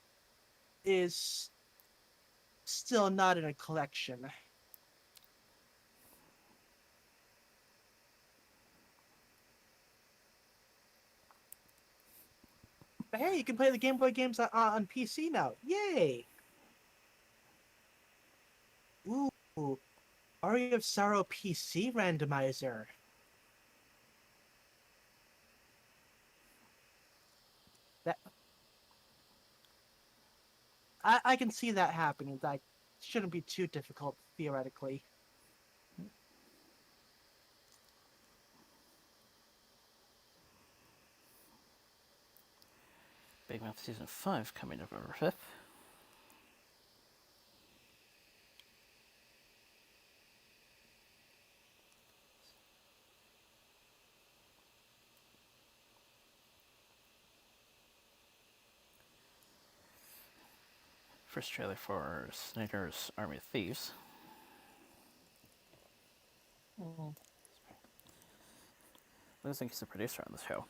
is still not in a collection. But hey, you can play the Game Boy games on PC now. Yay! Ooh, Aria of Sorrow PC randomizer. That I can see that happening. That shouldn't be too difficult theoretically. Big Mouth Season 5 coming November 5th. First trailer for Snyder's Army of Thieves. Mm. Looks like he's a producer on the show.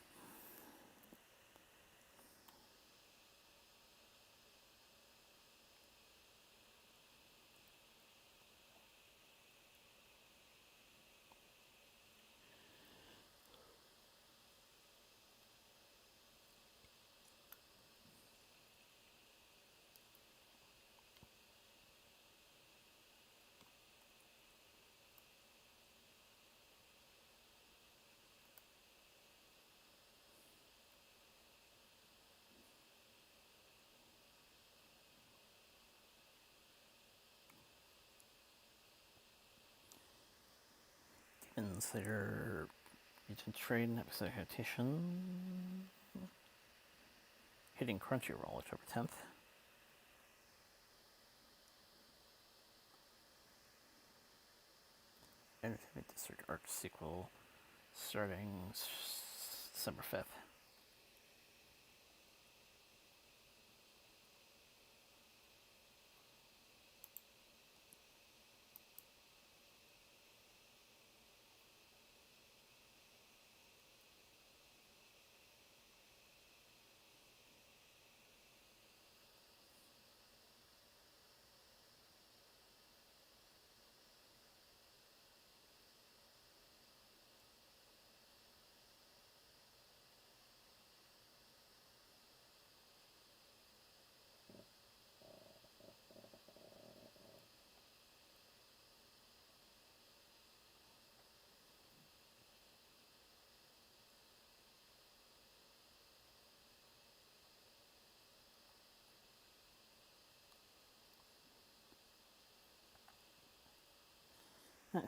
Demon Slayer Mutant Train episode adaptation hitting Crunchyroll October 10th. Entertainment District Arc sequel starting December 5th.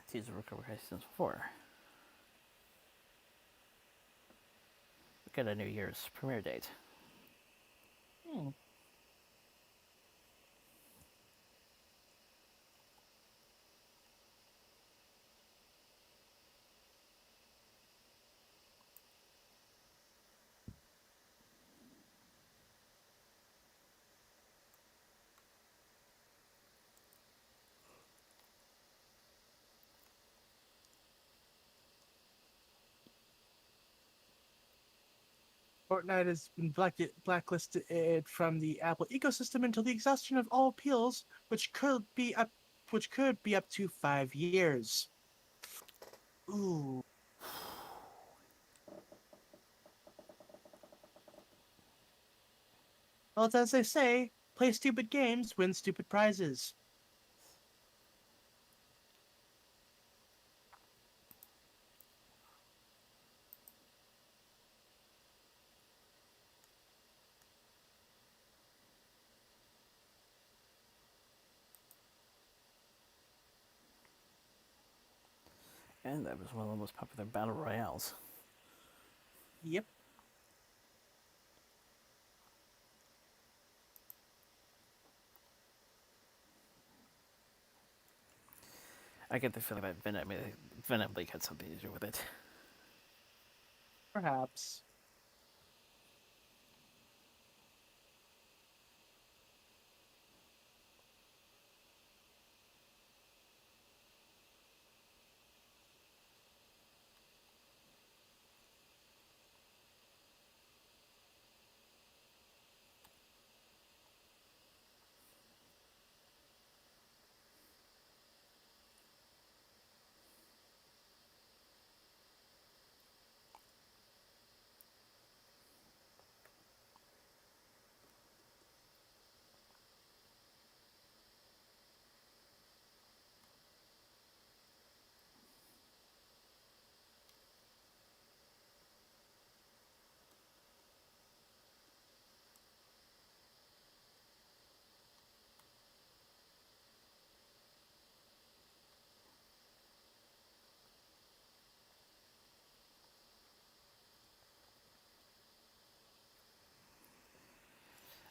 Teaser Recovery Season 4. We got a New Year's premiere date. Hmm. Fortnite has been blacklisted from the Apple ecosystem until the exhaustion of all appeals, which could be up to 5 years. Ooh. Well, it's as they say, play stupid games, win stupid prizes. And that was one of the most popular battle royales. Yep. I get the feeling that Venom League had something to do with it. Perhaps.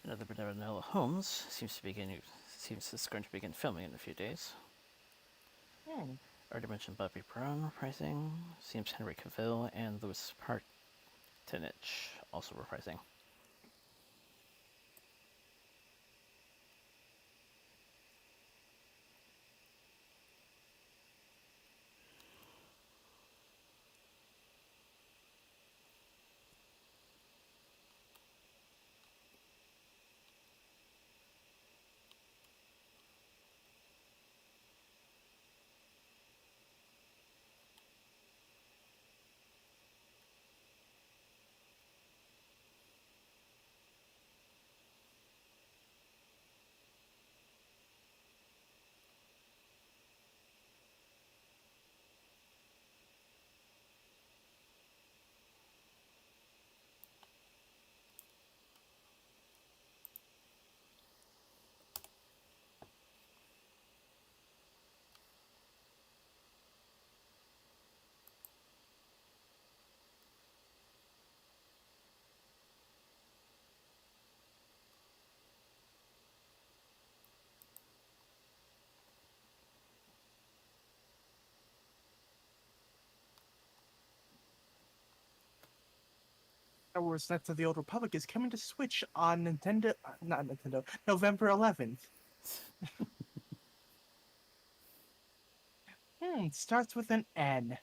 Another Vanilla Holmes seems it's going to begin filming in a few days. Hmm. Already mentioned Bobby Brown reprising. Seems Henry Cavill and Louis Partinich also reprising. Star Wars Knights of the Old Republic is coming to Switch on Nintendo, not Nintendo, November 11th. Starts with an N.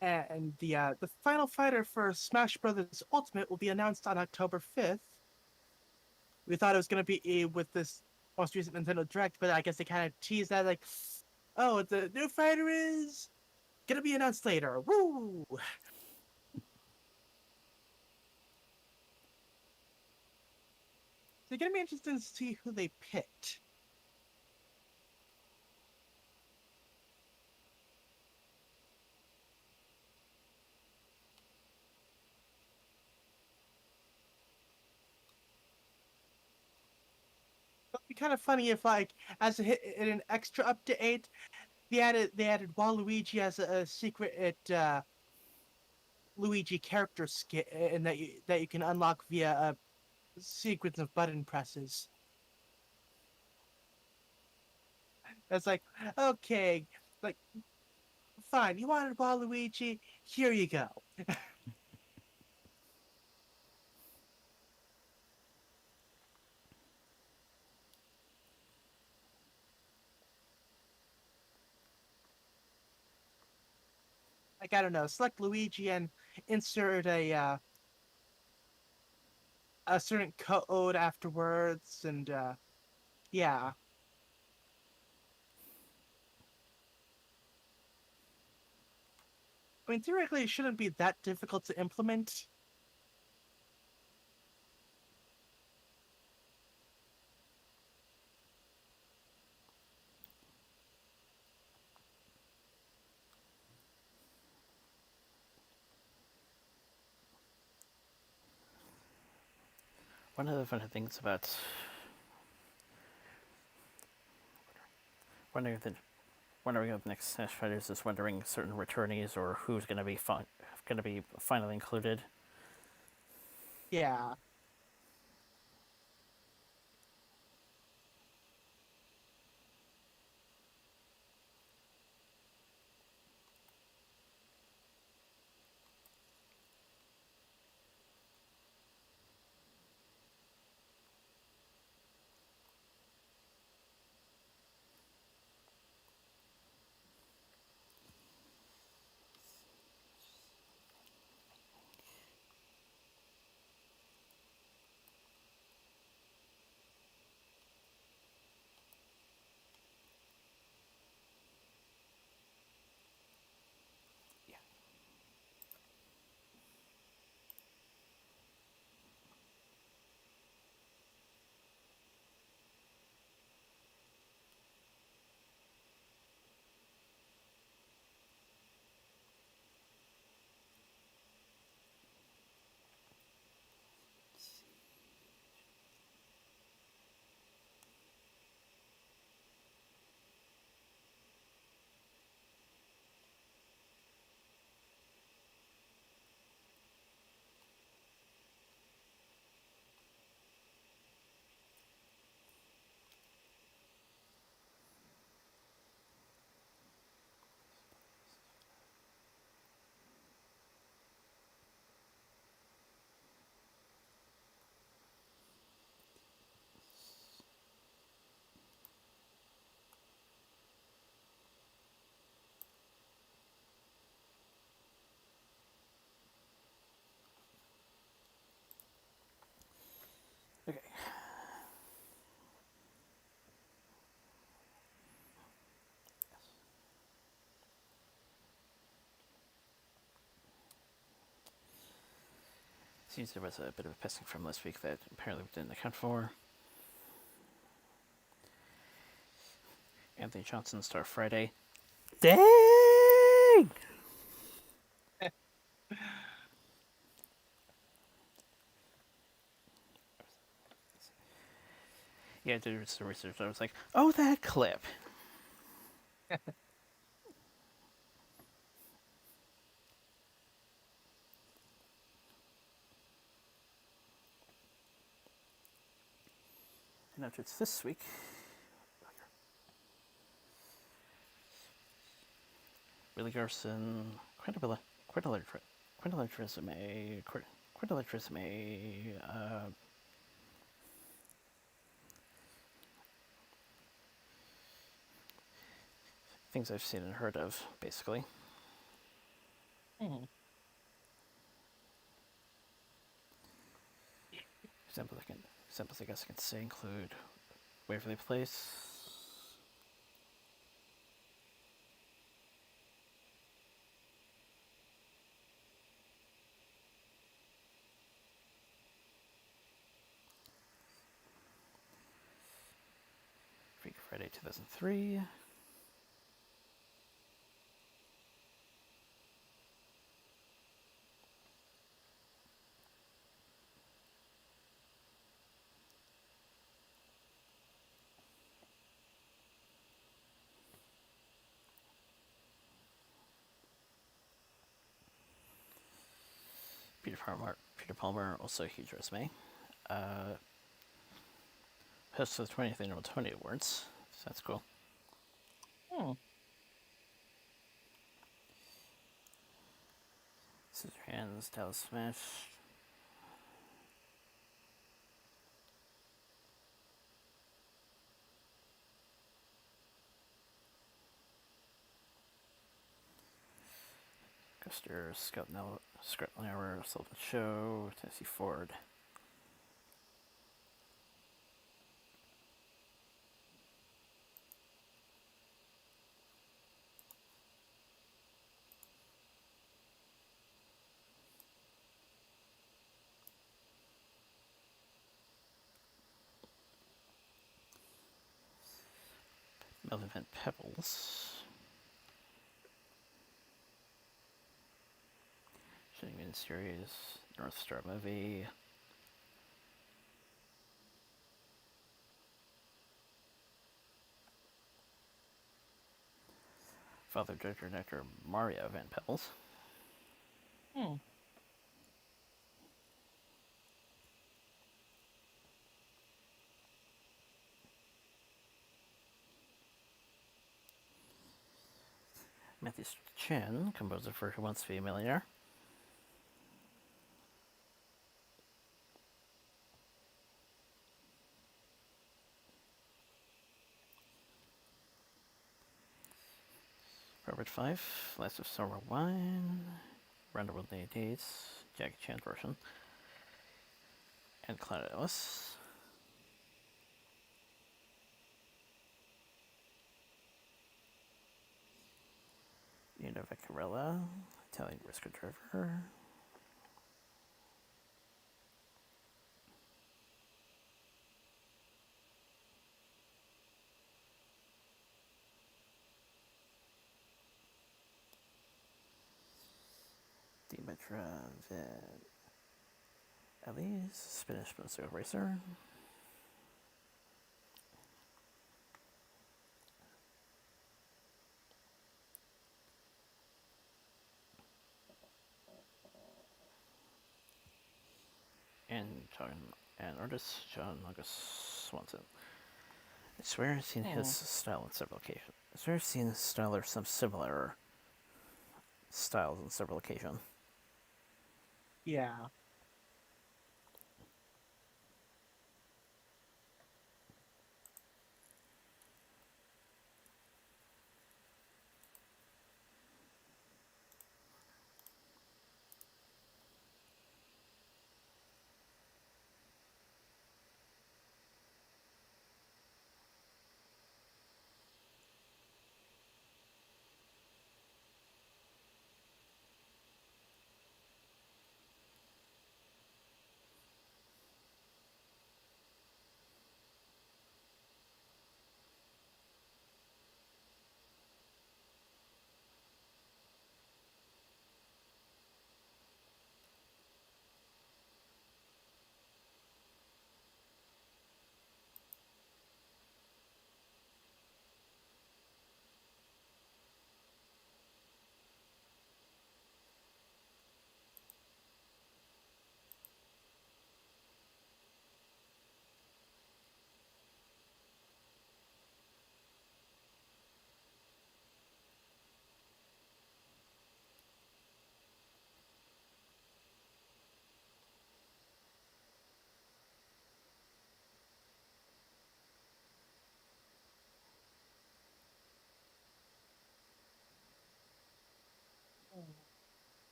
And the final fighter for Smash Brothers Ultimate will be announced on October 5th. We thought it was going to be with this most recent Nintendo Direct, but I guess they kind of teased that, like, oh, the new fighter is going to be announced later. Woo! So it's going to be interesting to see who they picked. It'd be kind of funny if, like, as a hit in an extra update, they added Waluigi as a secret Luigi character skin, and that you can unlock via a sequence of button presses. It's like, okay, like, fine, you wanted Waluigi, here you go. Like, I don't know, select Luigi and insert a certain code afterwards, and yeah. I mean, theoretically, it shouldn't be that difficult to implement. One of the fun things about wondering the wondering of the next Smash Fighters is wondering certain returnees or who's going to be finally included. Yeah. Seems there was a bit of a pissing from last week that apparently we didn't account for. Anthony Johnson Star Friday. Dang! Yeah, I did some research. I was like, oh, that clip. And after it's this week, Willie Garson, quite a large, quite a large resume, quite a large resume. Things I've seen and heard of, basically. Hmm. Examples I guess I can say include Waverly Place, Freak Friday 2003, Peter Palmer, also a huge resume. Host of the 20th Annual Tony Awards, so that's cool. Hmm. Scissorhands, Dallas Smash. Custer, Scott Lauer, Sullivan Show, Tennessee Ford. Melvin Van Pebbles. Shining Series, North Star Movie. Father, director, and actor Mario Van Pebbles. Hmm. Matthew Chen, composer for Who Wants to Be a Millionaire. Robert Fife, Last of Summer Wine, Round the World in 8 Days, Jackie Chan version, and Cloud Atlas. Nina Vaccarella, Italian Briscoe Driver. Demetra Van Elise, Spanish Motorcycle Racer. And artist John August Swanson. I swear I've seen his style on several occasions. I swear I've seen his style or some similar styles on several occasions. Yeah.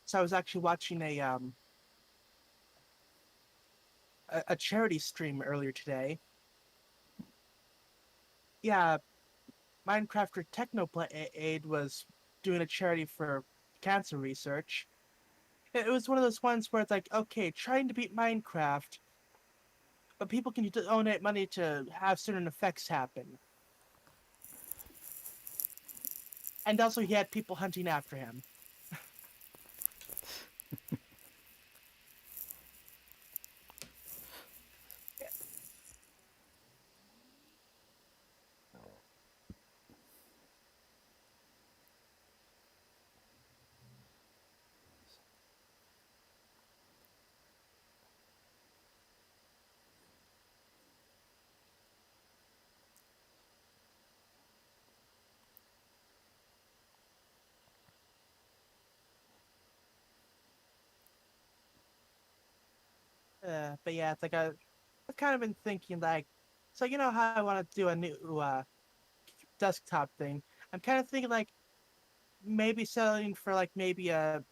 So I was actually watching a charity stream earlier today. Yeah, Minecrafter Technoblade was doing a charity for cancer research. It was one of those ones where it's like, okay, trying to beat Minecraft, but people can donate money to have certain effects happen. And also, he had people hunting after him. But yeah, it's like I've kind of been thinking like, so you know how I want to do a new desktop thing. I'm kind of thinking like maybe selling for like maybe a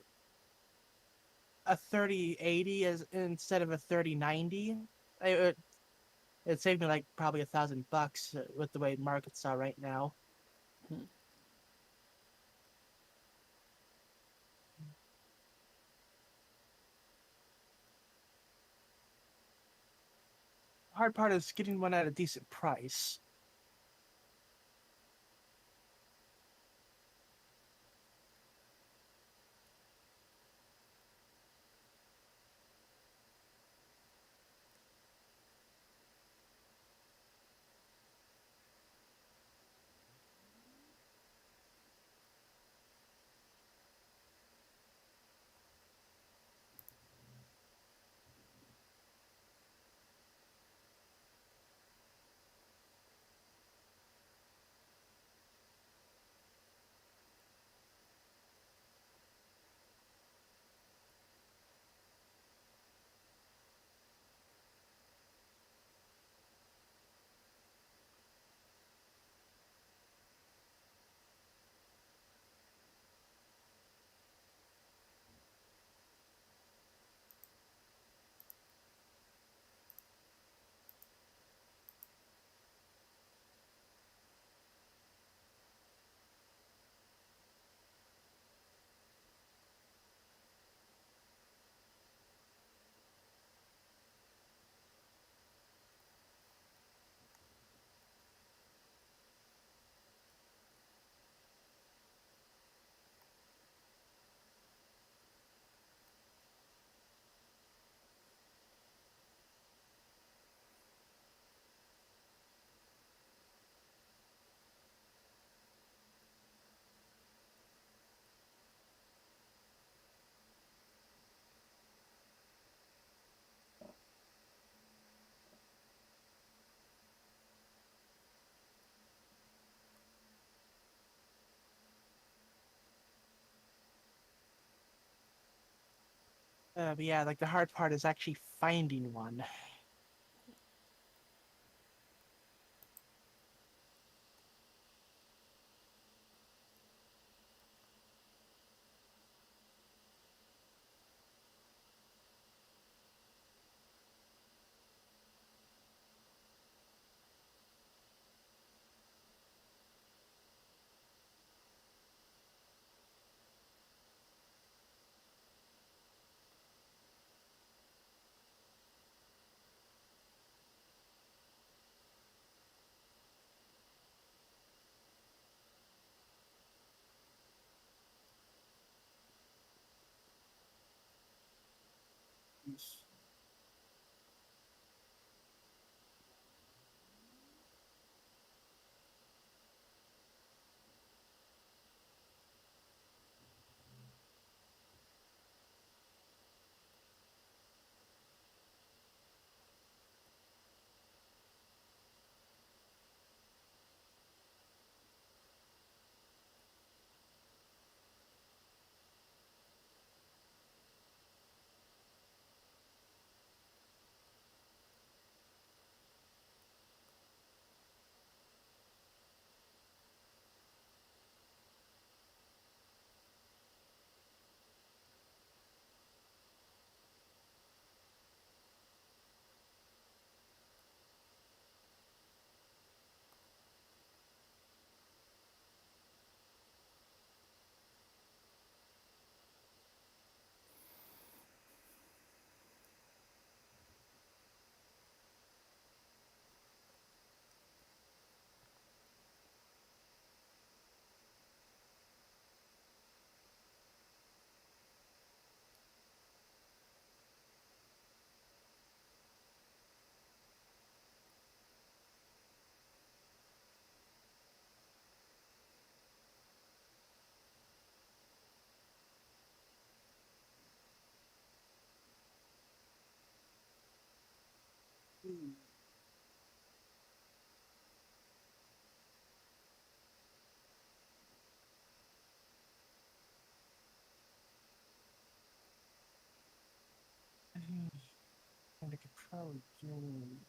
3080 as instead of a 3090. It saved me like probably $1,000 with the way markets are right now. Hard part is getting one at a decent price. But yeah, like the hard part is actually finding one. Oh, Jane.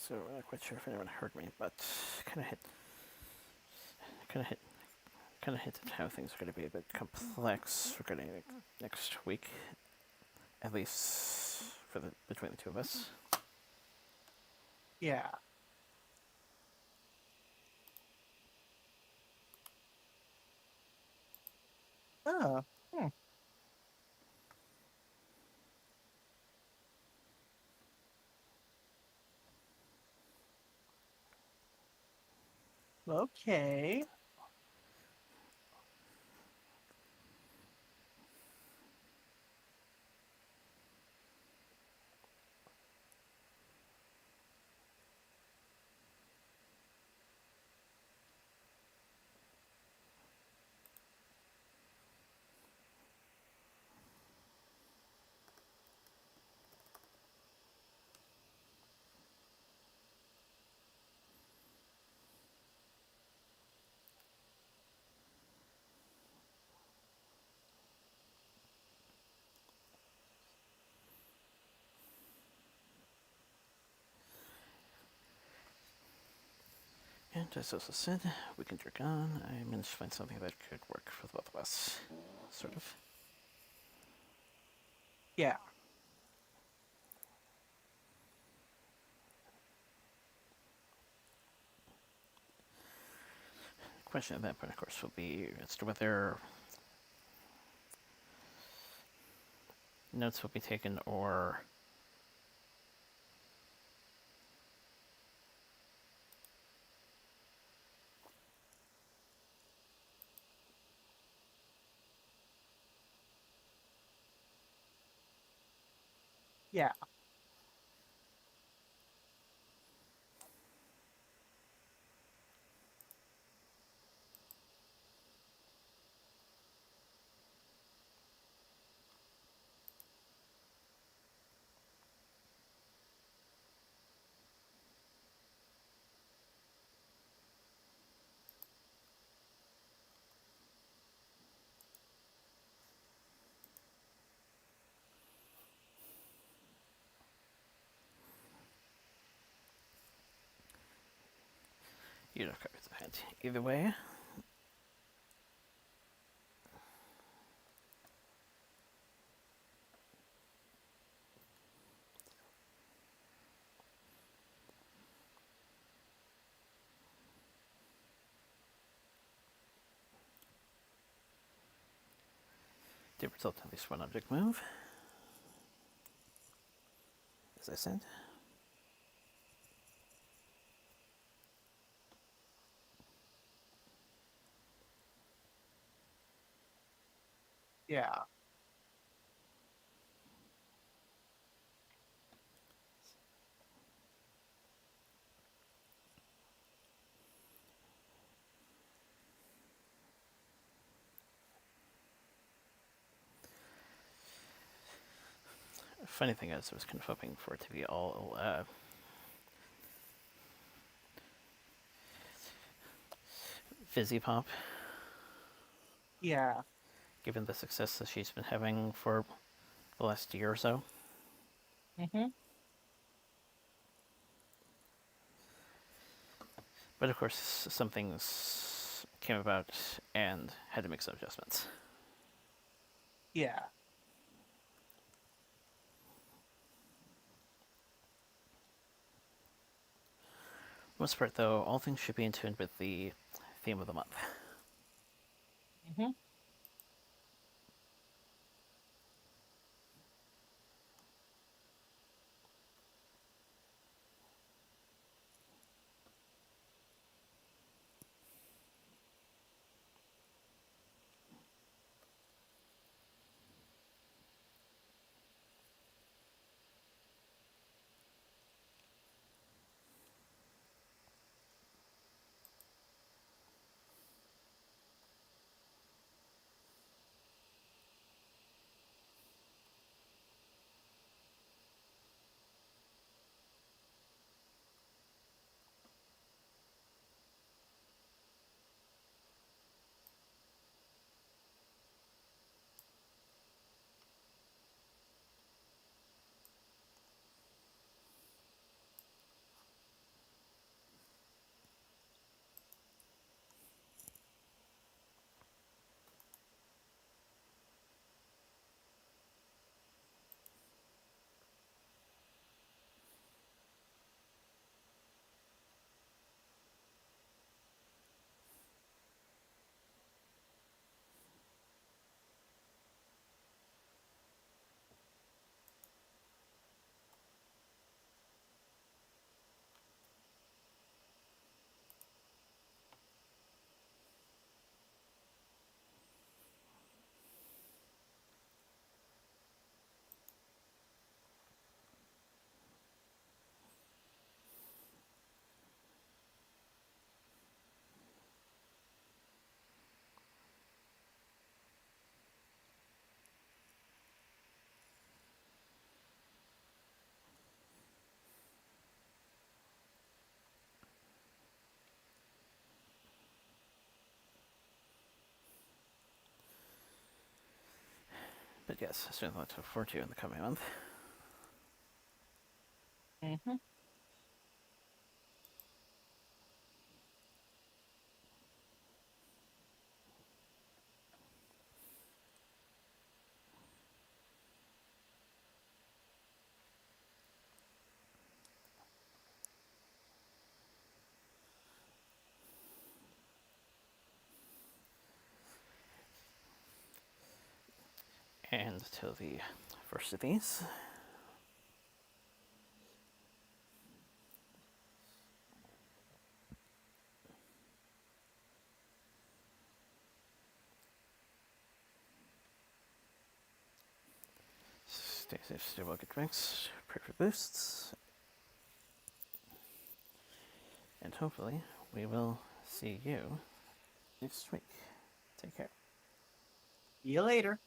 So I'm not quite sure if anyone heard me, but kind of hit, kind of hit, kind of hinted how things are going to be a bit complex regarding next week, at least for the between the two of us. Yeah. Oh. Hmm. Okay. And as also said, we can drink on. I managed to find something that could work for the both of us, sort of. Yeah. Question at that point, of course, will be as to whether notes will be taken or Yeah. you don't cards of hand. Either way, the result of at least one object move, as I said. Yeah. Funny thing is, I was kind of hoping for it to be all fizzy pop, Yeah. given the success that she's been having for the last year or so. Mm-hmm. But of course, some things came about and had to make some adjustments. Yeah. For the most part, though, all things should be in tune with the theme of the month. Mm-hmm. But yes, I certainly look forward to in the coming month. Mm-hmm. And to the first of these. Stay safe, stay well, get drinks, pray for boosts, and hopefully we will see you next week. Take care. See you later.